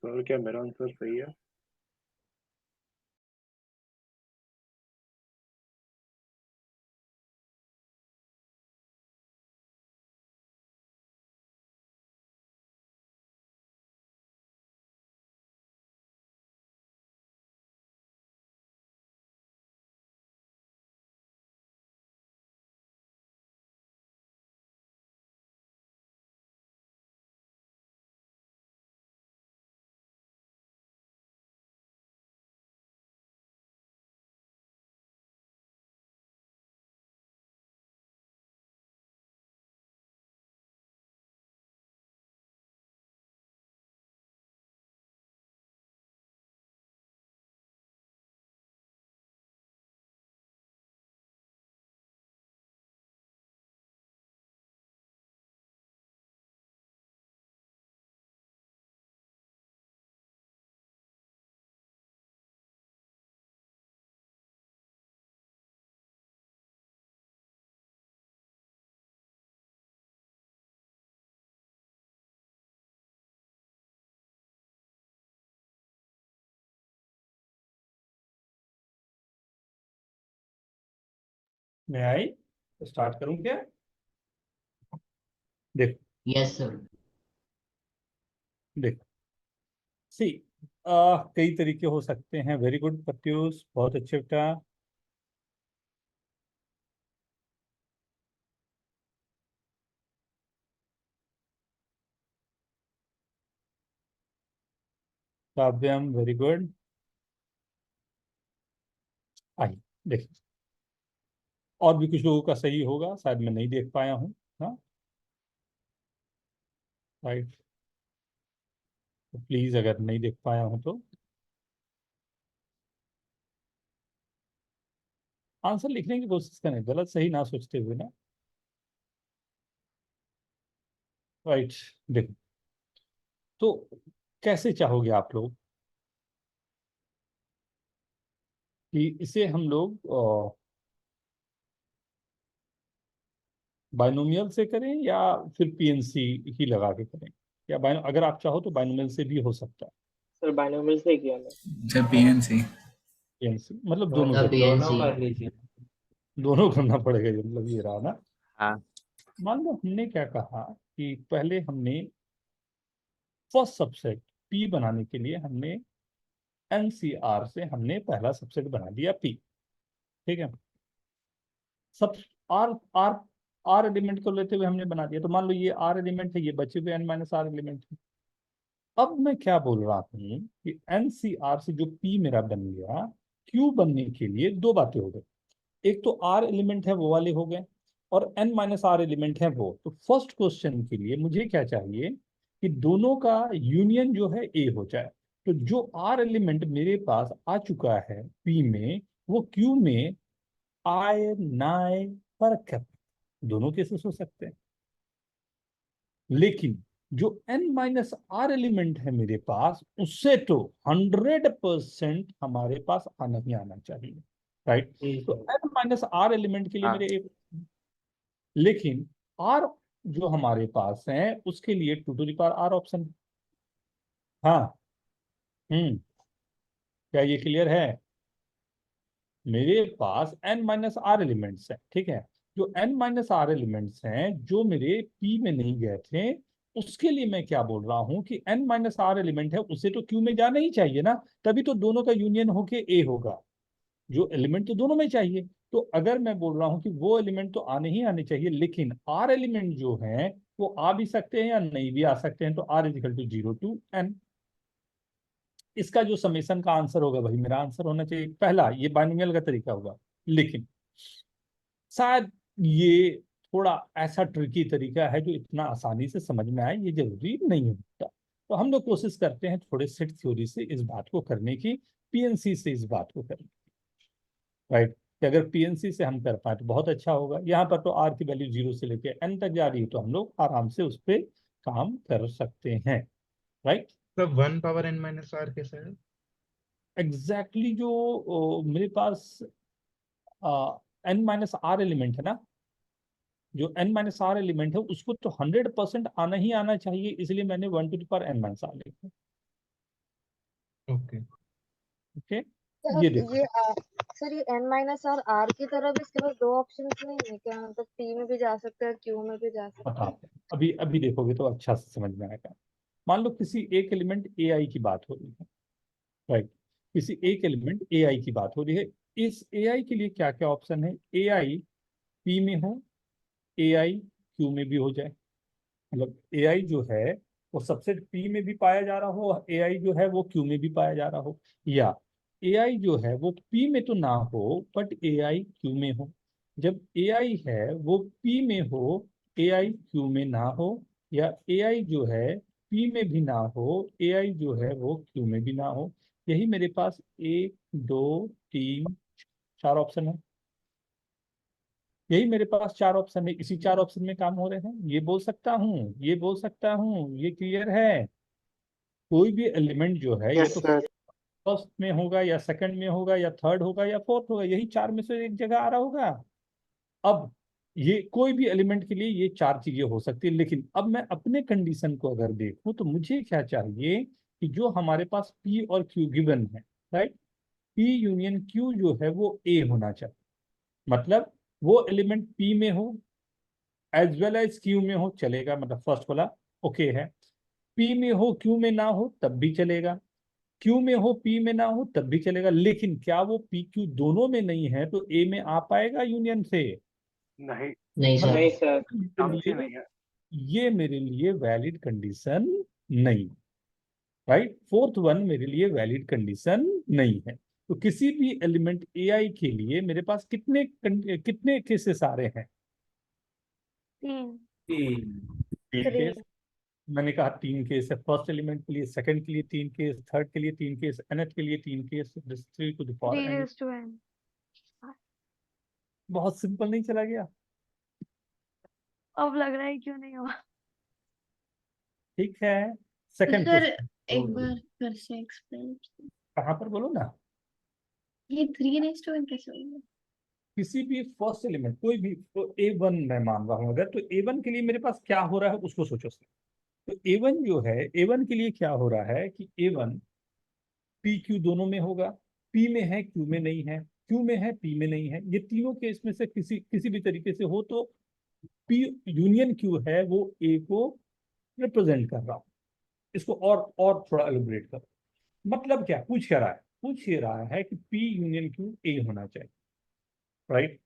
सर क्या मेरा आंसर सही है? मैं आई स्टार्ट करूं क्या? देखो यस सर। देखो सी कई तरीके हो सकते हैं। वेरी गुड प्रत्युष, बहुत अच्छे बेटा। काव्यम वेरी गुड। आइए देखिए, और भी कुछ लोगों का सही होगा, शायद मैं नहीं देख पाया हूँ। हाँ राइट, तो प्लीज अगर नहीं देख पाया हूँ तो आंसर लिखने की कोशिश करें, गलत सही ना सोचते हुए ना। राइट, देखो तो कैसे चाहोगे आप लोग कि इसे हम लोग बाइनोमियल से करें या फिर पीएनसी ही लगा के करें, या अगर आप चाहो तो बाइनोमियल से भी हो सकता है। सर बाइनोमियल से ही किया मैं। Sir PNC. पीएनसी मतलब दोनों से, दोनों कर लीजिए। दोनों करना पड़ेगा, ये मतलब ये रहा ना। हाँ मान लो हमने क्या कहा कि पहले हमने फर्स्ट सबसेट पी बनाने के लिए हमने एनसीआर से हमने पहला सबसेट बना दिया पी। ठीक है, सब आर आर आर एलिमेंट को लेते हुए हमने बना दिया। तो मान लो ये आर एलिमेंट है, ये बचे हुए एन माइनस आर एलिमेंट है। अब मैं क्या बोल रहा हूँ कि एनसीआर से जो पी मेरा बन गया, क्यू बनने के लिए दो बातें हो गई। एक तो आर एलिमेंट है वो वाले हो गए, और एन माइनस आर एलिमेंट है वो। तो फर्स्ट क्वेश्चन के लिए मुझे क्या चाहिए कि दोनों का यूनियन जो है ए हो जाए। तो जो आर एलिमेंट मेरे पास आ चुका है पी में, वो क्यू में आए नाए फर्क है, दोनों केसेस हो सकते हैं। लेकिन जो n माइनस आर एलिमेंट है मेरे पास, उससे तो 100% हमारे पास आना ही आना चाहिए। राइट, तो n माइनस आर एलिमेंट के लिए हाँ। मेरे एक, लेकिन r जो हमारे पास है उसके लिए 2 to the power r option. हाँ, क्या ये क्लियर है? मेरे पास n माइनस आर एलिमेंट्स हैं, ठीक है। जो n माइनस आर एलिमेंट्स हैं जो मेरे p में नहीं गए थे, उसके लिए मैं क्या बोल रहा हूं कि n माइनस आर एलिमेंट है, उसे तो q में जाना ही चाहिए ना, तभी तो दोनों का यूनियन होके a होगा। जो एलिमेंट तो दोनों में चाहिए। तो अगर मैं बोल रहा हूं कि वो एलिमेंट तो आने ही आने चाहिए, लेकिन r एलिमेंट जो है वो आ भी सकते हैं या नहीं भी आ सकते हैं, तो r is equal to 0 to n। इसका जो समेशन का आंसर होगा वही मेरा आंसर होना चाहिए। पहला ये बाइनोमियल का तरीका होगा, लेकिन शायद ये थोड़ा ऐसा ट्रिकी तरीका है जो इतना आसानी से समझ में आए, ये जरूरी नहीं होता। तो हम लोग कोशिश करते हैं थोड़े सेट थ्योरी से इस बात को करने की, पीएनसी से इस बात को करने की। राइट, कि अगर पीएनसी से हम कर पाए तो बहुत अच्छा होगा। यहाँ पर तो आर की वैल्यू 0 से लेकर एन तक जा रही है, तो हम लोग आराम से उस पर काम कर सकते हैं। राइट, तो 1 पावर n माइनस आर कैसा है? एग्जैक्टली जो मेरे पास एन माइनस आर एलिमेंट है ना, जो n माइनस आर एलिमेंट है उसको तो 100% आना ही आना चाहिए, इसलिए मैंने 1 to the power n minus R लिखा। ओके ओके, सर ये देखो ये सर ये n माइनस आर आर की तरह भी इसके पास दो ऑप्शन नहीं है क्या? मतलब p में भी जा सकता है, q में भी जा सकता है। बताते हैं, अभी अभी देखोगे तो अच्छा से समझ में आएगा। मान लो किसी एक एलिमेंट ai की बात हो रही है। राइट, किसी एक एलिमेंट ai की बात हो रही है। इस ai के लिए क्या क्या ऑप्शन है? ai p में हो, ai q में भी हो जाए। मतलब ai जो है वो सबसेट p में भी पाया जा रहा हो, ai जो है वो q में भी पाया जा रहा हो, या ai जो है वो p में तो ना हो बट ai q में हो। जब ai है वो p में हो, ai q में ना हो, या ai जो है p में भी ना हो, ai जो है वो q में भी ना हो। यही मेरे पास 1 2 3 4 ऑप्शन है। यही मेरे पास 4 ऑप्शन है, इसी 4 ऑप्शन में काम हो रहे हैं। ये बोल सकता हूँ, ये बोल सकता हूँ, ये क्लियर है? कोई भी एलिमेंट जो है या यस तो सर। फर्स्ट में होगा या सेकंड में होगा या थर्ड होगा या फोर्थ होगा, यही 4 में से एक जगह आ रहा होगा। अब ये कोई भी एलिमेंट के लिए ये 4 चीजें हो सकती है, लेकिन अब मैं अपने कंडीशन को अगर देखूं तो मुझे क्या चाहिए कि जो हमारे पास P और Q गिवन है, राइट, P यूनियन Q जो है वो A होना चाहिए। मतलब वो एलिमेंट पी में हो एज वेल एज क्यू में हो चलेगा, मतलब फर्स्ट वाला ओके है। पी में हो क्यू में ना हो तब भी चलेगा, क्यू में हो पी में ना हो तब भी चलेगा। लेकिन क्या वो पी क्यू दोनों में नहीं है तो ए में आ पाएगा यूनियन से? नहीं नहीं मतलब सर। चांस ही नहीं है। ये मेरे लिए वैलिड कंडीशन नहीं, राइट। फोर्थ वन मेरे लिए वैलिड कंडीशन नहीं है। तो किसी भी एलिमेंट ए आई के लिए मेरे पास कितने केसेस आ रहे हैं? 3 केस। मैंने कहा 3 केस है फर्स्ट एलिमेंट के लिए, सेकंड के लिए 3 केस, थर्ड के लिए 3 केस, nth के लिए 3 case, 3 to the power n। 3:n। बहुत सिंपल नहीं चला गया? अब लग रहा है क्यों नहीं हुआ। ठीक है। सेकंड सर क्वेश्चन एक बार फिर से एक्सप्लेन। कहाँ पर बोलो ना। ये 3:1 कैसे होगा? किसी भी फर्स्ट एलिमेंट कोई भी, तो A1 मैं मान रहा हूं अगर, तो A1 के लिए मेरे पास क्या हो रहा है उसको सोचो। तो A1 जो है, A1 के लिए क्या हो रहा है कि A1 पी क्यू दोनों में होगा, पी में है क्यू में नहीं है, क्यू में है पी में नहीं है। ये तीनों केस में से किसी किसी भी तरीके से हो तो पी यूनियन क्यू है वो ए को रिप्रेजेंट कर रहा हूं। इसको और थोड़ा एलिब्रेट करो। मतलब क्या पूछ क्या रहा है? पूछ ये रहा है कि पी यूनियन क्यू ए होना चाहिए, राइट।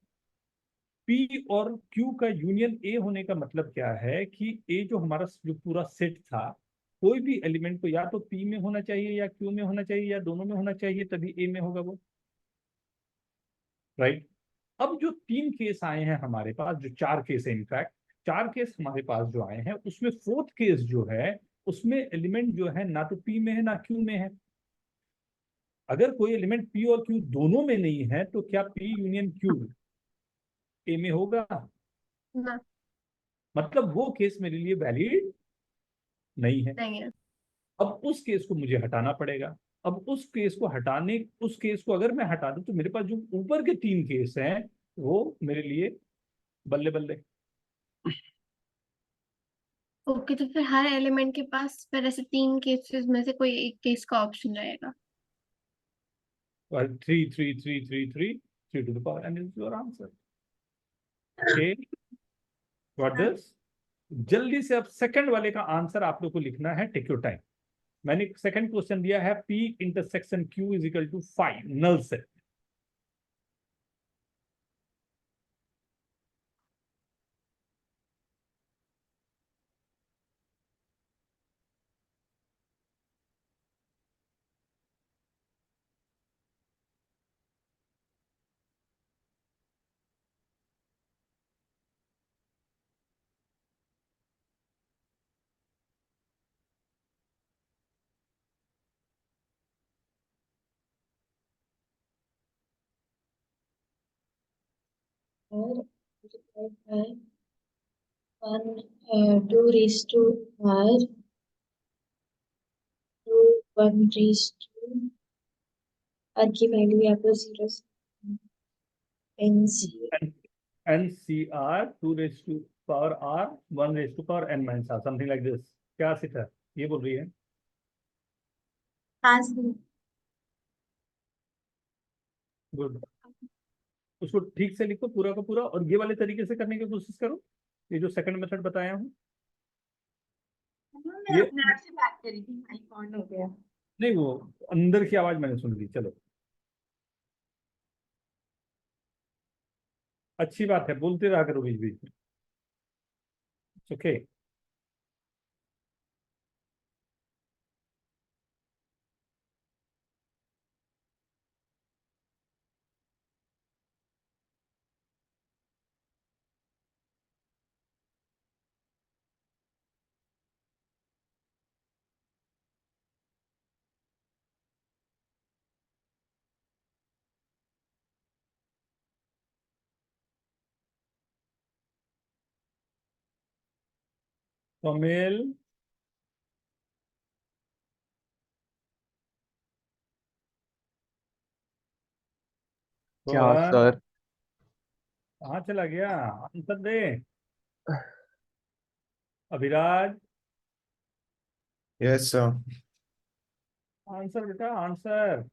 पी और क्यू का यूनियन ए होने का मतलब क्या है कि ए जो हमारा जो पूरा सेट था, कोई भी एलिमेंट को या तो पी में होना चाहिए या क्यू में होना चाहिए या दोनों में होना चाहिए, तभी ए में होगा वो, राइट। अब जो 3 केस आए हैं हमारे पास, जो 4 केस है इनफैक्ट, 4 केस हमारे पास जो आए हैं उसमें फोर्थ केस जो है उसमें एलिमेंट जो है ना तो पी में है ना क्यू में है। अगर कोई एलिमेंट पी और क्यू दोनों में नहीं है तो क्या पी यूनियन क्यू ए में होगा? ना मतलब वो केस मेरे लिए वैलिड नहीं है। नहीं है। अब उस केस को मुझे हटाना पड़ेगा। अब उस केस को अगर मैं हटा दूं तो मेरे पास जो ऊपर के 3 केस हैं वो मेरे लिए बल्ले बल्ले। ओके तो फिर हर एलिमेंट के पास फिर ऐसे 3 केसेस में से कोई एक केस का ऑप्शन रहेगा। 3 3 3 3 3 3 to the power n is your answer। Okay, what this? जल्दी से अब सेकंड वाले का आंसर आप लोग को लिखना है, टेक योर टाइम। मैंने सेकंड क्वेश्चन दिया है P intersection Q is equal to 5 null set. और 2 raised to r 2 1 raised to r की वैल्यू यहाँ पर 0 NC NCR 2 raised to power R 1 raised to power n minus R, something like this. क्या सिटा ये बोल रही है? हाँ सर। गुड। उसको ठीक से लिखो पूरा का पूरा, और ये वाले तरीके से करने की कोशिश करो, ये जो सेकंड मेथड बताया हूँ। मैं अपने आप से बात कर रही थी, माइक ऑन हो गया। नहीं, वो अंदर की आवाज मैंने सुन ली। चलो अच्छी बात है, बोलते रहा करो बीच बीच में। ओके। कमिल, क्या रोहन, सर? कहाँ चला गया? आंसर दे। Abhiraj, yes sir. आंसर बेटा, answer.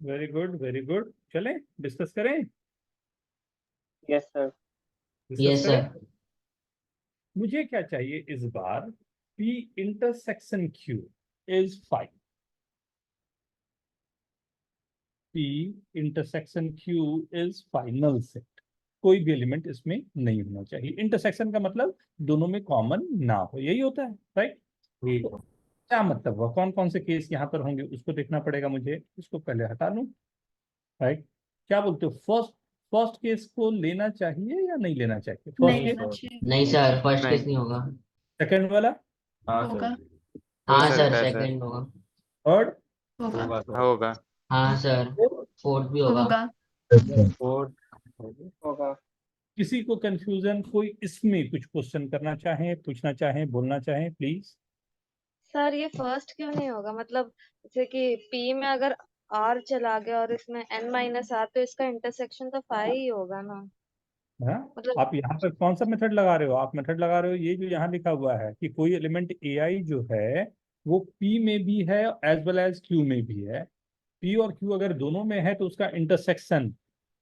Very good very good. चलें डिस्कस करें? Yes sir. डिस्कस यस करें। सर। मुझे क्या चाहिए इस बार? P intersection Q is 5। P intersection Q is final set. कोई भी एलिमेंट इसमें नहीं होना चाहिए। इंटरसेक्शन का मतलब दोनों में कॉमन ना हो, यही होता है, राइट? तो क्या मतलब हुआ? कौन कौन से केस यहाँ पर होंगे उसको देखना पड़ेगा मुझे। इसको पहले हटा लूं, राइट? क्या बोलते हो? फर्स्ट फर्स्ट केस को लेना चाहिए या नहीं लेना चाहिए? फर्स्ट नहीं केस, लेना चाहिए। नहीं सर, फर्स्ट नहीं। केस नहीं होगा। सेकंड वाला, होगा। हो हाँ सर, सकता है सर। सेकंड होगा। थर्ड, होगा। होगा। हाँ सर, फोर्थ भी होगा। होगा। फोर्थ होगा। किसी को कंफ्यूजन, कोई इसमें कुछ क्वेश्चन करना चाहे, पूछना चाहे, बोलना चाहे, प्लीज? सर ये फर्स्ट क्यों नहीं होगा? मतलब जैसे कि पी में अगर आर चला गया और इसमें एन माइनस आर, तो इसका इंटरसेक्शन तो फाइव ही होगा ना। हाँ, मतलब आप यहाँ पर कौन सा मेथड लगा रहे हो? आप मेथड लगा रहे हो ये जो यहाँ लिखा हुआ है कि कोई एलिमेंट ए आई जो है वो पी में भी है एज वेल एज क्यू में भी है। पी और क्यू अगर दोनों में है तो उसका इंटरसेक्शन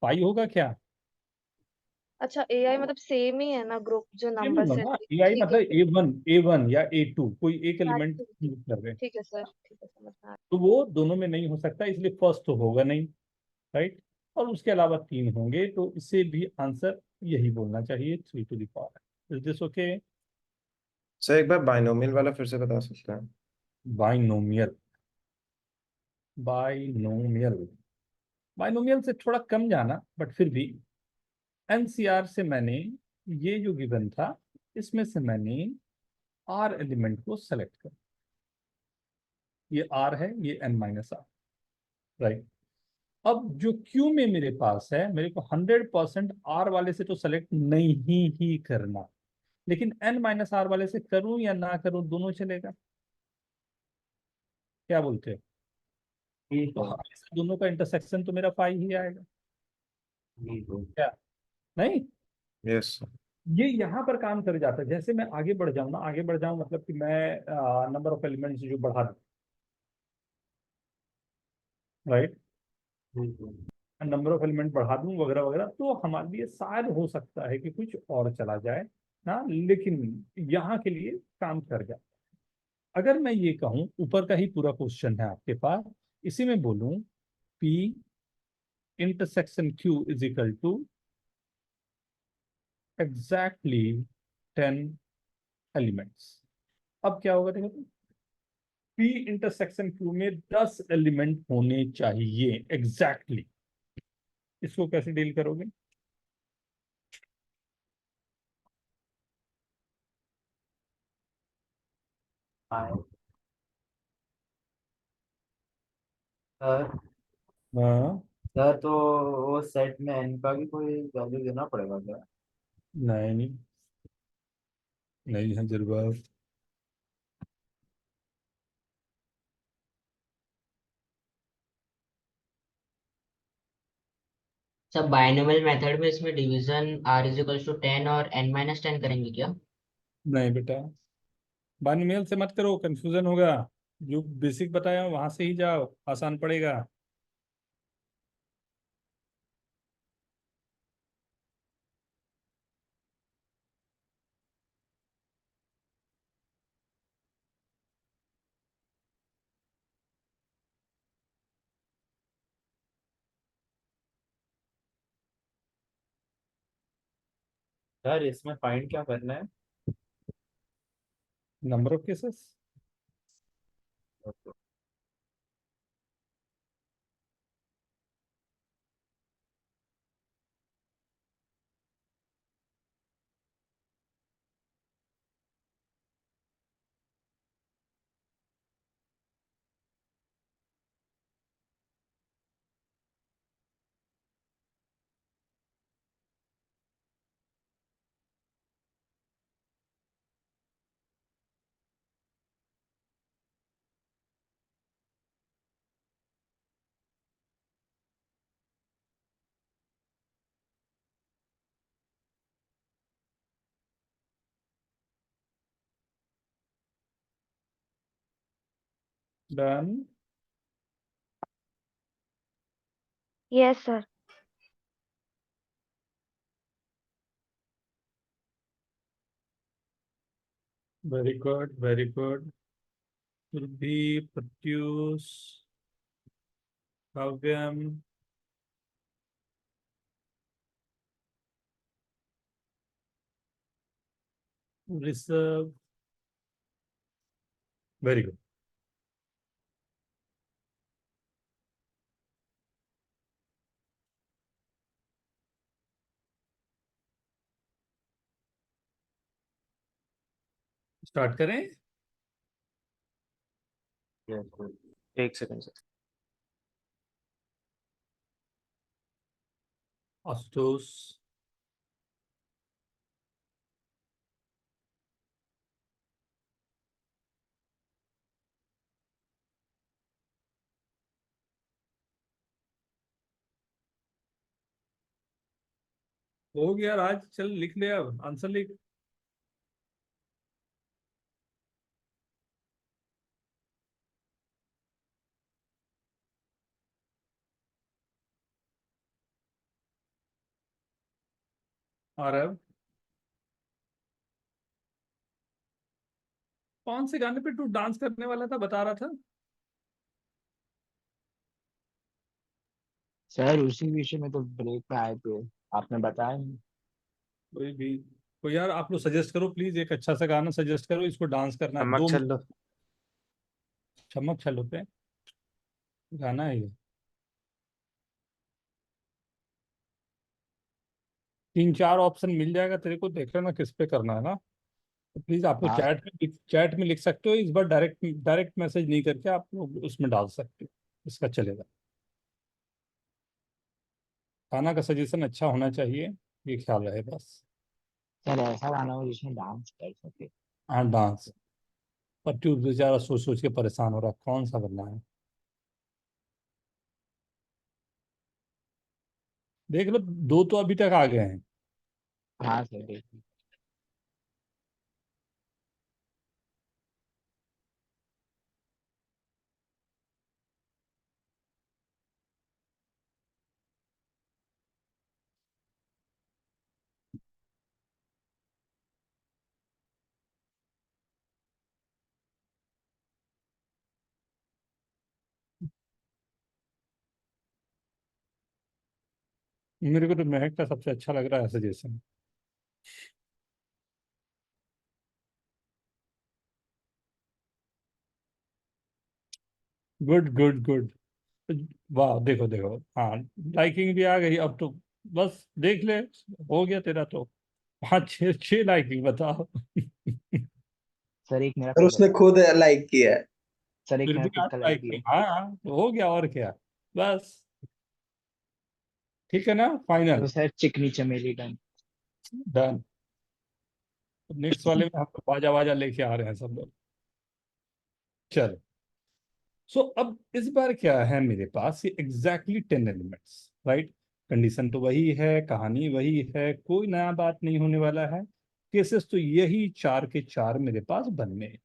पाई होगा क्या? अच्छा, एआई मतलब सेम ही है ना ग्रुप जो सेम नंबर होगा सेट? ना। ए आई ठीक है मतलब ए वन या ए टू, कोई एक हाँ, एलिमेंट यूज कर रहे हैं, ठीक है सर, ठीक है, समझ में आ तो वो दोनों में नहीं हो सकता, इसलिए फर्स्ट तो होगा नहीं, राइट? और उसके अलावा तीन होंगे, तो इससे भी आंसर यही बोलना चाहिए, 3 to the power। Is this okay? Sir एक बार बाइनोमियल वाला फिर से बता सकते हैं? बाइनोमियल, बाइनोमियल, बाइनोमियल से थोड़ा कम जाना, बट फिर भी एनसीआर से मैंने ये जो गिवन था इसमें से मैंने आर एलिमेंट को सेलेक्ट कर, ये आर है, ये एन माइनस आर, राइट? अब जो क्यू में मेरे पास है, मेरे को 100% आर वाले से तो सेलेक्ट नहीं ही करना, लेकिन एन माइनस आर वाले से करूं या ना करूं दोनों चलेगा। क्या बोलते हैं? तो हाँ, दोनों का इंटरसेक्शन तो मेरा पाई ही आएगा, क्या नहीं? यस। ये यहाँ पर काम कर जाता है। जैसे मैं आगे बढ़ जाऊँ ना, आगे बढ़ जाऊँ मतलब कि मैं नंबर ऑफ एलिमेंट्स जो बढ़ा दूँ, राइट? नंबर ऑफ एलिमेंट बढ़ा दूँ वगैरह वगैरह, तो हमारे लिए शायद हो सकता है कि कुछ और चला जाए, हाँ, लेकिन यहाँ के लिए काम कर जाए। अगर मैं ये कहूँ, ऊपर का ही पूरा क्वेश्चन है आपके पास, इसी में बोलूँ P intersection Q is equal to exactly 10 elements. अब क्या होगा देखो, P इंटरसेक्शन Q में 10 एलिमेंट होने चाहिए एग्जैक्टली। इसको कैसे डील करोगे? सर हाँ, सर तो वो सेट में एन का भी कोई वैल्यू देना पड़ेगा क्या? नहीं नहीं है जरूर। सर बाइनोमियल मेथड में इसमें division R is equal to 10 और एन माइनस 10 करेंगे क्या? नहीं बेटा, बाइनोमियल से मत करो, कंफ्यूजन होगा। जो बेसिक बताया वहां से ही जाओ, आसान पड़ेगा। सर इसमें फाइंड क्या करना है? Number of cases. Done. Yes sir. Very good, very good. Will be Pratyush, Kavyam, Rishabh. Very good. Start करें? एक सेकंड सर। आशुतोष, हो गया राज, चल लिख ले, अब आंसर लिख। आरव, कौन से गाने पे तू डांस करने वाला था, बता रहा था? सर उसी विषय में तो ब्रेक पे आए थे, आपने बताया नहीं। कोई भी, कोई यार आप लोग सजेस्ट करो प्लीज, एक अच्छा सा गाना सजेस्ट करो, इसको डांस करना है। चमक 2 छल्लो। चमक छल्लो पे गाना है ये। 3-4 ऑप्शन मिल जाएगा तेरे को, देख लेना किस पे करना है ना। तो प्लीज आप लोग हाँ चैट में लिख सकते हो, इस बार डायरेक्ट डायरेक्ट मैसेज नहीं करके आप लोग उसमें डाल सकते हो, इसका चलेगा। गाना का सजेशन अच्छा होना चाहिए, ये ख्याल रहे बस। सर, ऐसा गाना हो जिसमें डांस कर सके। हाँ डांस। पर तू बेचारा सोच सोच के परेशान हो रहा है, कौन सा बनना है। देख लो, 2 तो अभी तक आ गए हैं। हाँ सर देखिए। मेरे को तो महक का सबसे अच्छा लग रहा है सजेशन। Good good good. वाह, देखो देखो, हाँ लाइकिंग भी आ गई अब तो। बस देख ले, हो गया तेरा तो। 5-6 लाइकिंग बताओ। सर एक मेरा और खुद उसने खुद लाइक किया है। सर एक फिर मेरा भी खुद 8 का लाइक भी है। लाइकिंग, हाँ तो हो गया, और क्या। बस ठीक है ना, फाइनल। तो सर चिकनी चमेली डन। डन। नेक्स्ट वाले में हम तो बाजा बाजा लेके आ रहे हैं सब लोग। चलो, सो अब इस बार क्या है मेरे पास, ये एग्जैक्टली 10 एलिमेंट्स, राइट। कंडीशन तो वही है, कहानी वही है, कोई नया बात नहीं होने वाला है। केसेस तो यही 4 के 4 मेरे पास बनने हैं।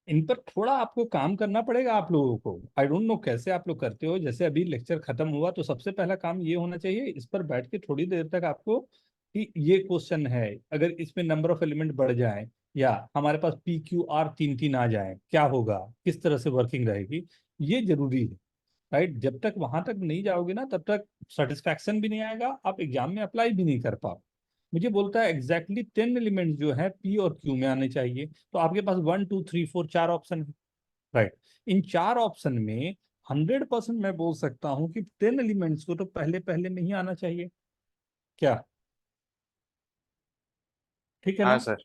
इन पर थोड़ा आपको काम करना पड़ेगा आप लोगों को। आई डोंट नो कैसे आप लोग करते हो, जैसे अभी लेक्चर खत्म हुआ तो सबसे पहला काम ये होना चाहिए, इस पर बैठ के थोड़ी देर तक आपको, कि ये क्वेश्चन है, अगर इसमें नंबर ऑफ एलिमेंट बढ़ जाए या हमारे पास PQR 3-3 आ जाए, क्या होगा, किस तरह से वर्किंग रहेगी, ये जरूरी है, राइट। जब तक वहां तक नहीं जाओगे ना, तब तक सेटिस्फैक्शन भी नहीं आएगा, आप एग्जाम में अप्लाई भी नहीं कर पाओ। मुझे बोलता है एग्जैक्टली 10 एलिमेंट जो है P और Q में आने चाहिए, तो आपके पास 1 2 3 4 4 ऑप्शन है, राइट। इन 4 ऑप्शन में 100% मैं बोल सकता हूं कि 10 एलिमेंट्स को तो पहले पहले में ही आना चाहिए, क्या ठीक है हाँ ना। सर।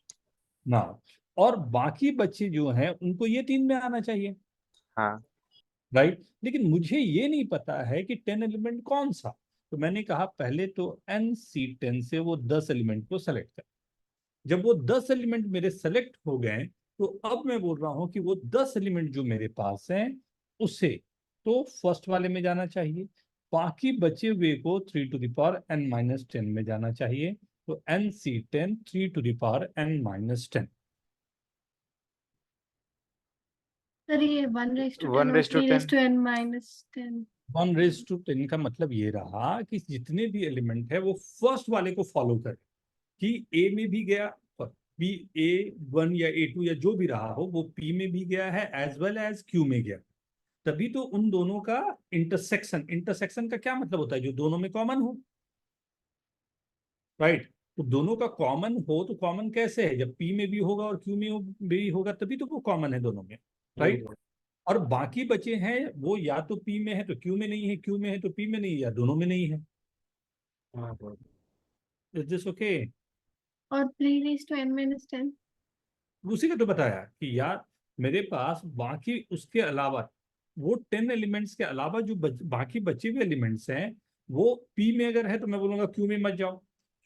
ना, और बाकी बच्चे जो हैं उनको ये 3 में आना चाहिए, हाँ राइट। लेकिन मुझे ये नहीं पता है कि 10 एलिमेंट कौन सा। तो मैंने कहा पहले तो NC10 से वो 10 एलिमेंट को सेलेक्ट कर। जब वो 10 एलिमेंट मेरे सेलेक्ट हो गए, तो अब मैं बोल रहा हूं कि वो 10 एलिमेंट जो मेरे पास हैं उसे तो फर्स्ट वाले में जाना चाहिए, बाकी बचे हुए को 3 to the power n-10 में जाना चाहिए। तो NC10 3 to the power n-10। Sir ये 1:10 1 और raised to 10 3:n-10। 1:10 का मतलब ये रहा कि जितने भी एलिमेंट है वो फर्स्ट वाले को फॉलो करे, कि ए में भी गया, बी A1 या A2 या जो भी रहा हो वो पी में भी गया है एज वेल एज क्यू में गया, तभी तो उन दोनों का इंटरसेक्शन, इंटरसेक्शन का क्या मतलब होता है, जो दोनों में कॉमन हो, राइट। तो दोनों का कॉमन हो तो कॉमन कैसे है, जब पी में भी होगा और क्यू में भी होगा तभी तो वो कॉमन है दोनों में, राइट। और बाकी बचे हैं वो या तो पी में है तो क्यू में नहीं है, क्यू में है तो पी में नहीं है, या दोनों में नहीं है। Is this okay? और 3:n-10। उसी का तो बताया कि यार मेरे पास बाकी उसके अलावा वो 10 एलिमेंट्स के अलावा जो बाकी बचे हुए एलिमेंट्स हैं वो पी में अगर है तो मैं बोलूंगा क्यू में मत जाओ,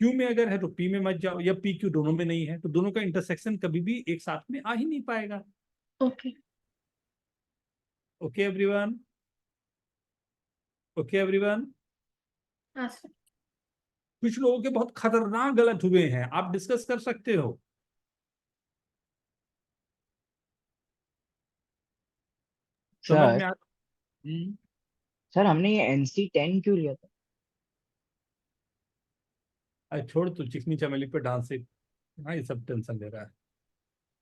क्यू में अगर है तो पी में मत जाओ, या पी क्यू दोनों में नहीं है तो दोनों का इंटरसेक्शन कभी भी एक साथ में आ ही नहीं पाएगा। Okay okay everyone? Okay everyone? हाँ सर। कुछ लोगों के बहुत खतरनाक गलत हुए हैं, आप डिस्कस कर सकते हो। समझ में सर आ सर हमने ये NC10 क्यों लिया था? अरे छोड़ तू, चिकनी चमेली पे डांस से हाँ ये सब टेंशन ले रहा है।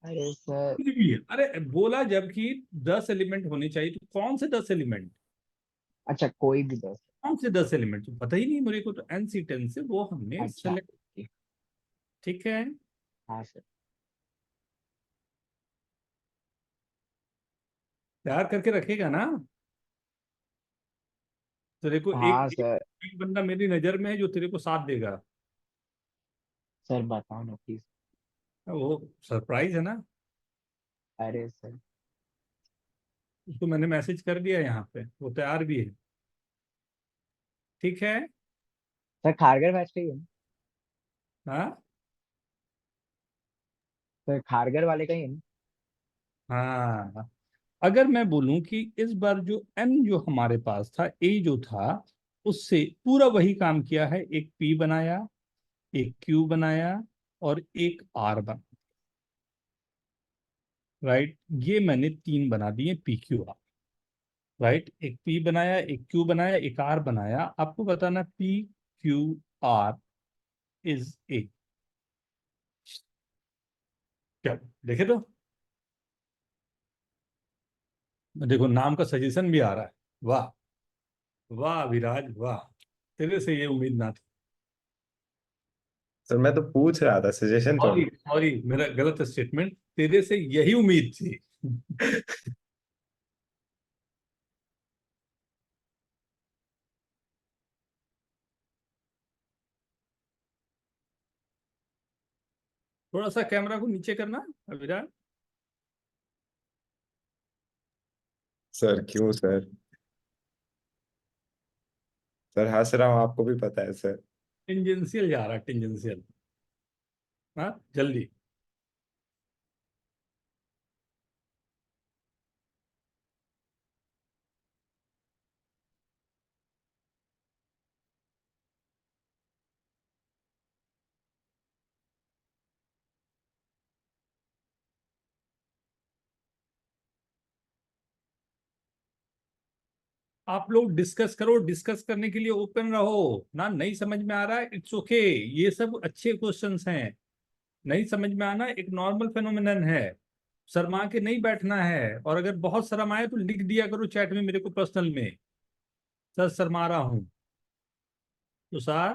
अरे सर कुछ भी है। अरे बोला जब कि 10 एलिमेंट होने चाहिए तो कौन से 10 एलिमेंट, अच्छा कोई भी 10। कौन से 10 एलिमेंट तो पता ही नहीं मेरे को, तो NC10 से वो हमने अच्छा सेलेक्ट, ठीक है। हाँ सर। तैयार करके रखेगा ना तेरे को, हाँ एक, सर। एक बंदा मेरी नजर में है जो तेरे को साथ देगा। सर बताओ ना प्लीज। वो सरप्राइज है ना, अरे सर उसको मैंने मैसेज कर दिया यहाँ पे, वो तैयार भी है, ठीक है। सर खारगर बैच का ही है ना? हाँ सर खारगर वाले का ही है ना? हाँ, अगर मैं बोलूं कि इस बार जो n जो हमारे पास था, a जो था उससे पूरा वही काम किया है, एक p बनाया, एक q बनाया और एक r बना, राइट। ये मैंने 3 बना दिए p q r, राइट। एक p बनाया, एक q बनाया, एक r बनाया। आपको बताना p q r is a, क्या देखे तो देखो नाम का सजेशन भी आ रहा है। वाह वाह विराज वाह, तेरे से ये उम्मीद ना थी। सर मैं तो पूछ रहा था, सजेशन सॉरी कौन? सॉरी, मेरा गलत स्टेटमेंट, तेरे से यही उम्मीद थी। थोड़ा सा कैमरा को नीचे करना विराज। सर क्यों सर? सर हंस रहा हूँ, आपको भी पता है सर। टेंजेंशियल जा रहा है, टेंजेंशियल। हाँ जल्दी। आप लोग डिस्कस करो, डिस्कस करने के लिए ओपन रहो ना। नहीं समझ में आ रहा है, इट्स ओके, ये सब अच्छे क्वेश्चंस हैं। नहीं समझ में आना एक नॉर्मल फेनोमेनन है, शर्मा के नहीं बैठना है। और अगर बहुत शर्म आए तो लिख दिया करो चैट में मेरे को पर्सनल में, सर शर्मा रहा हूँ। तो सर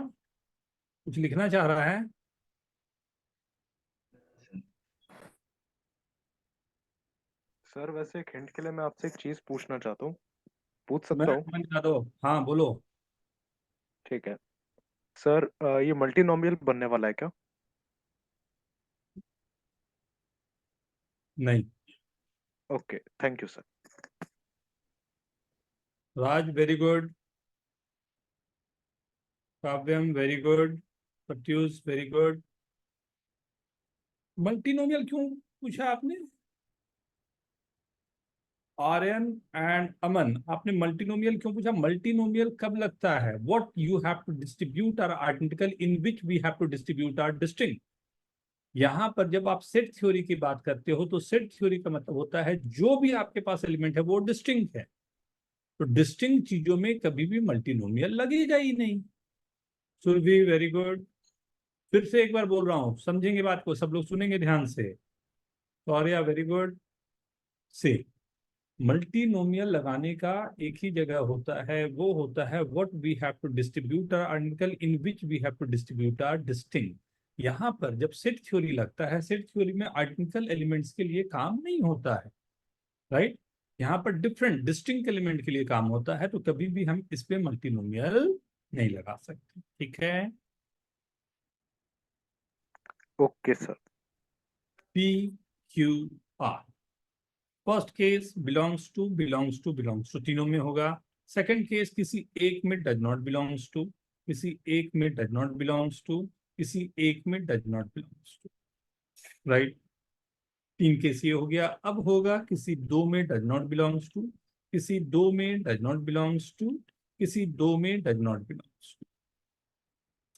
कुछ लिखना चाह रहा है? सर वैसे एक हिंट के लिए मैं आपसे एक चीज पूछना चाहता हूँ, पूछ मैं सकता हूँ? समझ ना दो, हाँ बोलो। ठीक है सर, ये मल्टीनोमियल बनने वाला है क्या? नहीं। Okay thank you sir. Raj very good, Kavyam very good, Pratyush very good. Multinomial क्यों पूछा आपने? आर्यन एंड अमन, आपने मल्टीनोमियल क्यों पूछा? मल्टीनोमियल कब लगता है? What you have to distribute R identical in which we have to distribute R distinct. यहाँ पर जब आप सेट थ्योरी की बात करते हो तो सेट थ्योरी का मतलब होता है जो भी आपके पास एलिमेंट है वो डिस्टिंक्ट है, तो डिस्टिंक्ट चीजों में कभी भी मल्टीनोमियल लगेगा ही नहीं। Surabhi very good. फिर से एक बार बोल रहा हूं, समझेंगे बात को, सब लोग सुनेंगे ध्यान से। Shaurya very good. से मल्टीनोमियल लगाने का एक ही जगह होता है, वो होता है what we have to distribute R article in which we have to distribute R distinct. यहाँ पर जब सेट थ्योरी लगता है, सेट थ्योरी में आर्टिकल एलिमेंट्स के लिए काम नहीं होता है, राइट। यहाँ पर डिफरेंट डिस्टिंक्ट एलिमेंट के लिए काम होता है, तो कभी भी हम इस पे मल्टीनोमियल नहीं लगा सकते, ठीक है। Okay sir. P Q R, first case belongs to तीनों में होगा। सेकंड केस किसी एक में डज नॉट बिलोंग्स टू, किसी एक में डज नॉट बिलोंग्स टू, किसी एक में does not belongs to, right. 3 case ये हो गया। अब होगा किसी 2 में डज नॉट बिलोंग्स टू, किसी 2 में डज नॉट बिलोंग्स टू, किसी 2 में does not belongs to.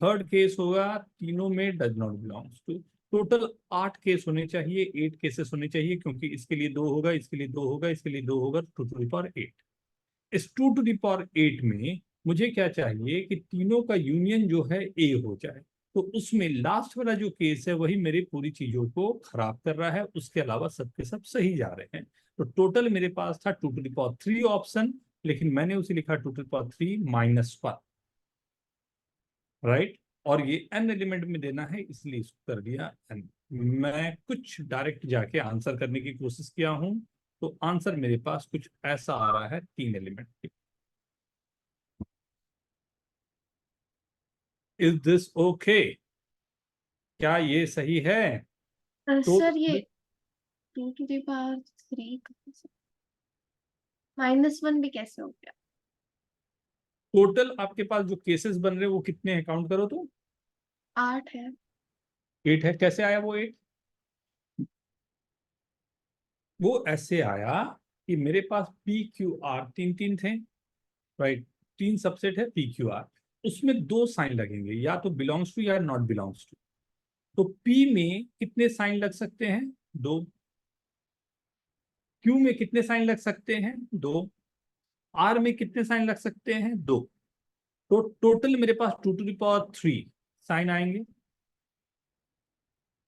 Third case होगा तीनों में does not belongs to. Total 8 case होने चाहिए, 8 केसेस होने चाहिए, क्योंकि इसके लिए 2 होगा, इसके लिए 2 होगा, इसके लिए 2 होगा, 2 टू द पावर 8। इस 2 टू द पावर 8 में मुझे क्या चाहिए कि तीनों का यूनियन जो है ए हो जाए। तो उसमें लास्ट वाला जो केस है वही मेरी पूरी चीजों को खराब कर रहा है, उसके अलावा सबके सब सही जा रहे हैं। तो टोटल मेरे पास था 2 टू द पावर 3 ऑप्शन, लेकिन मैंने उसे लिखा 2 टू द पावर 3 -1, राइट। और ये n एलिमेंट में देना है, इसलिए इसको कर दिया n। मैं कुछ डायरेक्ट जाके आंसर करने की कोशिश किया हूं, तो आंसर मेरे पास कुछ ऐसा आ रहा है 3 एलिमेंट। Is this okay? क्या ये सही है? तो सर ये 2 to the power 3 -1 भी कैसे हो गया? टोटल आपके पास जो केसेस बन रहे हैं वो कितने हैं, काउंट करो तो। 8 है। 8 है। कैसे आया वो 8? वो ऐसे आया कि मेरे पास पी क्यू आर 3 थे, राइट। 3 सबसेट है पी क्यू आर, उसमें 2 साइन लगेंगे, या तो बिलोंग्स टू या नॉट बिलोंग्स टू। तो पी में कितने साइन लग सकते हैं? 2। क्यू में कितने साइन लग सकते हैं? 2। आर में कितने साइन लग सकते हैं? 2। तो टोटल मेरे पास 2 टू द पावर 3 साइन आएंगे।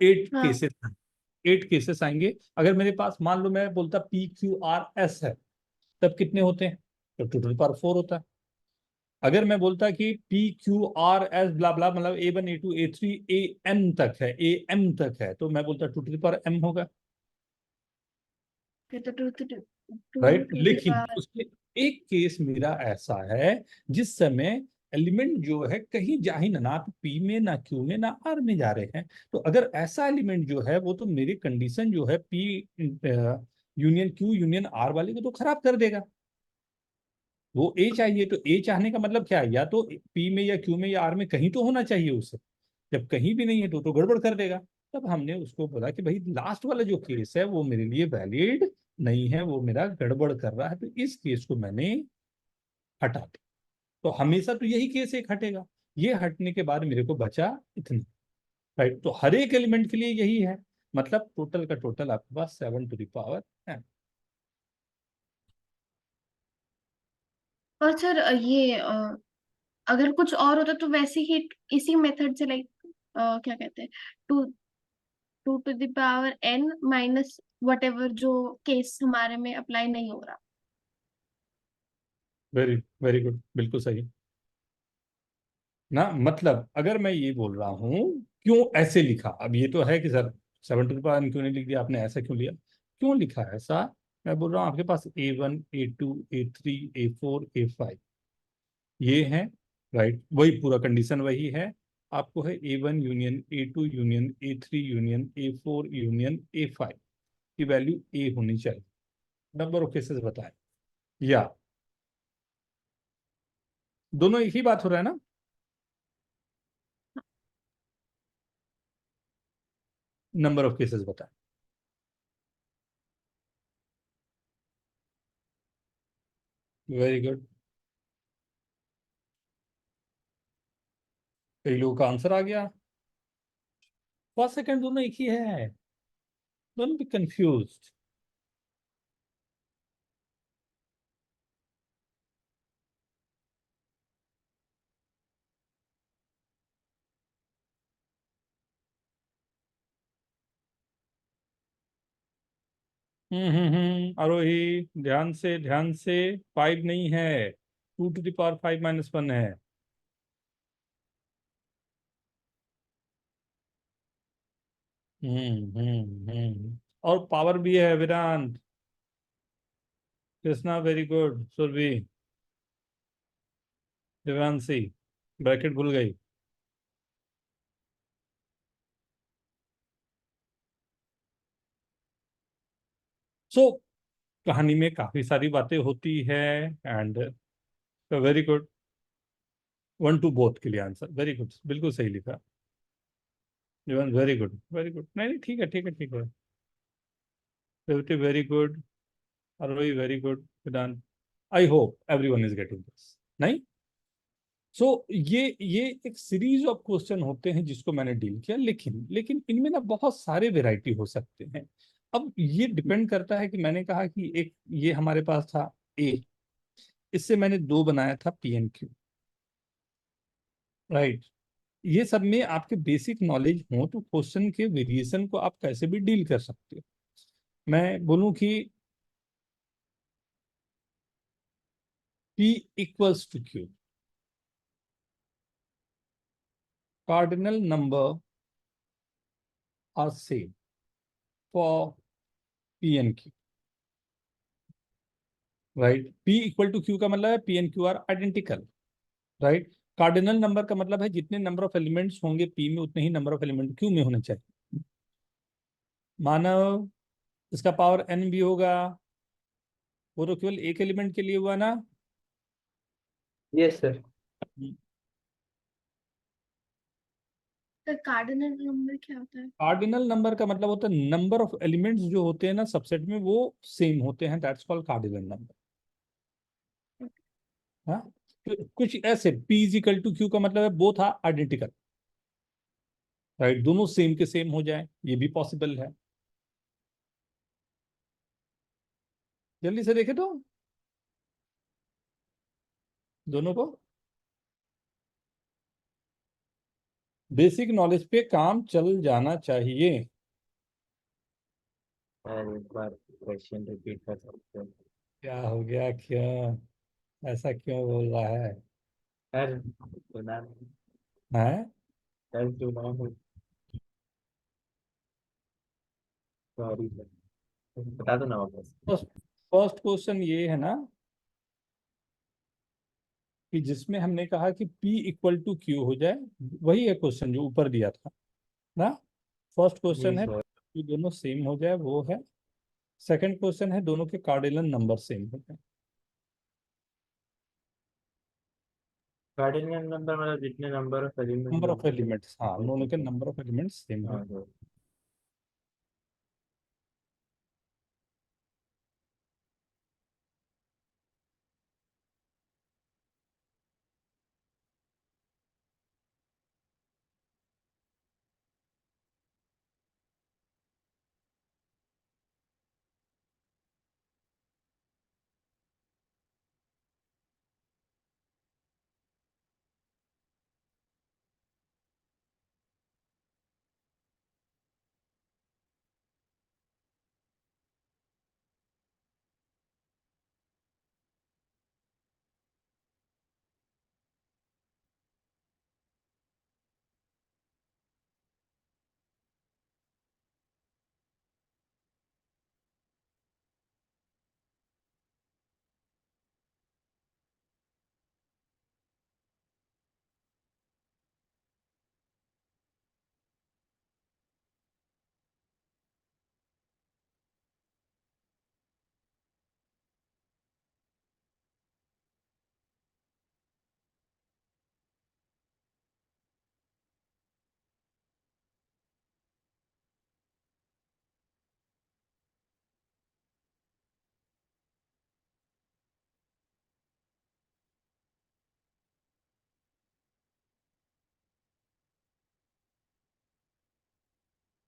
8 हाँ। केसेस, 8 केसेस आएंगे। अगर मेरे पास मान लो मैं बोलता पी क्यू आर एस है, तब कितने होते हैं? तो 2 टू द पावर 4 होता है। अगर मैं बोलता कि पी क्यू आर एस ब्ला ब्ला, मतलब A1 A2 A3 AM तक है, AM तक है, तो मैं बोलता 2 टू द पावर M होगा, फिर तो 2 राइट। to the लेकिन power उसमें एक केस मेरा ऐसा है जिस समय एलिमेंट जो है कहीं जा ही ना तो पी में, ना क्यू में, ना आर में जा रहे हैं। तो अगर ऐसा एलिमेंट जो है वो तो मेरी कंडीशन जो है P union Q union R वाले को तो खराब कर देगा। वो ए चाहिए, तो ए चाहने का मतलब क्या है? या तो पी में या क्यू में या आर में कहीं तो होना चाहिए उसे। जब कहीं भी नहीं है तो गड़बड़ कर देगा। तब हमने उसको बोला कि भाई लास्ट वाला जो केस है वो मेरे लिए वैलिड नहीं है, वो मेरा गड़बड़ कर रहा है, तो इस केस को मैंने हटा दिया। तो हमेशा तो यही केस एक हटेगा। ये हटने के बाद मेरे को बचा इतना, राइट। तो हर एक एलिमेंट के लिए यही है, मतलब टोटल का टोटल आपके पास 7 टू द पावर है। और सर ये अगर कुछ और होता तो वैसे ही इसी मेथड से लाइक क्या कहते हैं, 2 to the power n minus what ever जो केस हमारे में अप्लाई नहीं हो रहा। वेरी वेरी गुड, बिल्कुल सही ना। मतलब अगर मैं ये बोल रहा हूं क्यों ऐसे लिखा, अब ये तो है कि sir 7 to the power n क्यों नहीं लिख दिया आपने, ऐसा क्यों लिया, क्यों लिखा है ऐसा? मैं बोल रहा हूँ आपके पास A1 A2 A3 A4 A5 ये है, राइट। वही पूरा कंडीशन वही है। आपको है A1 union A2 union A3 union A4 union A5 की वैल्यू A होनी चाहिए। नंबर ऑफ केसेस बताएं, या दोनों एक ही बात हो रहा है ना? नंबर ऑफ केसेस बताएं। वेरी गुड, कई लोगों का आंसर आ गया। फर्स्ट सेकंड दोनों एक ही है, डोंट बी कंफ्यूज्ड। आरोही ध्यान से 5 नहीं है, 2⁵ है। और पावर भी है Virant. Krishna very good. Surabhi, Devanshi, bracket भूल गई। सो कहानी में काफी सारी बातें होती है and very good. 1 to both के लिए आंसर वेरी गुड, बिल्कुल सही लिखा। Very good very good. नहीं नहीं, ठीक है ठीक है ठीक है। Revathi very good, Arohi very good, Vedant. I hope everyone is getting this, नहीं? सो ये एक सीरीज ऑफ क्वेश्चन होते हैं जिसको मैंने डील किया, लेकिन इनमें ना बहुत सारे वेराइटी हो सकते हैं। अब ये डिपेंड करता है कि मैंने कहा कि एक ये हमारे पास था ए, इससे मैंने 2 बनाया था पी एन क्यू, राइट। ये सब में आपके बेसिक नॉलेज हो तो क्वेश्चन के वेरिएशन को आप कैसे भी डील कर सकते हो। मैं बोलूं कि P equals to Q, cardinal number are same for P and Q, right? P equal to Q का मतलब है P and Q are identical, right? Cardinal number का मतलब है जितने नंबर ऑफ एलिमेंट्स होंगे P में उतने ही नंबर ऑफ एलिमेंट Q में होने चाहिए। मानव, इसका पावर n भी होगा, वो तो केवल एक एलिमेंट के लिए हुआ ना? Yes sir. तो कार्डिनल नंबर क्या होता है? कार्डिनल नंबर का मतलब होता है नंबर ऑफ एलिमेंट्स जो होते हैं ना सबसेट में वो सेम होते हैं, दैट्स कॉल्ड कार्डिनल नंबर। हाँ, तो कुछ ऐसे P is equal to Q का मतलब है बोथ आर आइडेंटिकल, राइट? दोनों सेम के सेम हो जाए, ये भी पॉसिबल है। जल्दी से देखे तो दोनों को बेसिक नॉलेज पे काम चल जाना चाहिए। सर एक बार क्वेश्चन रिपीट कर सकते हैं? क्या हो गया, क्यों ऐसा क्यों बोल रहा है? सर सुना नहीं। हैं? सर सुना नहीं, सॉरी सर, बता दो ना वापस। फर्स्ट क्वेश्चन ये है ना कि जिसमें हमने कहा कि P इक्वल टू Q हो जाए, वही है क्वेश्चन जो ऊपर दिया था ना। फर्स्ट जी क्वेश्चन है सर। कि दोनों सेम हो जाए, वो है। सेकंड क्वेश्चन है दोनों के कार्डिनल नंबर सेम हो जाए। कार्डिनल नंबर मतलब जितने number of element number of होंगे एलिमेंट्स, हाँ, दोनों के नंबर ऑफ एलिमेंट्स सेम हो। हाँ sir.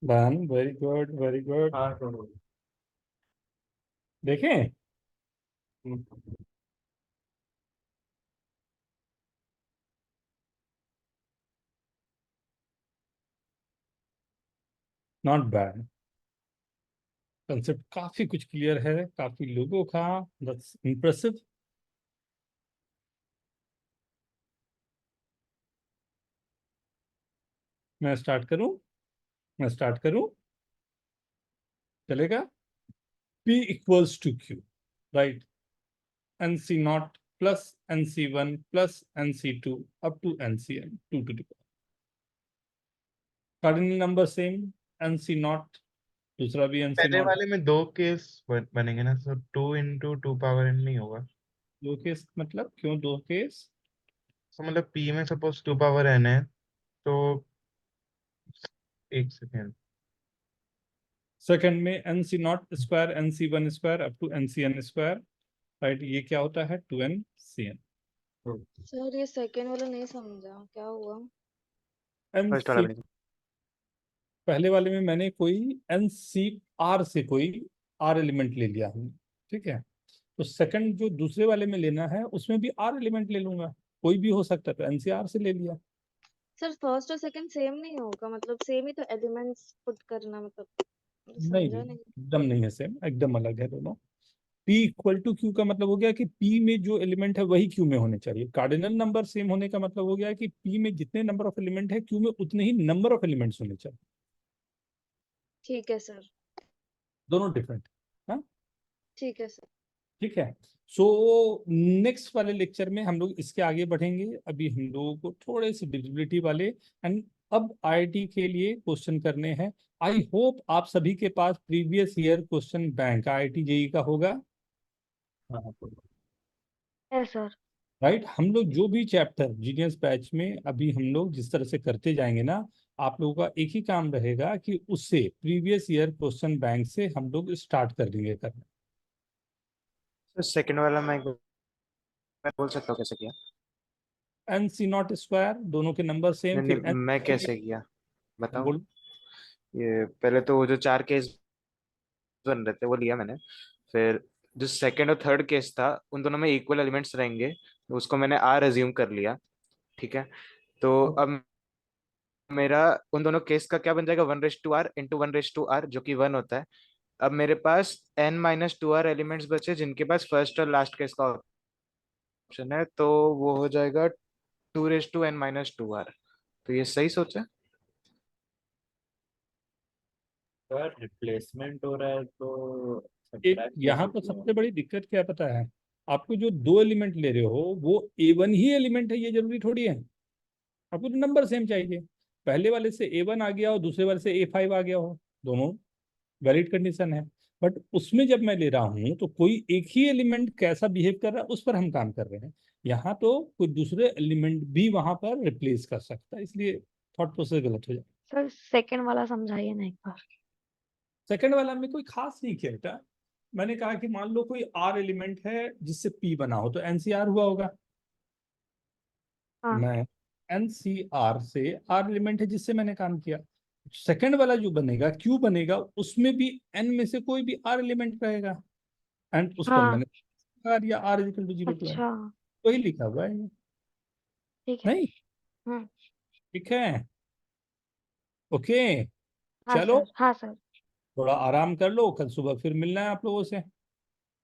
Done, very good, very good. हाँ तो देखें, नॉट बैड। कंसेप्ट काफी कुछ क्लियर है काफी लोगों का, दैट्स इम्प्रेसिव। मैं स्टार्ट करूं, चलेगा? P equals to Q, right? NC naught plus NC1 plus NC2 up to NCN 2 to the power. Cardinal number same, NC naught, दूसरा भी NC पहले naught। वाले में दो केस बनेंगे ना, सो 2 into 2 power n नहीं होगा। दो केस मतलब क्यों दो केस? तो मतलब p में सपोज 2 power n है, तो एक सेकेंड, सेकंड में NC naught square NC1 square up to NCN square, right? ये क्या होता है? 2NCN। सर ये सेकेंड वाला नहीं समझा, क्या हुआ? फर्स्ट वाला NC भी नहीं। पहले वाले में मैंने कोई NCR से कोई R एलिमेंट ले लिया हमने, ठीक है? तो सेकंड जो दूसरे वाले में लेना है उसमें भी R एलिमेंट ले लूंगा, कोई भी हो सकता है, तो NCR से ले लिया। सर फर्स्ट और सेकंड सेम नहीं होगा, मतलब सेम ही तो एलिमेंट्स पुट करना, मतलब नहीं समझा नहीं, नहीं। एकदम नहीं है सेम, एकदम अलग है दोनों। P इक्वल टू Q का मतलब हो गया कि P में जो एलिमेंट है वही Q में होने चाहिए। कार्डिनल नंबर सेम होने का मतलब हो गया कि P में जितने नंबर ऑफ एलिमेंट है Q में उतने ही नंबर ऑफ एलिमेंट्स होने चाहिए। ठीक है सर। दोनों डिफरेंट। हाँ, ठीक है सर। ठीक है। सो नेक्स्ट वाले लेक्चर में हम लोग इसके आगे बढ़ेंगे। अभी हम लोगों को थोड़े से डिविजिबिलिटी वाले एंड अब आईआईटी के लिए क्वेश्चन करने हैं। आई होप आप सभी के पास previous year question bank IIT JEE का होगा, है सर। राइट? हम लोग जो भी चैप्टर जीनियस बैच में अभी हम लोग जिस तरह से करते जाएंगे ना, आप लोगों का एक ही काम रहेगा कि उससे प्रीवियस ईयर क्वेश्चन बैंक से हम लोग स्टार्ट कर देंगे करना। तो सेकंड वाला मैं बोल सकता हूँ कैसे किया? NC नॉट स्क्वायर, दोनों के नंबर सेम, नहीं फिर नहीं, मैं कैसे किया बताऊँ? बोल। ये पहले तो वो जो 4 केस बन रहे थे वो लिया मैंने। फिर जो सेकंड और थर्ड केस था उन दोनों में इक्वल एलिमेंट्स रहेंगे, तो उसको मैंने R अज्यूम कर लिया। ठीक है, तो अब मेरा उन दोनों केस का क्या बन जाएगा? 1/r इंटू 1/r, जो कि 1 होता है। अब मेरे पास n-2r एलिमेंट्स बचे जिनके पास फर्स्ट और लास्ट केस का ऑप्शन है, तो वो हो जाएगा 2n-2r। तो ये सही सोचा? सर रिप्लेसमेंट हो रहा है तो एक सब्ट्रैक्ट यहाँ कैसे पर किया? सबसे बड़ी दिक्कत क्या पता है? आपको जो दो एलिमेंट ले रहे हो वो A1 ही एलिमेंट है, ये जरूरी थोड़ी है। आपको तो नंबर सेम चाहिए, पहले वाले से A1 आ गया हो दूसरे वाले से A5 आ गया हो, दोनों वैलिड कंडीशन है। बट उसमें जब मैं ले रहा हूँ तो कोई एक ही एलिमेंट कैसा बिहेव कर रहा है उस पर हम काम कर रहे हैं। यहाँ तो कोई दूसरे एलिमेंट भी वहां पर रिप्लेस कर सकता है, इसलिए थॉट प्रोसेस गलत हो जाए। सर सेकंड वाला समझाइए ना एक बार। सेकंड वाला में कोई खास नहीं किया बेटा। मैंने कहा कि मान लो कोई R एलिमेंट है जिससे P बना हो तो NCR हुआ होगा। हाँ। मैं NCR से R एलिमेंट है जिससे मैंने काम किया। सेकंड वाला जो बनेगा Q बनेगा उसमें भी N में से कोई भी R एलिमेंट रहेगा एंड उस पर हाँ। मैंने R या R is equal to 0 to N, अच्छा। वही लिखा हुआ है ये। ठीक है। नहीं, हम्म। ठीक है, ओके। हाँ चलो सर, हाँ सर। थोड़ा आराम कर लो, कल सुबह फिर मिलना है आप लोगों से।